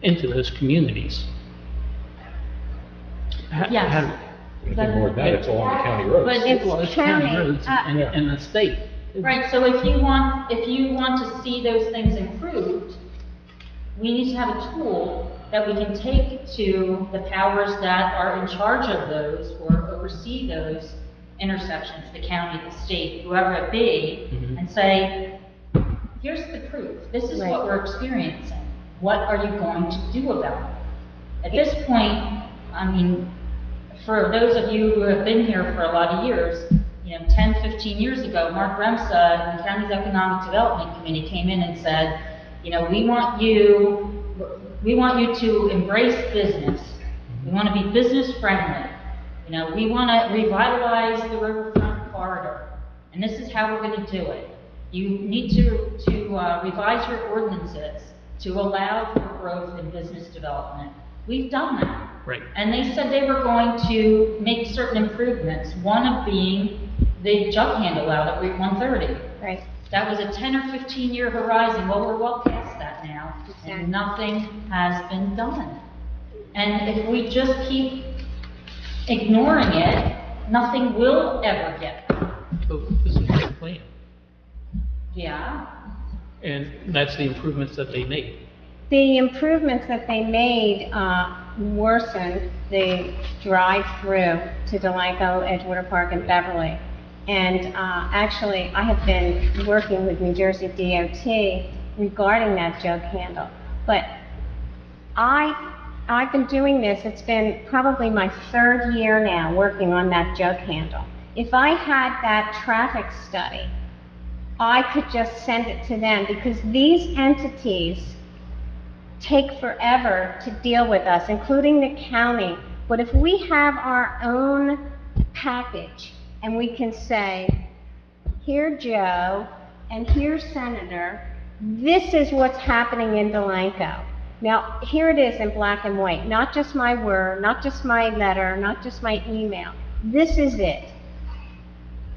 into those communities. Yes. Anything more than that, it's all on the county roads. But it's county roads and the state. Right, so if you want to see those things improved, we need to have a tool that we can take to the powers that are in charge of those or oversee those intersections, the county, the state, whoever it be, and say, here's the proof. This is what we're experiencing. What are you going to do about it? At this point, I mean, for those of you who have been here for a lot of years, you know, 10, 15 years ago, Mark Remsa and the county's Economic Development Committee came in and said, you know, we want you to embrace business. We want to be business friendly. You know, we want to revitalize the riverfront corridor. And this is how we're going to do it. You need to revise your ordinances to allow for growth in business development. We've done that. Right. And they said they were going to make certain improvements, one of being the jug handle out at Route 130. Right. That was a 10 or 15 year horizon. Well, we're well past that now, and nothing has been done. And if we just keep ignoring it, nothing will ever get done. So this is their plan. Yeah. And that's the improvements that they made. The improvements that they made worsened the drive-through to Delanco, Edgewater Park, and Beverly. And actually, I have been working with New Jersey DOT regarding that jug handle. But I've been doing this, it's been probably my third year now working on that jug handle. If I had that traffic study, I could just send it to them because these entities take forever to deal with us, including the county. But if we have our own package and we can say, here Joe and here Senator, this is what's happening in Delanco. Now, here it is in black and white, not just my word, not just my letter, not just my email. This is it.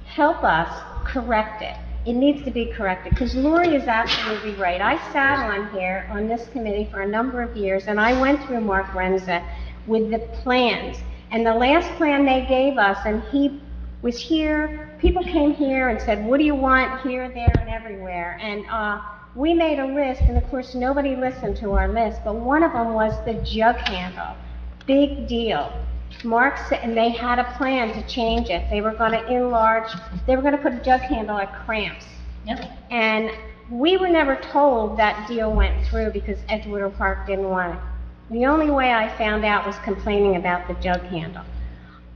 Help us correct it. It needs to be corrected, because Lori is absolutely right. I sat on here, on this committee for a number of years, and I went through Mark Remsa with the plans. And the last plan they gave us, and he was here, people came here and said, what do you want here, there, and everywhere? And we made a list, and of course, nobody listened to our list, but one of them was the jug handle. Big deal. Mark said, and they had a plan to change it. They were going to enlarge, they were going to put a jug handle at Cramps. Yep. And we were never told that deal went through because Edgewater Park didn't want it. The only way I found out was complaining about the jug handle.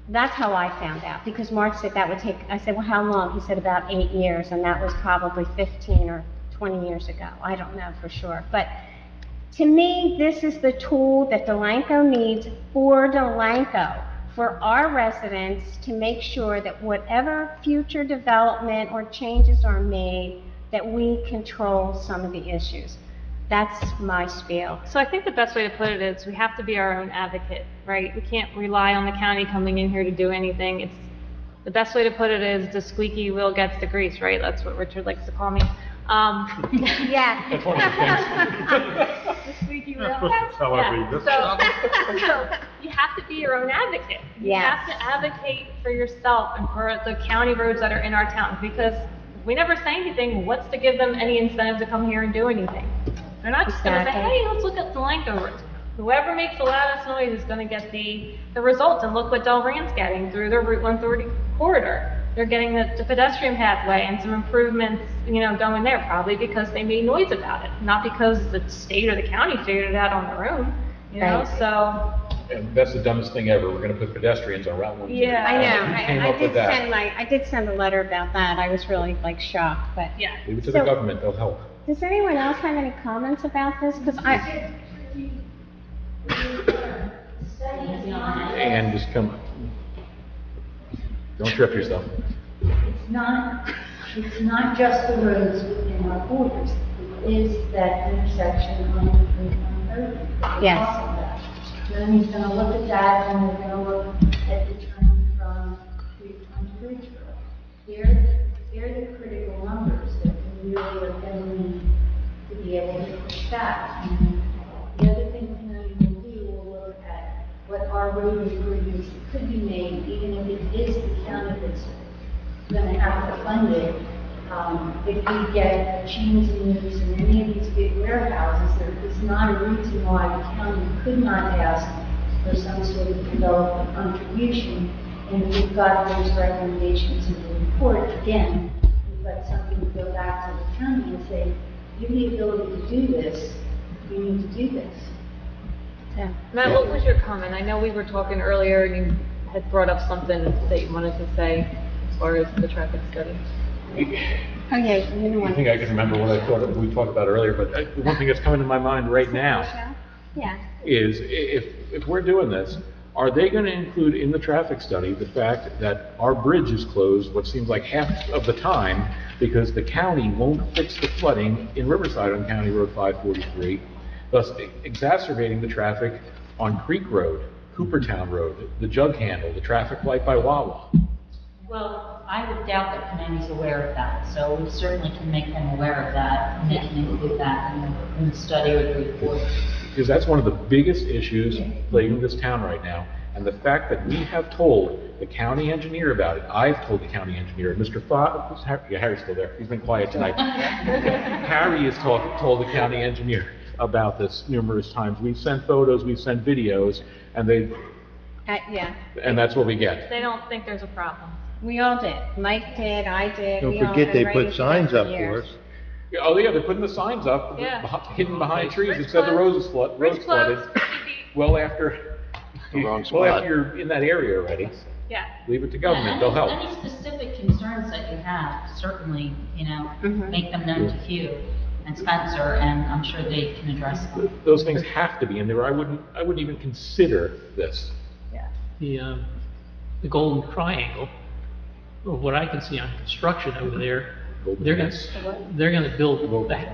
That's how I found out, because Mark said that would take, I said, well, how long? He said about 8 years, and that was probably 15 or 20 years ago. I don't know for sure. But to me, this is the tool that Delanco needs for Delanco, for our residents to make sure that whatever future development or changes are made, that we control some of the issues. That's my spiel. So I think the best way to put it is we have to be our own advocate, right? We can't rely on the county coming in here to do anything. It's the best way to put it is the squeaky wheel gets the grease, right? That's what Richard likes to call me. Yeah. That's one of the things. The squeaky wheel. how I read this. So you have to be your own advocate. You Yes. have to advocate for yourself and for the county roads that are in our town, because if we never say anything, what's to give them any incentive to come here and do anything? They're not just going to say, Exactly. hey, let's look at Delanco roads. Whoever makes the loudest noise is going to get the results. And look what Delran's getting through the Route 130 corridor. They're getting the pedestrian pathway and some improvements, going there, probably because they made noise about it, not because the state or the county figured it out on their own, Right. so. And that's the dumbest thing ever. We're gonna put pedestrians on Route 130. Yeah. I know. Who came I up with that? I did send a letter about that. I was really shocked, but. Yeah. Leave it to So- the government, they'll help. Does anyone else have any comments about this? Because And just come, don't trip yourself. It's not just the roads within our borders. It is that intersection on Route 130. Yes. Then he's gonna look at that, and we're gonna look at the turn from Bridge Road. They're the critical numbers that we really are gonna need to be able to push back. And the other thing we will do, we'll look at what our road improvements could be made, even if it is the county that's gonna have to fund it. If we get chains and moves in any of these big warehouses, there is not a reason why the county could not ask for some sort of development contribution. And we've got those recommendations in the report. Again, we've got something to go back to the county and say, you have the ability to do this, you need to do this. Yeah. Matt, what was your comment? I know we were talking earlier, and you had brought up something that you wanted to say as far as the traffic study. Oh, yeah, you know I what? think I can remember what I thought we talked about earlier, but the one thing that's coming to my mind right now Yeah. is if we're doing this, are they going to include in the traffic study the fact that our bridge is closed what seems like half of the time because the county won't fix the flooding in Riverside on County Road 543, thus exacerbating the traffic on Creek Road, Coopertown Road, the jug handle, the traffic light by Wawa? Well, I would doubt that Panani's aware of that, so we certainly can make them aware of that, and they can include that in the study or the report. Because that's one of the biggest issues plaguing this town right now. And the fact that we have told the county engineer about it, I've told the county engineer, Mr. Fox, yeah, Harry's still there, he's been quiet tonight. Harry has told the county engineer about this numerous times. We've sent photos, we've sent videos, and Yeah. and that's what we get. They don't think there's a problem. We all did. Mike did, I did. Don't we all forget been they writing put to signs them up for years. us. Yeah, oh yeah, they're putting the signs up, Yeah. hidden behind trees. Bridge It said the closed. roads Bridge flooded. closed. Well after, The wrong well spot. after you're in that area already, Yeah. leave it to government, they'll help. Any specific concerns that you have, certainly, make them known to Hugh and Spencer, and I'm sure they can address them. Those things have to be in there. I wouldn't even consider this. The Golden Triangle, of what I can see on construction over there, they're gonna build,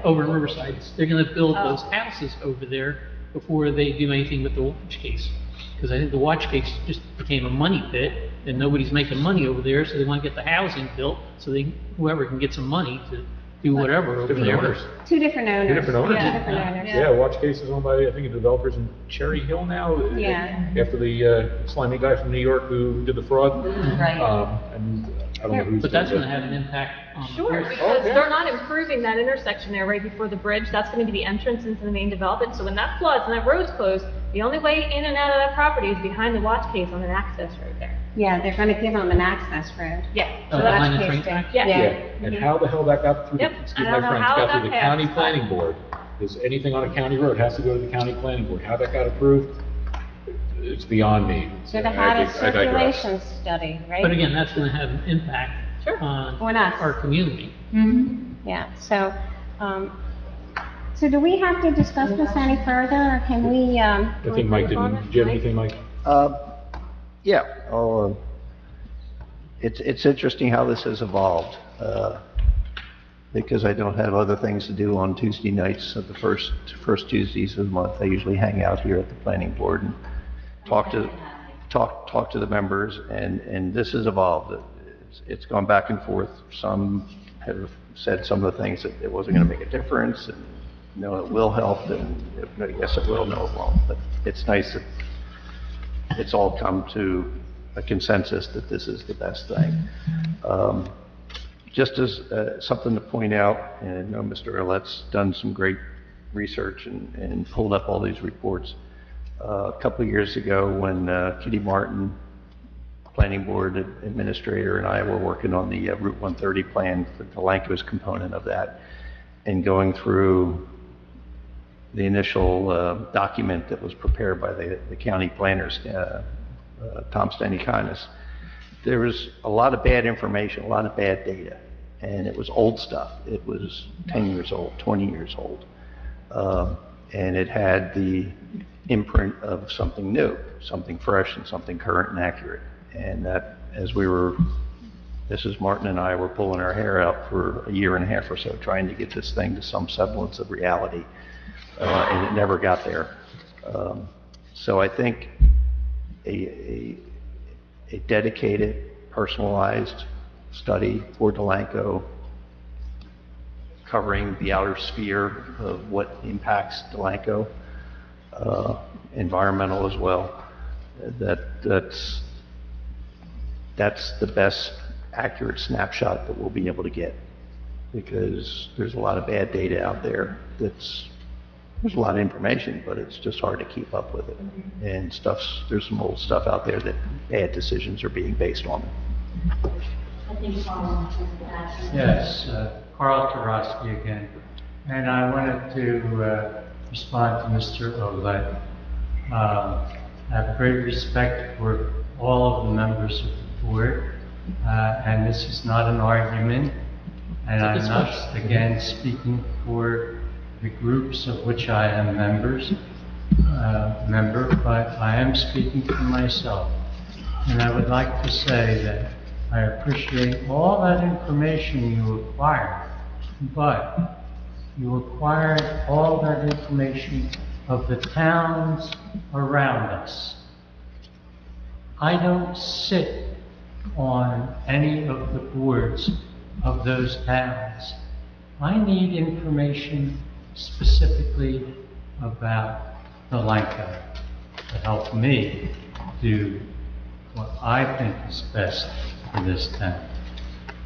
over in Riverside, they're gonna build those houses over there before they do anything with the watch case. Because I think the watch case just became a money pit, and nobody's making money over there, so they wanna get the housing built, so whoever can get some money to do whatever over Different there. owners. Two different owners. Two different owners? Two different owners. Yeah, watch cases owned by, I think, the developers in Cherry Hill now. Yeah. After the slimy guy from New York who did the fraud. Right. And I don't know who's. But that's gonna have an impact on the Sure, person. because they're not improving that intersection there right before the bridge. That's gonna be the entrance into the main development. So when that floods and that road's closed, the only way in and out of that property is behind the watch case on an access road there. Yeah, they're gonna give them an access road. Yeah. Oh, So that's behind the Watch train case track? Yeah. And how the hell that got through, Yep. excuse I my don't know friends, how got that through the passed, county but- planning board, is anything on a county road has to go to the county planning board. How that got approved, it's beyond me. Should have had a I digress. circulation study, right? But again, that's gonna have an impact on On us. our community. Yeah, so, so do we have to discuss this any further, or can we, I think Mike didn't, do you have anything, Mike? Yeah, it's interesting how this has evolved, because I don't have other things to do on Tuesday nights of the first Tuesdays of the month. I usually hang out here at the planning board and talk to the members, and this has evolved. It's gone back and forth. Some have said some of the things that it wasn't going to make a difference, and no, it will help, and yes, it will, no, it won't. But it's nice that it's all come to a consensus that this is the best thing. Just as something to point out, and I know Mr. Erlet's done some great research and pulled up all these reports. A couple of years ago, when Kitty Martin, Planning Board Administrator, and I were working on the Route 130 plan, the Delanco's component of that, and going through the initial document that was prepared by the county planners, Tom Stanikonis, there was a lot of bad information, a lot of bad data, and it was old stuff. It was 10 years old, 20 years old, and it had the imprint of something new, something fresh, and something current and accurate. And that, as Mrs. Martin and I were pulling our hair out for a year and a half or so, trying to get this thing to some semblance of reality, and it never got there. So I think a dedicated, personalized study for Delanco, covering the outer sphere of what impacts Delanco, environmental as well, that's the best accurate snapshot that we'll be able to get, because there's a lot of bad data out there. There's a lot of information, but it's just hard to keep up with it. And there's some old stuff out there that bad decisions are being based on. I think Carl wants to ask. Yes, Carl Tarosky again. And I wanted to respond to Mr. Olet. I have great respect for all of the members of the board, and this is not an argument, and I'm not, again, speaking for the groups of which I am member, but I am speaking for myself. And I would like to say that I appreciate all that information you acquired, but you acquired all that information of the towns around us. I don't sit on any of the boards of those towns. I need information specifically about Delanco to help me do what I think is best for this town.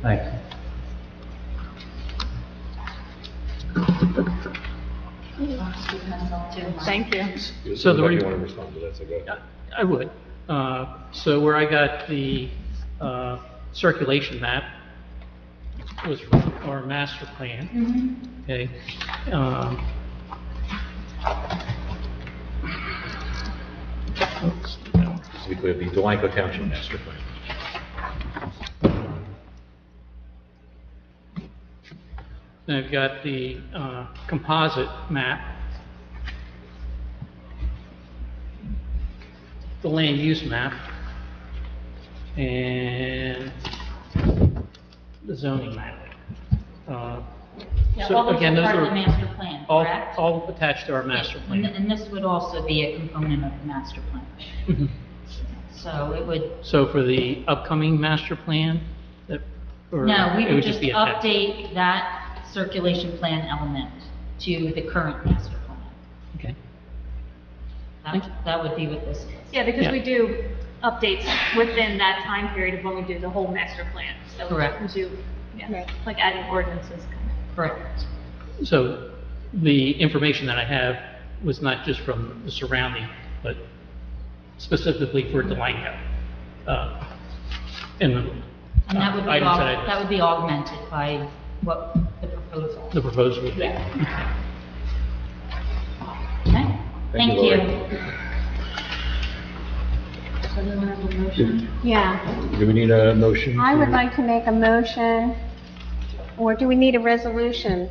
Thank you. Thank you. So you want to respond to that, so go ahead. I would. So where I got the circulation map was from our master plan. Okay. To be clear, the Delanco Township Master Plan. Then I've got the composite map, the land use map, and the zoning map. Yeah, So all those again, are those part of are the master plan, correct? all attached to our master plan. And this would also be a component of the master plan. Mhm. So it would, So for the upcoming master plan, no, we it would just just be attached. update that circulation plan element to the current master plan. Okay. That would be what this is. Yeah, because Yeah. we do updates within that time period of when we do the whole master plan. So Correct. we do, like adding ordinances. Correct. So the information that I have was not just from the surrounding, but specifically for Delanco. And And that items that I that would be augmented by what the proposal. the proposal would be. Yeah. Okay, thank you, you. Lori. So do we have a motion? Yeah, Do we need a motion? I would to- like to make a motion, or do we need a resolution?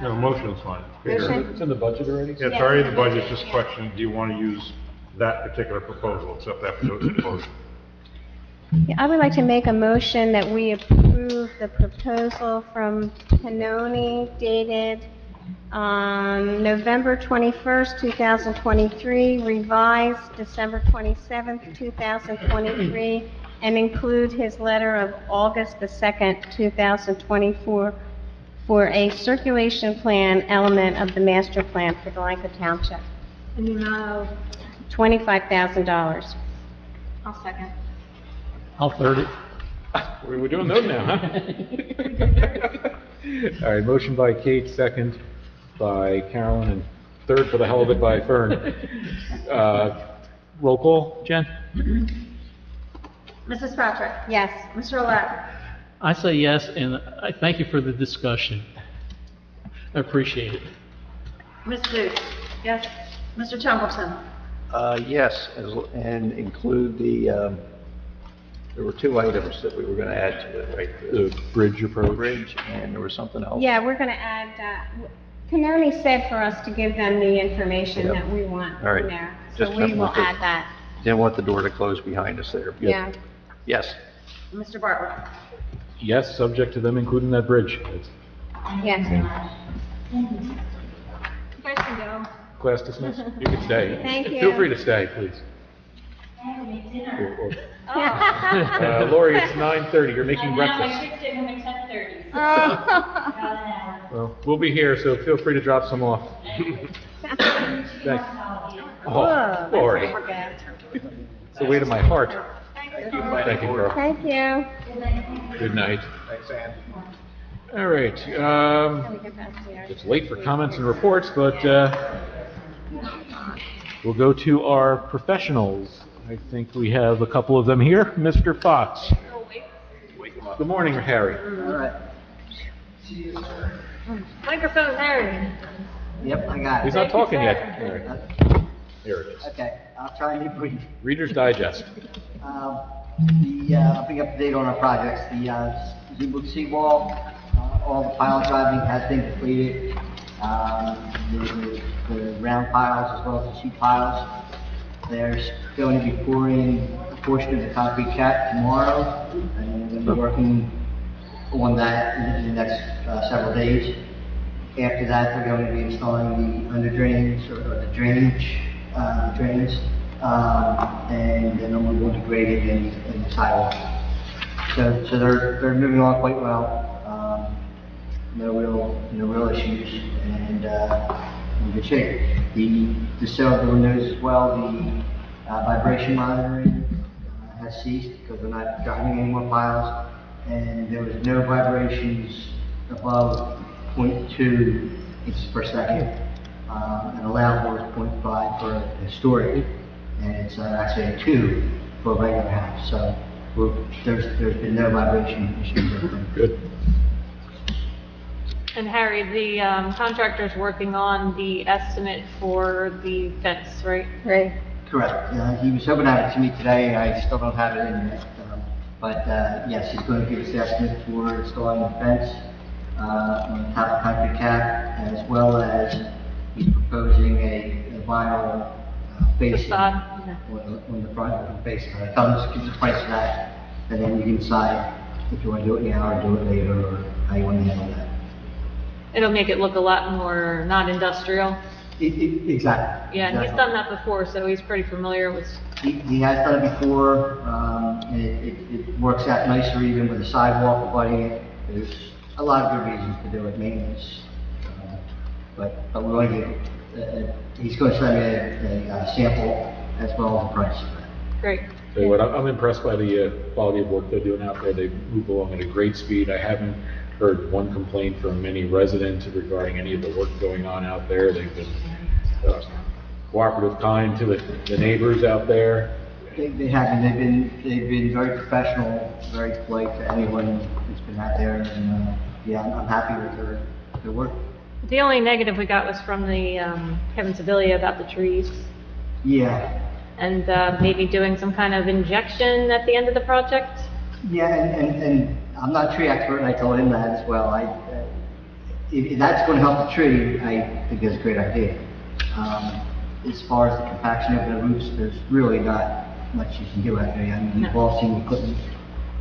No, motion's fine. Motion? It's in the budget already? Yeah, it's already in the budget, just question, do you want to use that particular proposal, except that proposal? Yeah, I would like to make a motion that we approve the proposal from Pannoni dated November 21st, 2023, revised December 27th, 2023, and include his letter of August the 2nd, 2024, for a circulation plan element of the master plan for Delanco Township. And the amount of, $25,000. I'll second. I'll third it. We're doing those now, huh? All right, motion by Kate, second by Carolyn, and third for the hell of it by Fern. Roll call, Jen? Mrs. Patrick? Yes. Mr. Lau? I say yes, and I thank you for the discussion. I appreciate it. Ms. Booth? Yes. Mr. Templeton? Yes, and include there were two items that we were going to add to it, right? The bridge approach. Bridge, and there was something else. Yeah, we're going to add, Pannoni said for us to give them the information Yep. that we want All right. in there. Just So we something will with the- add that. Didn't want the door to close behind us there. Yeah. Yes. Mr. Bartlett? Yes, subject to them including that bridge. It's Yes. You guys can go. class dismissed. You can stay. Thank you. Feel free to stay, please. Oh. Lori, it's 9:30. You're making breakfast. I fixed it home at 10:30. Oh. About an hour. Well, we'll be here, so feel free to drop some off. Thanks. Oh, Lori. It's the weight of my heart. Thank you, Carl. Thank you. Good night. Thanks, Ann. All right, it's late for comments and reports, but we'll go to our professionals. I think we have a couple of them here. Mr. Fox. Good morning, Harry. All right. Microphone, Harry. Yep, I got it. He's not talking yet, Harry. Here it is. Okay, I'll try and be brief. Reader's Digest. I'll bring up to date on our projects. The Zubuk seawall, all the pile driving has been completed. The round piles as well as the sheet piles. There's going to be pouring a portion of the concrete cap tomorrow, and we're going to be working on that in the next several days. After that, they're going to be installing the under drains or the drainage drains, and then I'm going to grade it in the sidewalk. So they're moving along quite well. No real issues, and in good shape. The cell windows as well. The vibration monitoring has ceased because we're not driving any more piles, and there was no vibrations above 0.2 inches per second, and allowable is 0.5 for a historic, and it's actually a 2 for a regular house. So there's been no vibration issues. Good. And Harry, the contractor's working on the estimate for the fence, right? Right. Correct. He was hoping to have it to me today. I still don't have it in yet. But yes, he's going to give us the estimate for installing the fence on the top of concrete cap, as well as he's proposing a vinyl facing on the front of the facing. Gives the price of that, and then you can decide if you want to do it now or do it later, or how you want to handle that. It'll make it look a lot more not industrial. Exactly. Yeah, and he's Exactly. done that before, so he's pretty familiar with. He has done it before, and it works out nicer even with the sidewalk abutting it. There's a lot of good reasons to do it, maintenance. But we want to get, he's going to send me a sample as well as a price. Great. Tell you what, I'm impressed by the quality of work they're doing out there. They move along at a great speed. I haven't heard one complaint from any resident regarding any of the work going on out there. They've been cooperative, kind to the neighbors out there. They have, they've been very professional, very polite to anyone who's been out there, and, yeah, I'm happy with their work. The only negative we got was from the Kevin Sevilla about the trees. Yeah. And maybe doing some kind of injection at the end of the project. Yeah, and I'm not a tree expert, and I told him that as well. If that's going to help the tree, I think that's a great idea. As far as the compaction of the roots, there's really not much you can do out there. I mean, you've all seen the equipment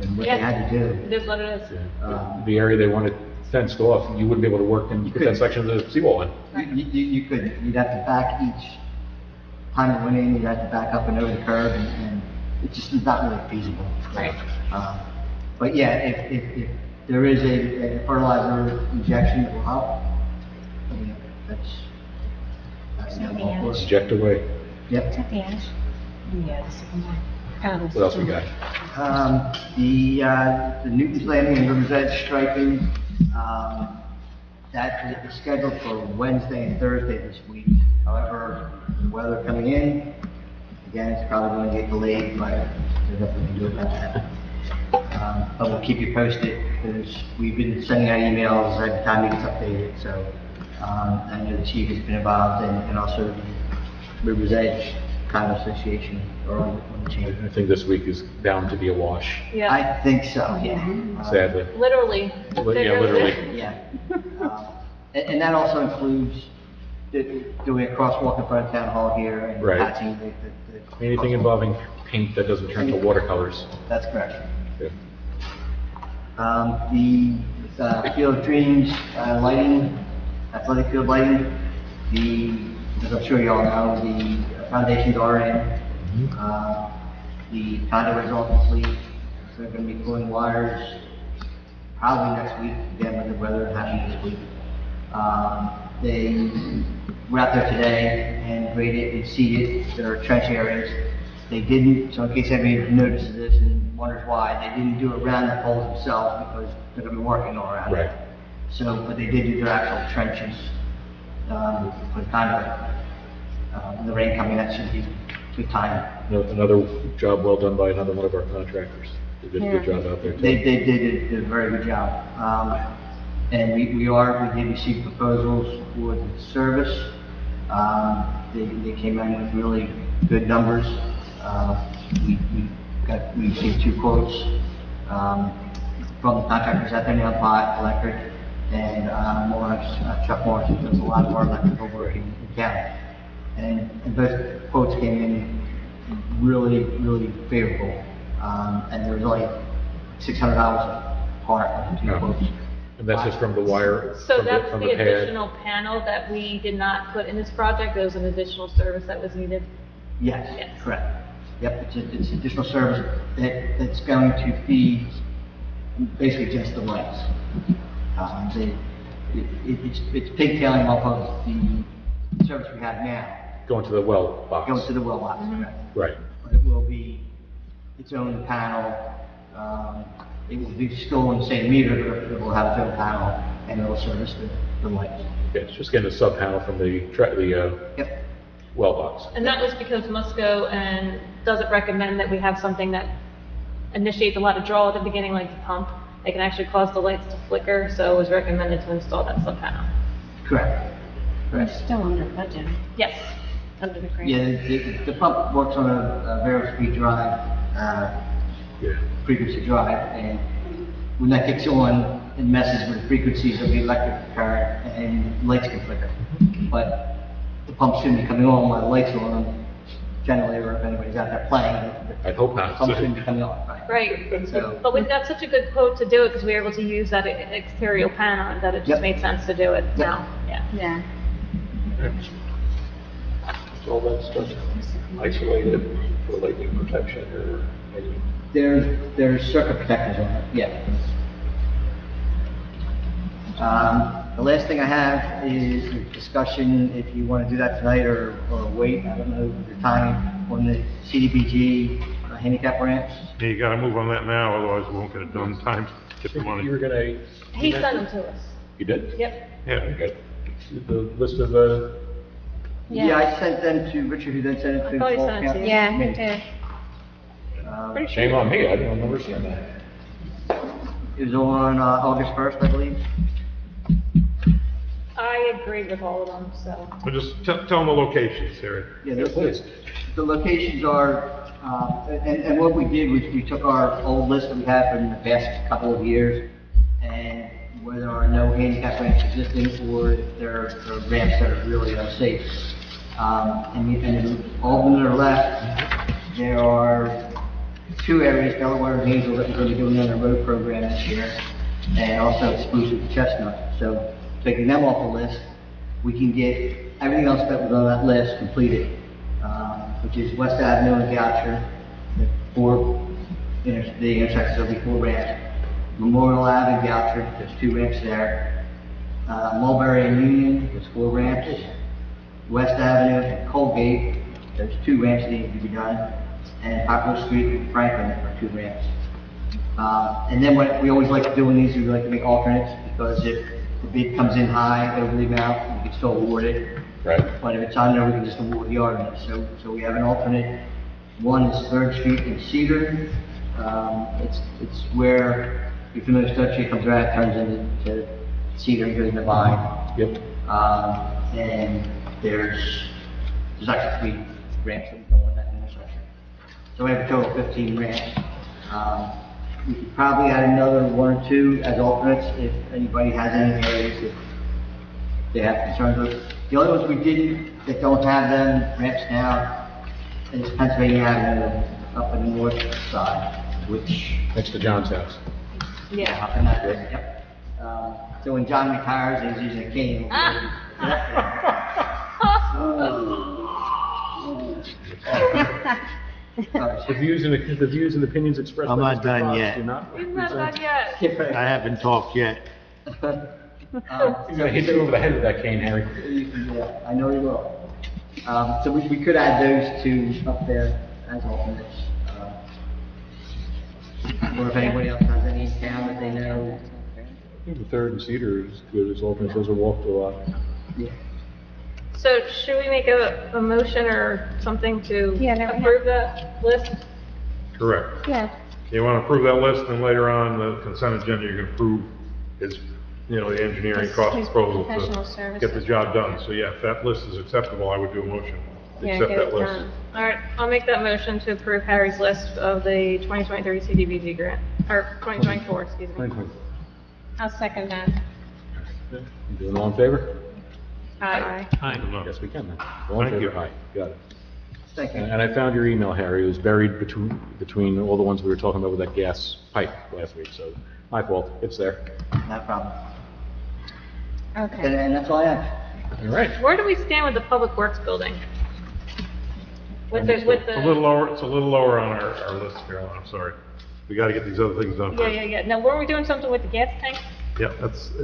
and what they had to do. It is what it is. The area they wanted fenced off, you wouldn't be able to work and put that section of the seawall in. You couldn't. You'd have to back each time it went in, you'd have to back up and over the curb, and it just is not really feasible. Right. But yeah, if there is a fertilizer injection that will help, I mean, that's Inject away. Yep. What else we got? The Newton's Landing and River's Edge striping, that is scheduled for Wednesday and Thursday this week. However, the weather coming in, again, it's probably going to get delayed, but there's nothing we can do about that. But we'll keep you posted, because we've been sending out emails every time it gets updated, so I know the chief has been involved, and also the River's Edge Condo Association are on the change. I think this week is bound to be a wash. Yeah. I think so, yeah. Sadly. Literally. Yeah, literally. Yeah. And that also includes doing a crosswalk in front of Town Hall here and Right. patching the Anything crosswalk. involving paint that doesn't turn to watercolors. That's correct. Yeah. The Field of Dreams lighting, athletic field lighting, as I'm sure you all know, the foundations are in. The conduit is all complete, so they're going to be pulling wires probably next week, again with the weather happening this week. They were out there today and graded and seeded their trench areas. They didn't, so in case anybody notices this and wonders why, they didn't do it around the poles themselves because they're going to be working all around. Right. So, but they did do their actual trenches for the conduit. With the rain coming, that should be good time. Another job well done by another one of our contractors. They did a good job out there too. They did a very good job. And we did receive proposals for the service. They came in with really good numbers. We received 2 quotes from the contractors out there now, Bot Electric and Chuck Morris, who does a lot of our electrical work in county. And both quotes came in really, really favorable. And there was only $600 apart of the 2 quotes. And that's just from the wire, So from that's the the pad. additional panel that we did not put in this project. There was an additional service that was needed. Yes, correct. Yep, it's additional service that's going to feed basically just the lights. It's pigtailing off of the service we have now. Going to the well box. Going to the well box, correct. Right. But it will be its own panel. It will be still in the same meter, but it will have its own panel, and it will service the lights. Yeah, it's just getting a sub panel from the well box. And that was because Musco doesn't recommend that we have something that initiates a lot of draw at the beginning, like the pump. It can actually cause the lights to flicker, so it was recommended to install that sub panel. Correct. Correct. Still under budget. Yes, under the grant. Yeah, the pump works on a variable speed drive, frequency drive, and when that kicks on, it messes with the frequencies of the electric current and lights can flicker. But the pump shouldn't be coming on while the lights are on. Generally, or if anybody's out there playing, I'd hope not. The pump shouldn't be coming on, right? Right, So, but we've got such a good quote to do it because we were able to use that exterior panel that it just made sense to do it now. Yeah. Is all that stuff isolated for lightning protection or any? there's circuit protectors on it, yeah. The last thing I have is a discussion, if you want to do that tonight or wait, I don't know your timing, on the CDBG handicap ramps. Yeah, you gotta move on that now, otherwise we won't get it done in time to get the money. You were gonna... He sent them to us. You did? Yep. Yeah. Okay. The list of, Yeah, I sent them to Richard, who then sent it to I thought he Fall sent it to County. you. Yeah, Committee. okay. Pretty sure. shame on me, I don't remember seeing that. It was on August 1st, I believe. I agree with all of them, so. But just tell them the locations, Harry. Yeah, please. the locations are, and what we did was we took our old list that we had from the past couple of years, and where there are no handicap ramps existing, or if there are ramps that are really unsafe. And all of them that are left, there are 2 areas, Delaware and Hazel, that we're going to be doing on the road program this year, and also Spruce and Chestnut. So taking them off the list, we can get everything else that was on that list completed, which is West Avenue and Goucher, the intersections will be 4 ramps. Memorial Ave and Goucher, there's 2 ramps there. Mulberry and Union, there's 4 ramps. West Avenue and Colgate, there's 2 ramps that need to be done. And Poplar Street and Franklin are 2 ramps. And then what we always like to do in these, we like to make alternates, because if the bid comes in high over the amount, we can still award it. Right. But if it's under, we can just award the alternate. So we have an alternate. One is 3rd Street and Cedar. It's where, if you notice, 3rd Street comes around, turns into Cedar and goes into Vine. Yep. And there's actually 3 ramps that go on that intersection. So we have a total of 15 ramps. We could probably add another 1 or 2 as alternates if anybody has any areas that they have concerns with. The other ones we didn't, that don't have them, ramps now, is Pennsylvania Avenue up in the north side, which... Next to John's house. Yeah. Up in that area, yep. So when John retires, he's using a cane. The views and opinions expressed by I'm not Mr. done Fox yet. do not He's not represent... done yet. I haven't talked yet. He's gonna hit you over the head with that cane, Harry. Yeah, I know he will. So we could add those 2 up there as alternates. Or if anybody else has any in town that they know. I think the 3rd and Cedar is good as alternates, those are walked a lot. Yeah. So should we make a motion or something to approve that list? Correct. Yeah. You want to approve that list, and later on, the consent agenda, you can approve his, the engineering cost His proposal professional to services. get the job done. So yeah, if that list is acceptable, I would do a motion to Yeah, accept get that it list. done. All right, I'll make that motion to approve Harry's list of the 2023 CDBG grant, or 2024, excuse me. I'll second that. Doing all in favor? Aye. Yes, we can then. All in Thank favor? you. Aye, got it. Thank you. And I found your email, Harry. It was buried between all the ones we were talking about with that gas pipe last week, so my fault. It's there. No problem. Okay. And that's all I have. All right. Where do we stand with the Public Works building? With the, It's a little lower on our list, Carolyn, I'm sorry. We gotta get these other things done first. Yeah. Now, weren't we doing something with the gas tank? Yeah,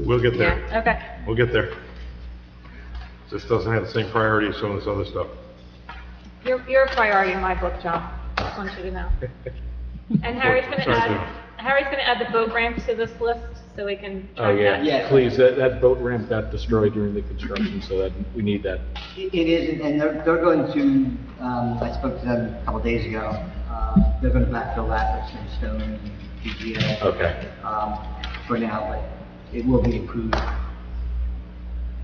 we'll get there. Yeah, okay. We'll get there. Just doesn't have the same priority as some of this other stuff. You're a priority in my book, John. Just want you to know. And Harry's gonna add the boat ramp to this list, so we can Oh, track yeah, that. Yeah. please, that boat ramp got destroyed during the construction, so that, we need that. It is, and they're going to, I spoke to them a couple days ago, they're going to backfill that with some stone and PGA. Okay. For now, but it will be improved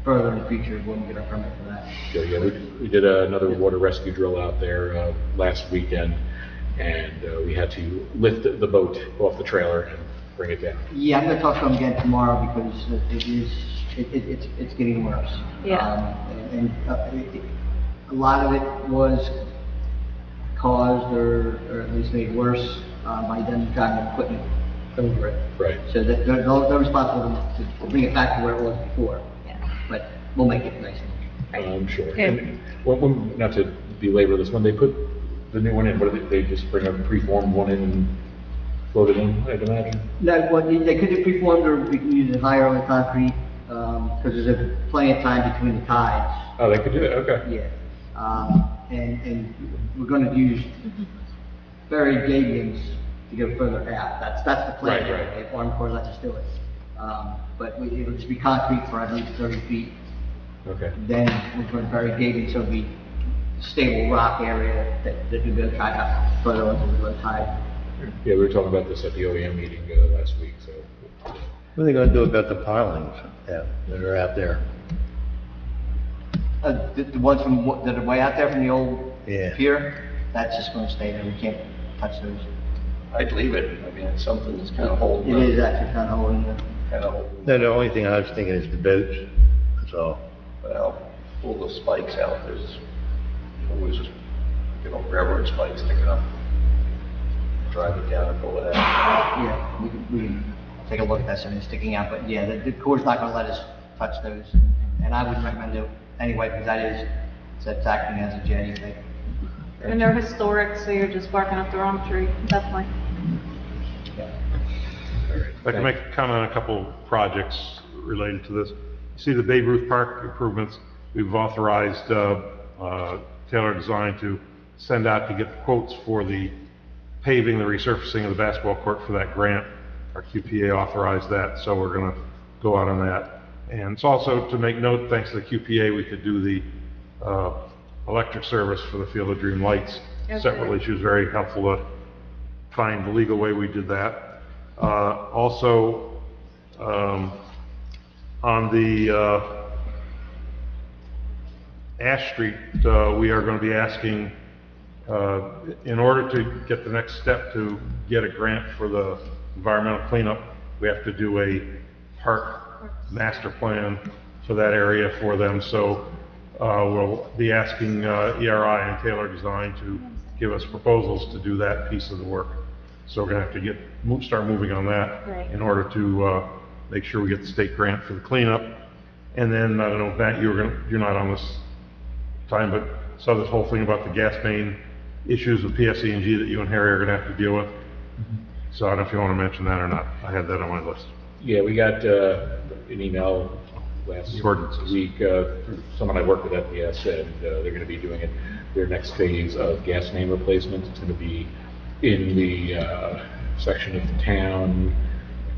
further in the future when we get our permit for that. Good, yeah, we did another water rescue drill out there, last weekend, and, we had to lift the boat off the trailer and bring it down. Yeah, I'm going to talk to them again tomorrow because it's getting worse. Yeah. A lot of it was caused or at least made worse by them driving equipment over it. Right. So that they're responsible to bring it back to where it was before. Yeah. But we'll make it nice. I'm sure. Good. And not to belabor this, when they put the new one in, what do they just bring a preformed one in? floated in, I'd imagine. No, well, they could be preformed or we can use it higher on the concrete, because there's plenty of time between the tides. Oh, they could do that, okay. Yeah. And we're gonna use buried gabions to go further out. That's the plan. Right. If Army Corps lets us do it. But it'll just be concrete for, I believe, 30 feet. Okay. Then we're going to bury gabions, so it'll be stable rock area that we go try to further onto the low tide. Yeah, we were talking about this at the OEM meeting last week, so. What are they gonna do about the pilings that are out there? The ones that are way out there from the old Yeah. pier, that's just going to stay there. We can't touch those. I'd leave it. I mean, it's something that's kind of holding. It is actually kind of holding them. Kind of holding. No, the only thing I was thinking is the boats, that's all. Well, pull the spikes out. There's always, railroad spikes sticking up. Drive it down and pull it out. Yeah, we can take a look at that, something sticking out, but yeah, the Corps not gonna let us touch those, and I would recommend it anyway, because that's acting as a jetty thing. And they're historic, so you're just barking up the wrong tree, definitely. If I can make a comment on a couple projects related to this. You see the Babe Ruth Park improvements, we've authorized Taylor Design to send out to get quotes for the paving, the resurfacing of the basketball court for that grant. Our QPA authorized that, so we're going to go out on that. And it's also to make note, thanks to the QPA, we could do the electric service for the Field of Dream lights separately. She was very helpful to find the legal way we did that. Also, on the Ash Street, we are going to be asking, in order to get the next step to get a grant for the environmental cleanup, we have to do a park master plan for that area for them. So we'll be asking ERI and Taylor Design to give us proposals to do that piece of the work. So we're going to have to start moving on that in order to make sure we get the state grant for the cleanup. And then, I don't know, Matt, you're not on this time, but saw this whole thing about the gas main issues with PSE&G that you and Harry are going to have to deal with. So I don't know if you want to mention that or not. I had that on my list. Yeah, we got an email last week from someone I work with at PS, and they're going to be doing their next phase of gas main replacement. It's going to be in the section of the town,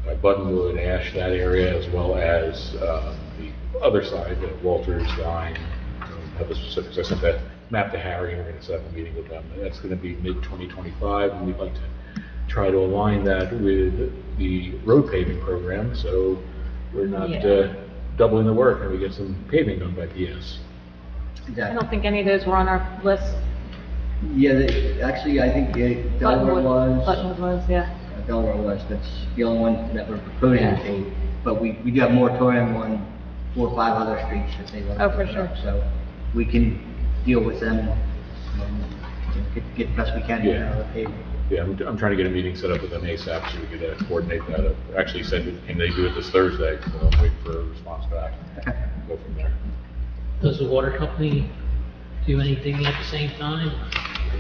by Buttonwood, Ash, that area, as well as the other side, Walters line. Have the specifics. I sent that map to Harry, and we're going to set up a meeting with them. And that's going to be mid-2025, and we'd like to try to align that with the road paving program, so we're not doubling the work, and we get some paving done by PS. I don't think any of those were on our list. Yeah, actually, I think Delaware was. Buttonwood was, yeah. Delaware was, that's the only one that we're proposing to pave. But we do have moratorium on 4 or 5 other streets that they want to for open up, sure. so we can deal with them and get the best we can out of the paving. Yeah, I'm trying to get a meeting set up with them ASAP so we could coordinate that. Actually said, can they do it this Thursday? So I'm waiting for a response back. Go from there. Does the water company do anything at the same time?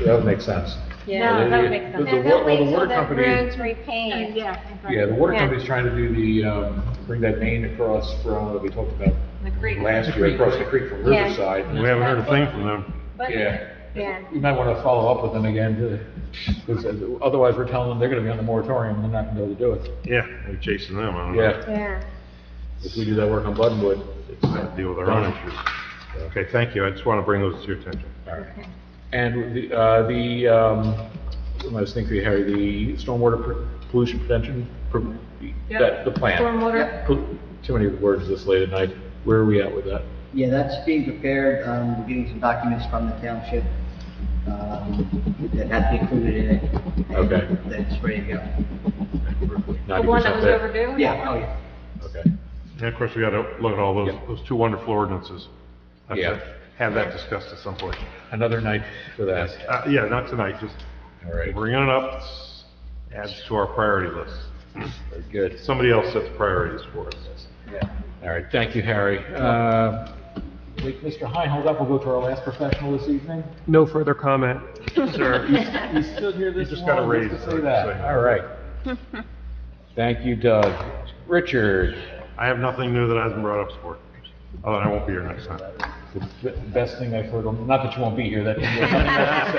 That would make sense. Yeah, that would make sense. The And they'll wait till water the company, road's repaved. yeah, the water company's trying to do the, bring that main across from, that we talked about The creek. last year, across the creek from Yeah. Riverside. We haven't heard a thing from them. Yeah. Yeah. You might want to follow up with them again, because otherwise we're telling them they're going to be on the moratorium, and they're not going to be able to do it. Yeah, we're chasing them, I don't know. Yeah. If we do that work on Buttonwood, it's Have to deal with our own issues. Okay, thank you. I just want to bring those to your attention. All right. And I was thinking, Harry, the stormwater pollution prevention, the plan. Stormwater. Too many words this late at night. Where are we at with that? Yeah, that's being prepared, we're getting some documents from the township, that have to be included in it. Okay. And that's ready to go. The one that was overdue? Yeah, oh yeah. Okay. And of course, we got to look at all those 2 wonderful ordinances. Have to Yeah. Have that discussed at some point. Another night for that. Yeah, not tonight, just All right. bringing it up, adds to our priority list. Very good. Somebody else sets priorities for us. Yeah. All right, thank you, Harry. Mr. Hine, hold up, we'll go to our last professional this evening. No further comment, sir. You stood here this You just got a long raise, just to so say that. say. All right. Thank you, Doug. Richard? I have nothing new that hasn't brought up sport. Oh, I won't be here next time. The best thing I've heard, not that you won't be here, that you have nothing else to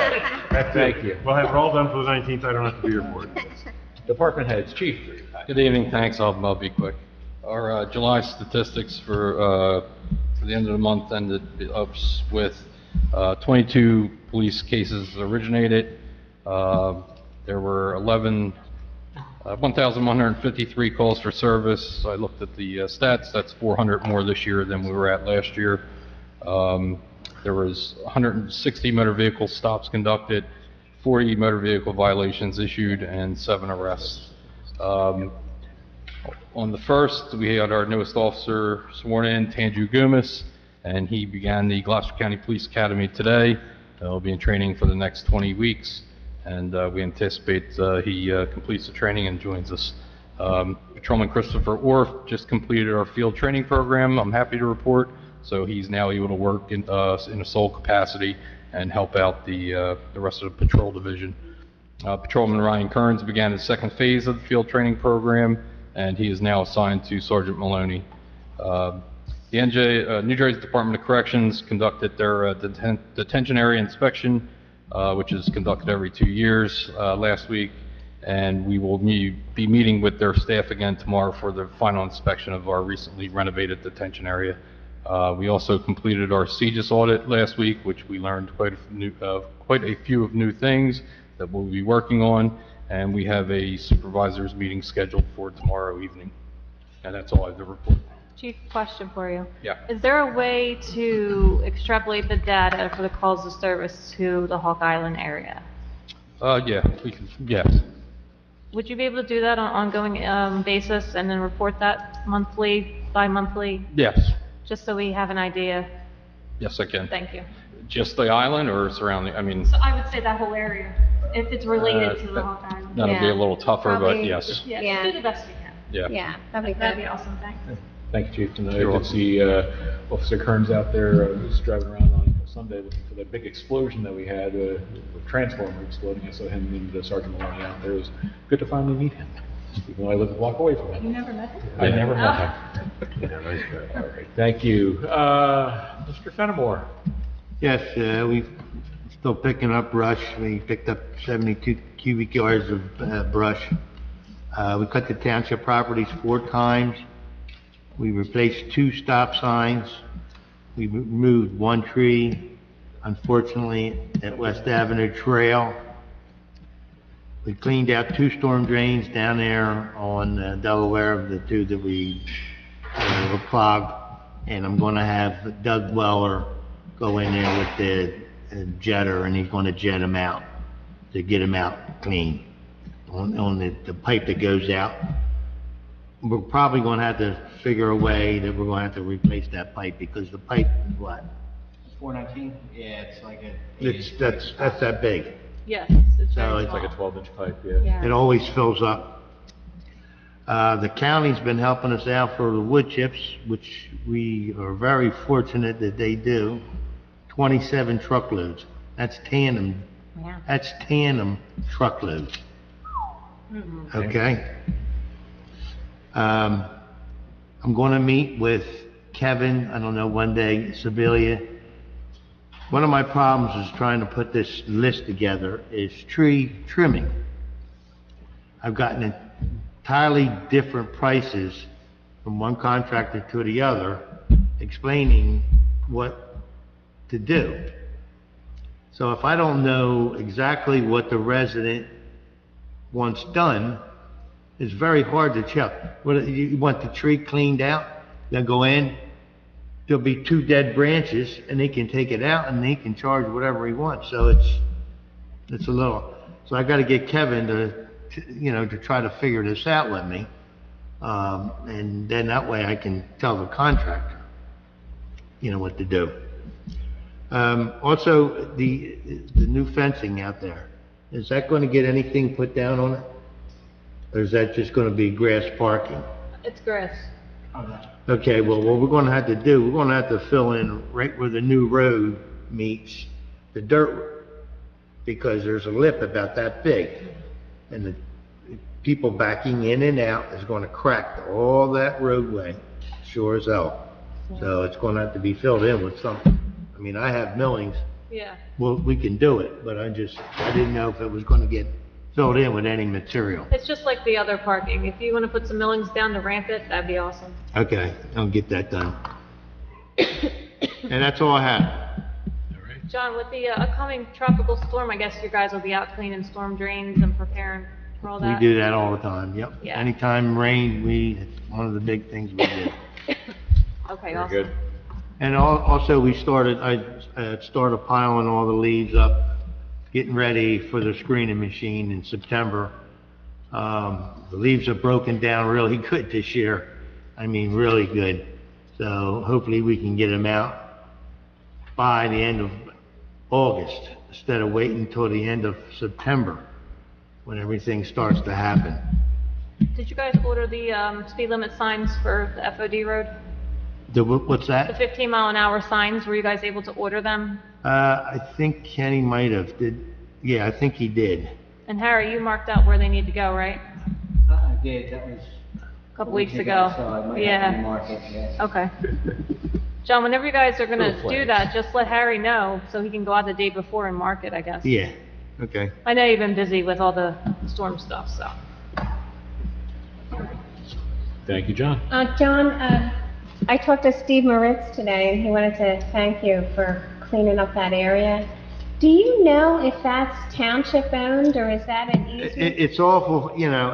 say. Thank you. Well, if we're all done for the 19th, I don't have to be here for it. Department heads, Chief. Good evening, thanks, I'll be quick. Our July statistics for the end of the month ended up with 22 police cases originated. There were 1,153 calls for service. I looked at the stats, that's 400 more this year than we were at last year. There was 160 motor vehicle stops conducted, 40 motor vehicle violations issued, and 7 arrests. On the 1st, we had our newest officer sworn in, Tanju Gumas, and he began the Gloucester County Police Academy today. He'll be in training for the next 20 weeks, and we anticipate he completes the training and joins us. Patrolman Christopher Orff just completed our field training program, I'm happy to report, so he's now able to work in a sole capacity and help out the rest of the patrol division. Patrolman Ryan Kearns began his 2nd phase of the field training program, and he is now assigned to Sergeant Maloney. The New Jersey Department of Corrections conducted their detention area inspection, which is conducted every 2 years, last week, and we will be meeting with their staff again tomorrow for the final inspection of our recently renovated detention area. We also completed our CJIS audit last week, which we learned quite a few new things that we'll be working on, and we have a supervisors meeting scheduled for tomorrow evening. And that's all I have to report. Chief, question for you. Yeah. Is there a way to extrapolate the data for the calls of service to the Hawk Island area? Yeah, we can, yes. Would you be able to do that on an ongoing basis and then report that monthly, bi-monthly? Yes. Just so we have an idea? Yes, I can. Thank you. Just the island or surrounding, I mean? So I would say that whole area, if it's related to the Hawk Island. That'll be a little tougher, but Probably, yes. Yeah, Yeah. just do the best we can. Yeah. Yeah, that'd be good. That'd be awesome, thanks. Thank you, Chief. And I You're did welcome. see Officer Kearns out there just driving around on Sunday looking for that big explosion that we had, with transformer exploding. I saw him and Sergeant Maloney out there. It was good to finally meet him, even though I live a block away from him. You never met him? I never met him. Yeah, nice guy. All right, thank you. Mr. Fenimore. Yes, we still picking up brush. We picked up 72 cubic yards of brush. We cut the township properties 4 times. We replaced 2 stop signs. We removed 1 tree, unfortunately, at West Avenue Trail. We cleaned out 2 storm drains down there on Delaware, the 2 that we were clogged. And I'm gonna have Doug Weller go in there with the jetter, and he's gonna jet them out to get them out clean. On the pipe that goes out, we're probably gonna have to figure a way that we're gonna have to replace that pipe, because the pipe is what? 419? Yeah, it's like a... That's that big. Yes, it's So very it's small. Like a 12-inch pipe, yeah. It always fills up. The county's been helping us out for the wood chips, which we are very fortunate that they do. 27 truckloads. That's tandem. Yeah. That's tandem truckloads. Okay? I'm gonna meet with Kevin, I don't know, one day, Sevilla. One of my problems is trying to put this list together is tree trimming. I've gotten entirely different prices from one contractor to the other, explaining what to do. So if I don't know exactly what the resident wants done, it's very hard to check. What, you want the tree cleaned out, then go in, there'll be 2 dead branches, and they can take it out, and they can charge whatever he wants. So it's a little, so I gotta get Kevin to try to figure this out with me. And then that way I can tell the contractor, what to do. Also, the new fencing out there, is that gonna get anything put down on it? Or is that just gonna be grass parking? It's grass. Okay, well, what we're gonna have to do, we're gonna have to fill in right where the new road meets the dirt road, because there's a lip about that big, and the people backing in and out is gonna crack all that roadway, sure as hell. So it's gonna have to be filled in with something. I mean, I have millings, Yeah. well, we can do it, but I didn't know if it was gonna get filled in with any material. It's just like the other parking. If you want to put some millings down to ramp it, that'd be awesome. Okay, I'll get that done. And that's all I have. John, with the upcoming tropical storm, I guess you guys will be out cleaning storm drains and preparing for all We that? do that all the time, yep. Yeah. Anytime rain, it's one of the big things we do. Okay, Very awesome. good. And also, I started piling all the leaves up, getting ready for the screening machine in September. The leaves are broken down really good this year. I mean, really good. So hopefully we can get them out by the end of August, instead of waiting until the end of September, when everything starts to happen. Did you guys order the speed limit signs for the FOD road? What's The that? 15-mile-an-hour signs, were you guys able to order them? I think Kenny might have, yeah, I think he did. And Harry, you marked out where they need to go, right? I did, that was. A couple weeks ago. So I might have to Yeah. mark it, yeah. Okay. John, whenever you guys are gonna Little do flags. that, just let Harry know so he can go out the day before and mark it, I guess. Yeah, okay. I know you've been busy with all the storm stuff, so. Thank you, John. John, I talked to Steve Moritz today, and he wanted to thank you for cleaning up that area. Do you know if that's township owned, or is that an easement? It's awful, you know,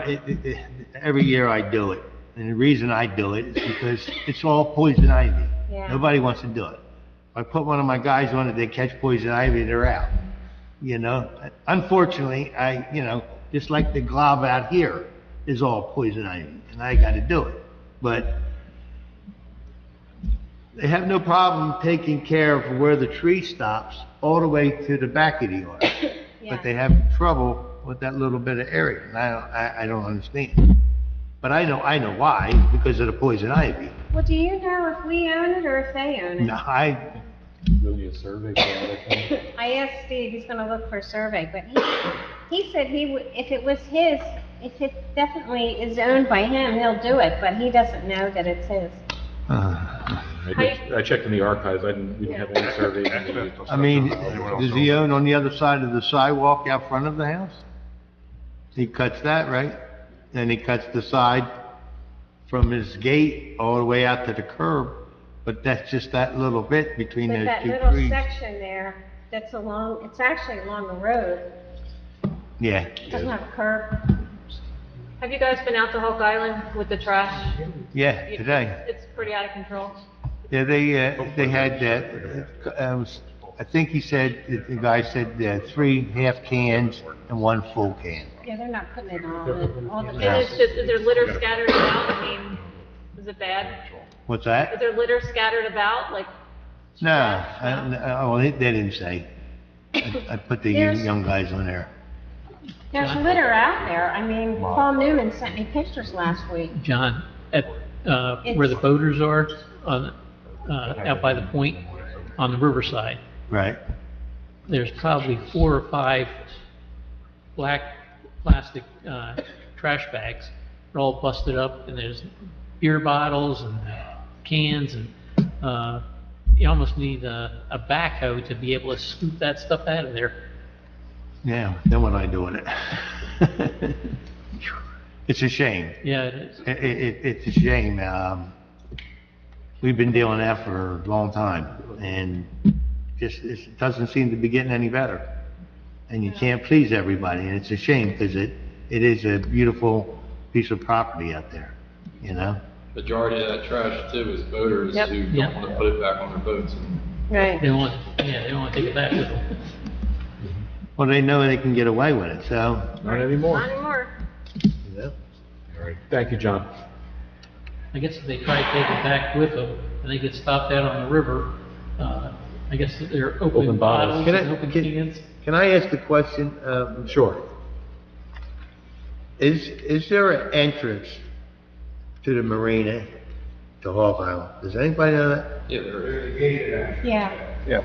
every year I do it. And the reason I do it is because it's all poison ivy. Yeah. Nobody wants to do it. If I put one of my guys on it, they catch poison ivy, they're out. You know, unfortunately, just like the glob out here is all poison ivy, and I gotta do it. But they have no problem taking care of where the tree stops all the way to the back of the yard. Yeah. But they have trouble with that little bit of area, and I don't understand. But I know why, because of the poison ivy. Well, do you know if we own it or if they own it? No, Really a survey for all that kind of- I asked Steve, he's gonna look for a survey, but he said he would, if it was his, if it definitely is owned by him, he'll do it, but he doesn't know that it's his. I checked in the archives, we didn't have any surveys. I mean, does he own on the other side of the sidewalk out front of the house? He cuts that, right? Then he cuts the side from his gate all the way out to the curb, but that's just that little bit between But those that two little trees. section there, that's it's actually along the road, Yeah. doesn't have a curb. Have you guys been out to Hulk Island with the trash? Yeah, You- today. It's pretty out of control. Yeah, they had that, I think he said, the guy said, 3 half cans and 1 full can. Yeah, they're not putting it all the And it's just, is there litter scattered about? I mean, is it bad? What's Is that? there litter scattered about, like? No, well, they didn't say. I put the There's- young guys on there. There's litter out there, I mean, Paul Newman sent me pictures last week. John, at, where the boaters are, on, out by the point, on the riverside, Right. there's probably 4 or 5 black plastic, trash bags. They're all busted up, and there's beer bottles and cans, and, you almost need a backhoe to be able to scoop that stuff out of there. Yeah, then what I do with it? It's a shame. Yeah, it is. It's a shame. We've been dealing with that for a long time, and it doesn't seem to be getting any better. And you can't please everybody, and it's a shame, because it is a beautiful piece of property out there, you know? Majority of that trash too is boaters Yep. who Yeah. don't want to put it back on their boats. Right. They want to take it back with them. Well, they know they can get away with it, so. Not anymore. Not anymore. Yeah. All right, thank you, John. I guess if they try to take it back with them, and they get stopped out on the river, I guess that they're opening Open bottles. bottles and open cans. Can I ask the question? Sure. Is there an entrance to the marina to Hawk Island? Does anybody know that? Yeah, there is. Yeah. Yeah,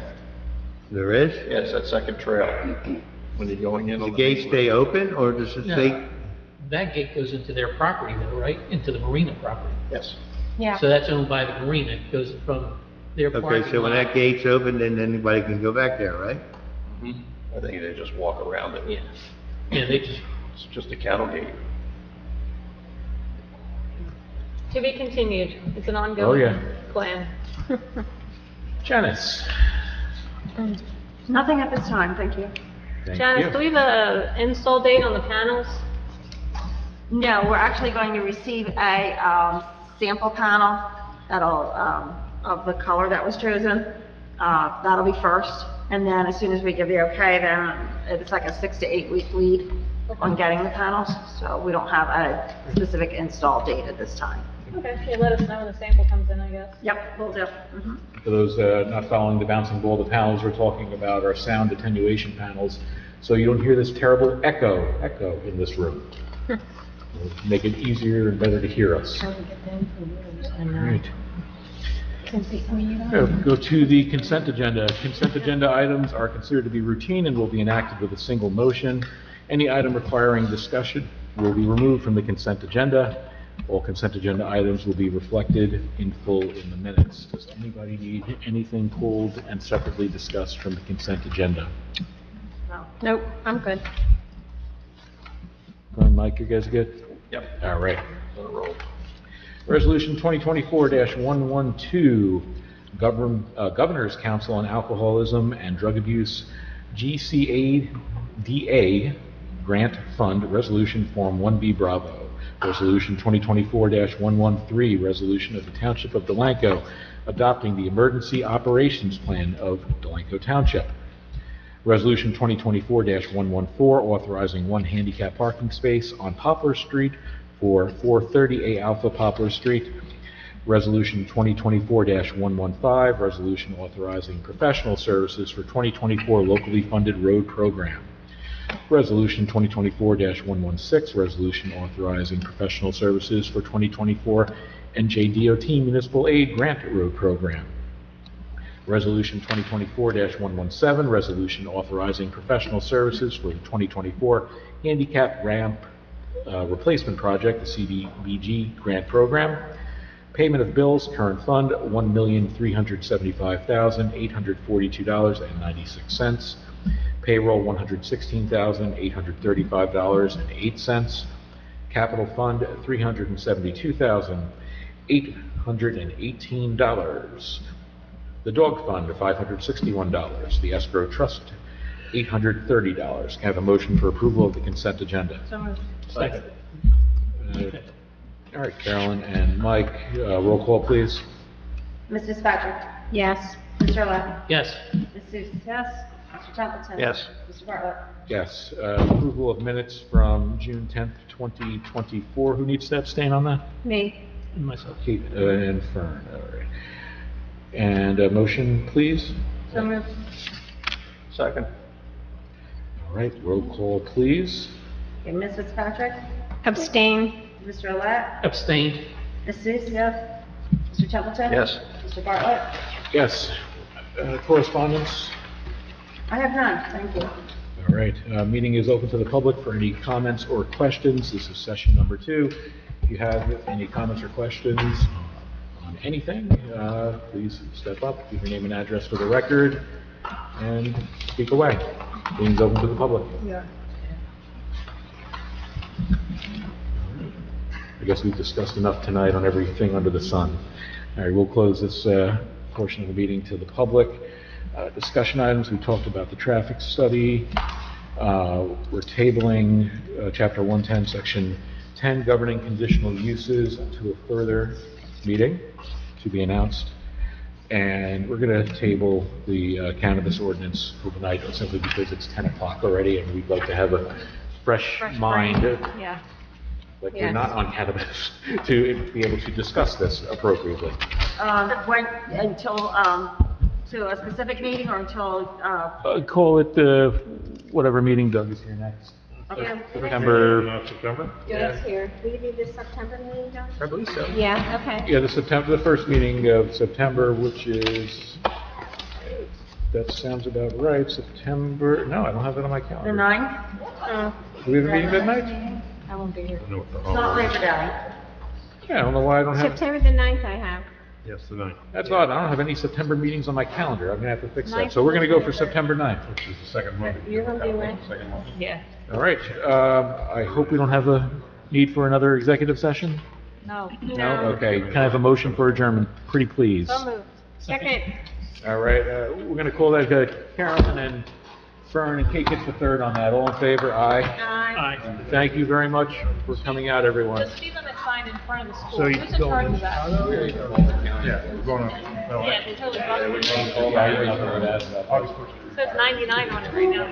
There is? yeah, it's that second trail when you're going in. The on gates stay open, or does it No. stay? that gate goes into their property though, right? Into the marina property. Yes. Yeah. So that's owned by the marina. It goes from their parking Okay, so when lot. that gate's open, then anybody can go back there, right? I think they just walk around it. Yeah. Yeah, they just, It's just a cattle gate. To be continued. It's an Oh, ongoing yeah. plan. Janice? Nothing at this time, thank you. Thank Janice, you. do we have a install date on the panels? No, we're actually going to receive a sample panel that'll, of the color that was chosen. That'll be first, and then as soon as we give the okay, then it's like a 6 to 8 week lead on getting the panels. So we don't have a specific install date at this time. Okay, yeah, let us know when the sample comes in, I guess. Yep, will do. Mhm. For those not following the bouncing ball, the panels we're talking about are sound attenuation panels, so you don't hear this terrible echo in this room. It'll make it easier and better to hear us. All right. Go to the consent agenda. Consent agenda items are considered to be routine and will be enacted with a single motion. Any item requiring discussion will be removed from the consent agenda. All consent agenda items will be reflected in full in the minutes. Does anybody need anything pulled and separately discussed from the consent agenda? No. Nope, I'm good. Mike, you guys good? Yep. All right. On a roll. Resolution 2024-112, Governor's Council on Alcoholism and Drug Abuse, GCADA Grant Fund, Resolution Form 1B Bravo. Resolution 2024-113, Resolution of the Township of Delanco adopting the Emergency Operations Plan of Delanco Township. Resolution 2024-114, authorizing one handicap parking space on Poplar Street for 430A Alpha Poplar Street. Resolution 2024-115, resolution authorizing professional services for 2024 locally funded road program. Resolution 2024-116, resolution authorizing professional services for 2024 NJDOT Municipal Aid Grant Road Program. Resolution 2024-117, resolution authorizing professional services for the 2024 Handicap Ramp Replacement Project, the CDBG Grant Program. Payment of bills, current fund, $1,375,842.96. Payroll, $116,835.08. Capital fund, $372,818. The dog fund, $561. The escrow trust, $830. Can I have a motion for approval of the consent agenda? So moved. Second. All right, Carolyn and Mike, roll call, please. Mrs. Patrick? Yes. Mr. Lavin? yes. Ms. Susan? Yes. Mr. Templeton? Yes. Mr. Bartlett? Yes. Approval of minutes from June 10th, 2024. Who needs to abstain on that? Me. And myself. Kate and Fern. All right. And a motion, please. So moved. Second. All right, roll call, please. Okay, Ms. Fitzpatrick? Abstain. Mr. Olet? Abstained. Ms. Susan? Yes. Mr. Templeton? Yes. Mr. Bartlett? Yes. Correspondence? I have none, thank you. All right, meeting is open to the public for any comments or questions. This is session number 2. If you have any comments or questions on anything, please step up, give your name and address for the record, and speak away. Meeting's open to the public. Yeah. I guess we've discussed enough tonight on everything under the sun. All right, we'll close this portion of the meeting to the public. Discussion items, we talked about the traffic study. We're tabling Chapter 110, Section 10, governing conditional uses to a further meeting to be announced. And we're going to table the cannabis ordinance for tonight simply because it's 10 o'clock already and we'd like to have a fresh mind. Yeah. Like Yes. we're not on cannabis to be able to discuss this appropriately. When, until, to a specific meeting or until, Call it whatever meeting Doug is here next. okay. September. Yes, here. Will you do this September meeting, John? I believe so. Yeah, okay. Yeah, the first meeting of September, which is, that sounds about right, September, no, I don't have that on my The calendar. 9th? Do we have a meeting that night? I won't be here. I know what the It's not holiday is. Labor Day. Yeah, I don't know why I don't have, September the 9th I have. Yes, the 9th, that's odd, I don't have any September meetings on my calendar, I'm gonna have to fix that. Ninth So we're gonna go for is the September 9th. which is the second Monday. You're gonna be away? Second Monday. Yeah. All right, I hope we don't have a need for another executive session? No. No? Okay, can I have a motion for adjournment, pretty please? So moved. Second. All right, we're gonna call that Carolyn and Fern, and Kate gets the third on that. All in favor? Aye. Aye. Thank you very much for coming out, everyone. The speed limit sign in front of the So school, you who's in go charge in of that? Yeah, we're going up. Yeah, they totally. Yeah, we can call that. It says 99 on it right now.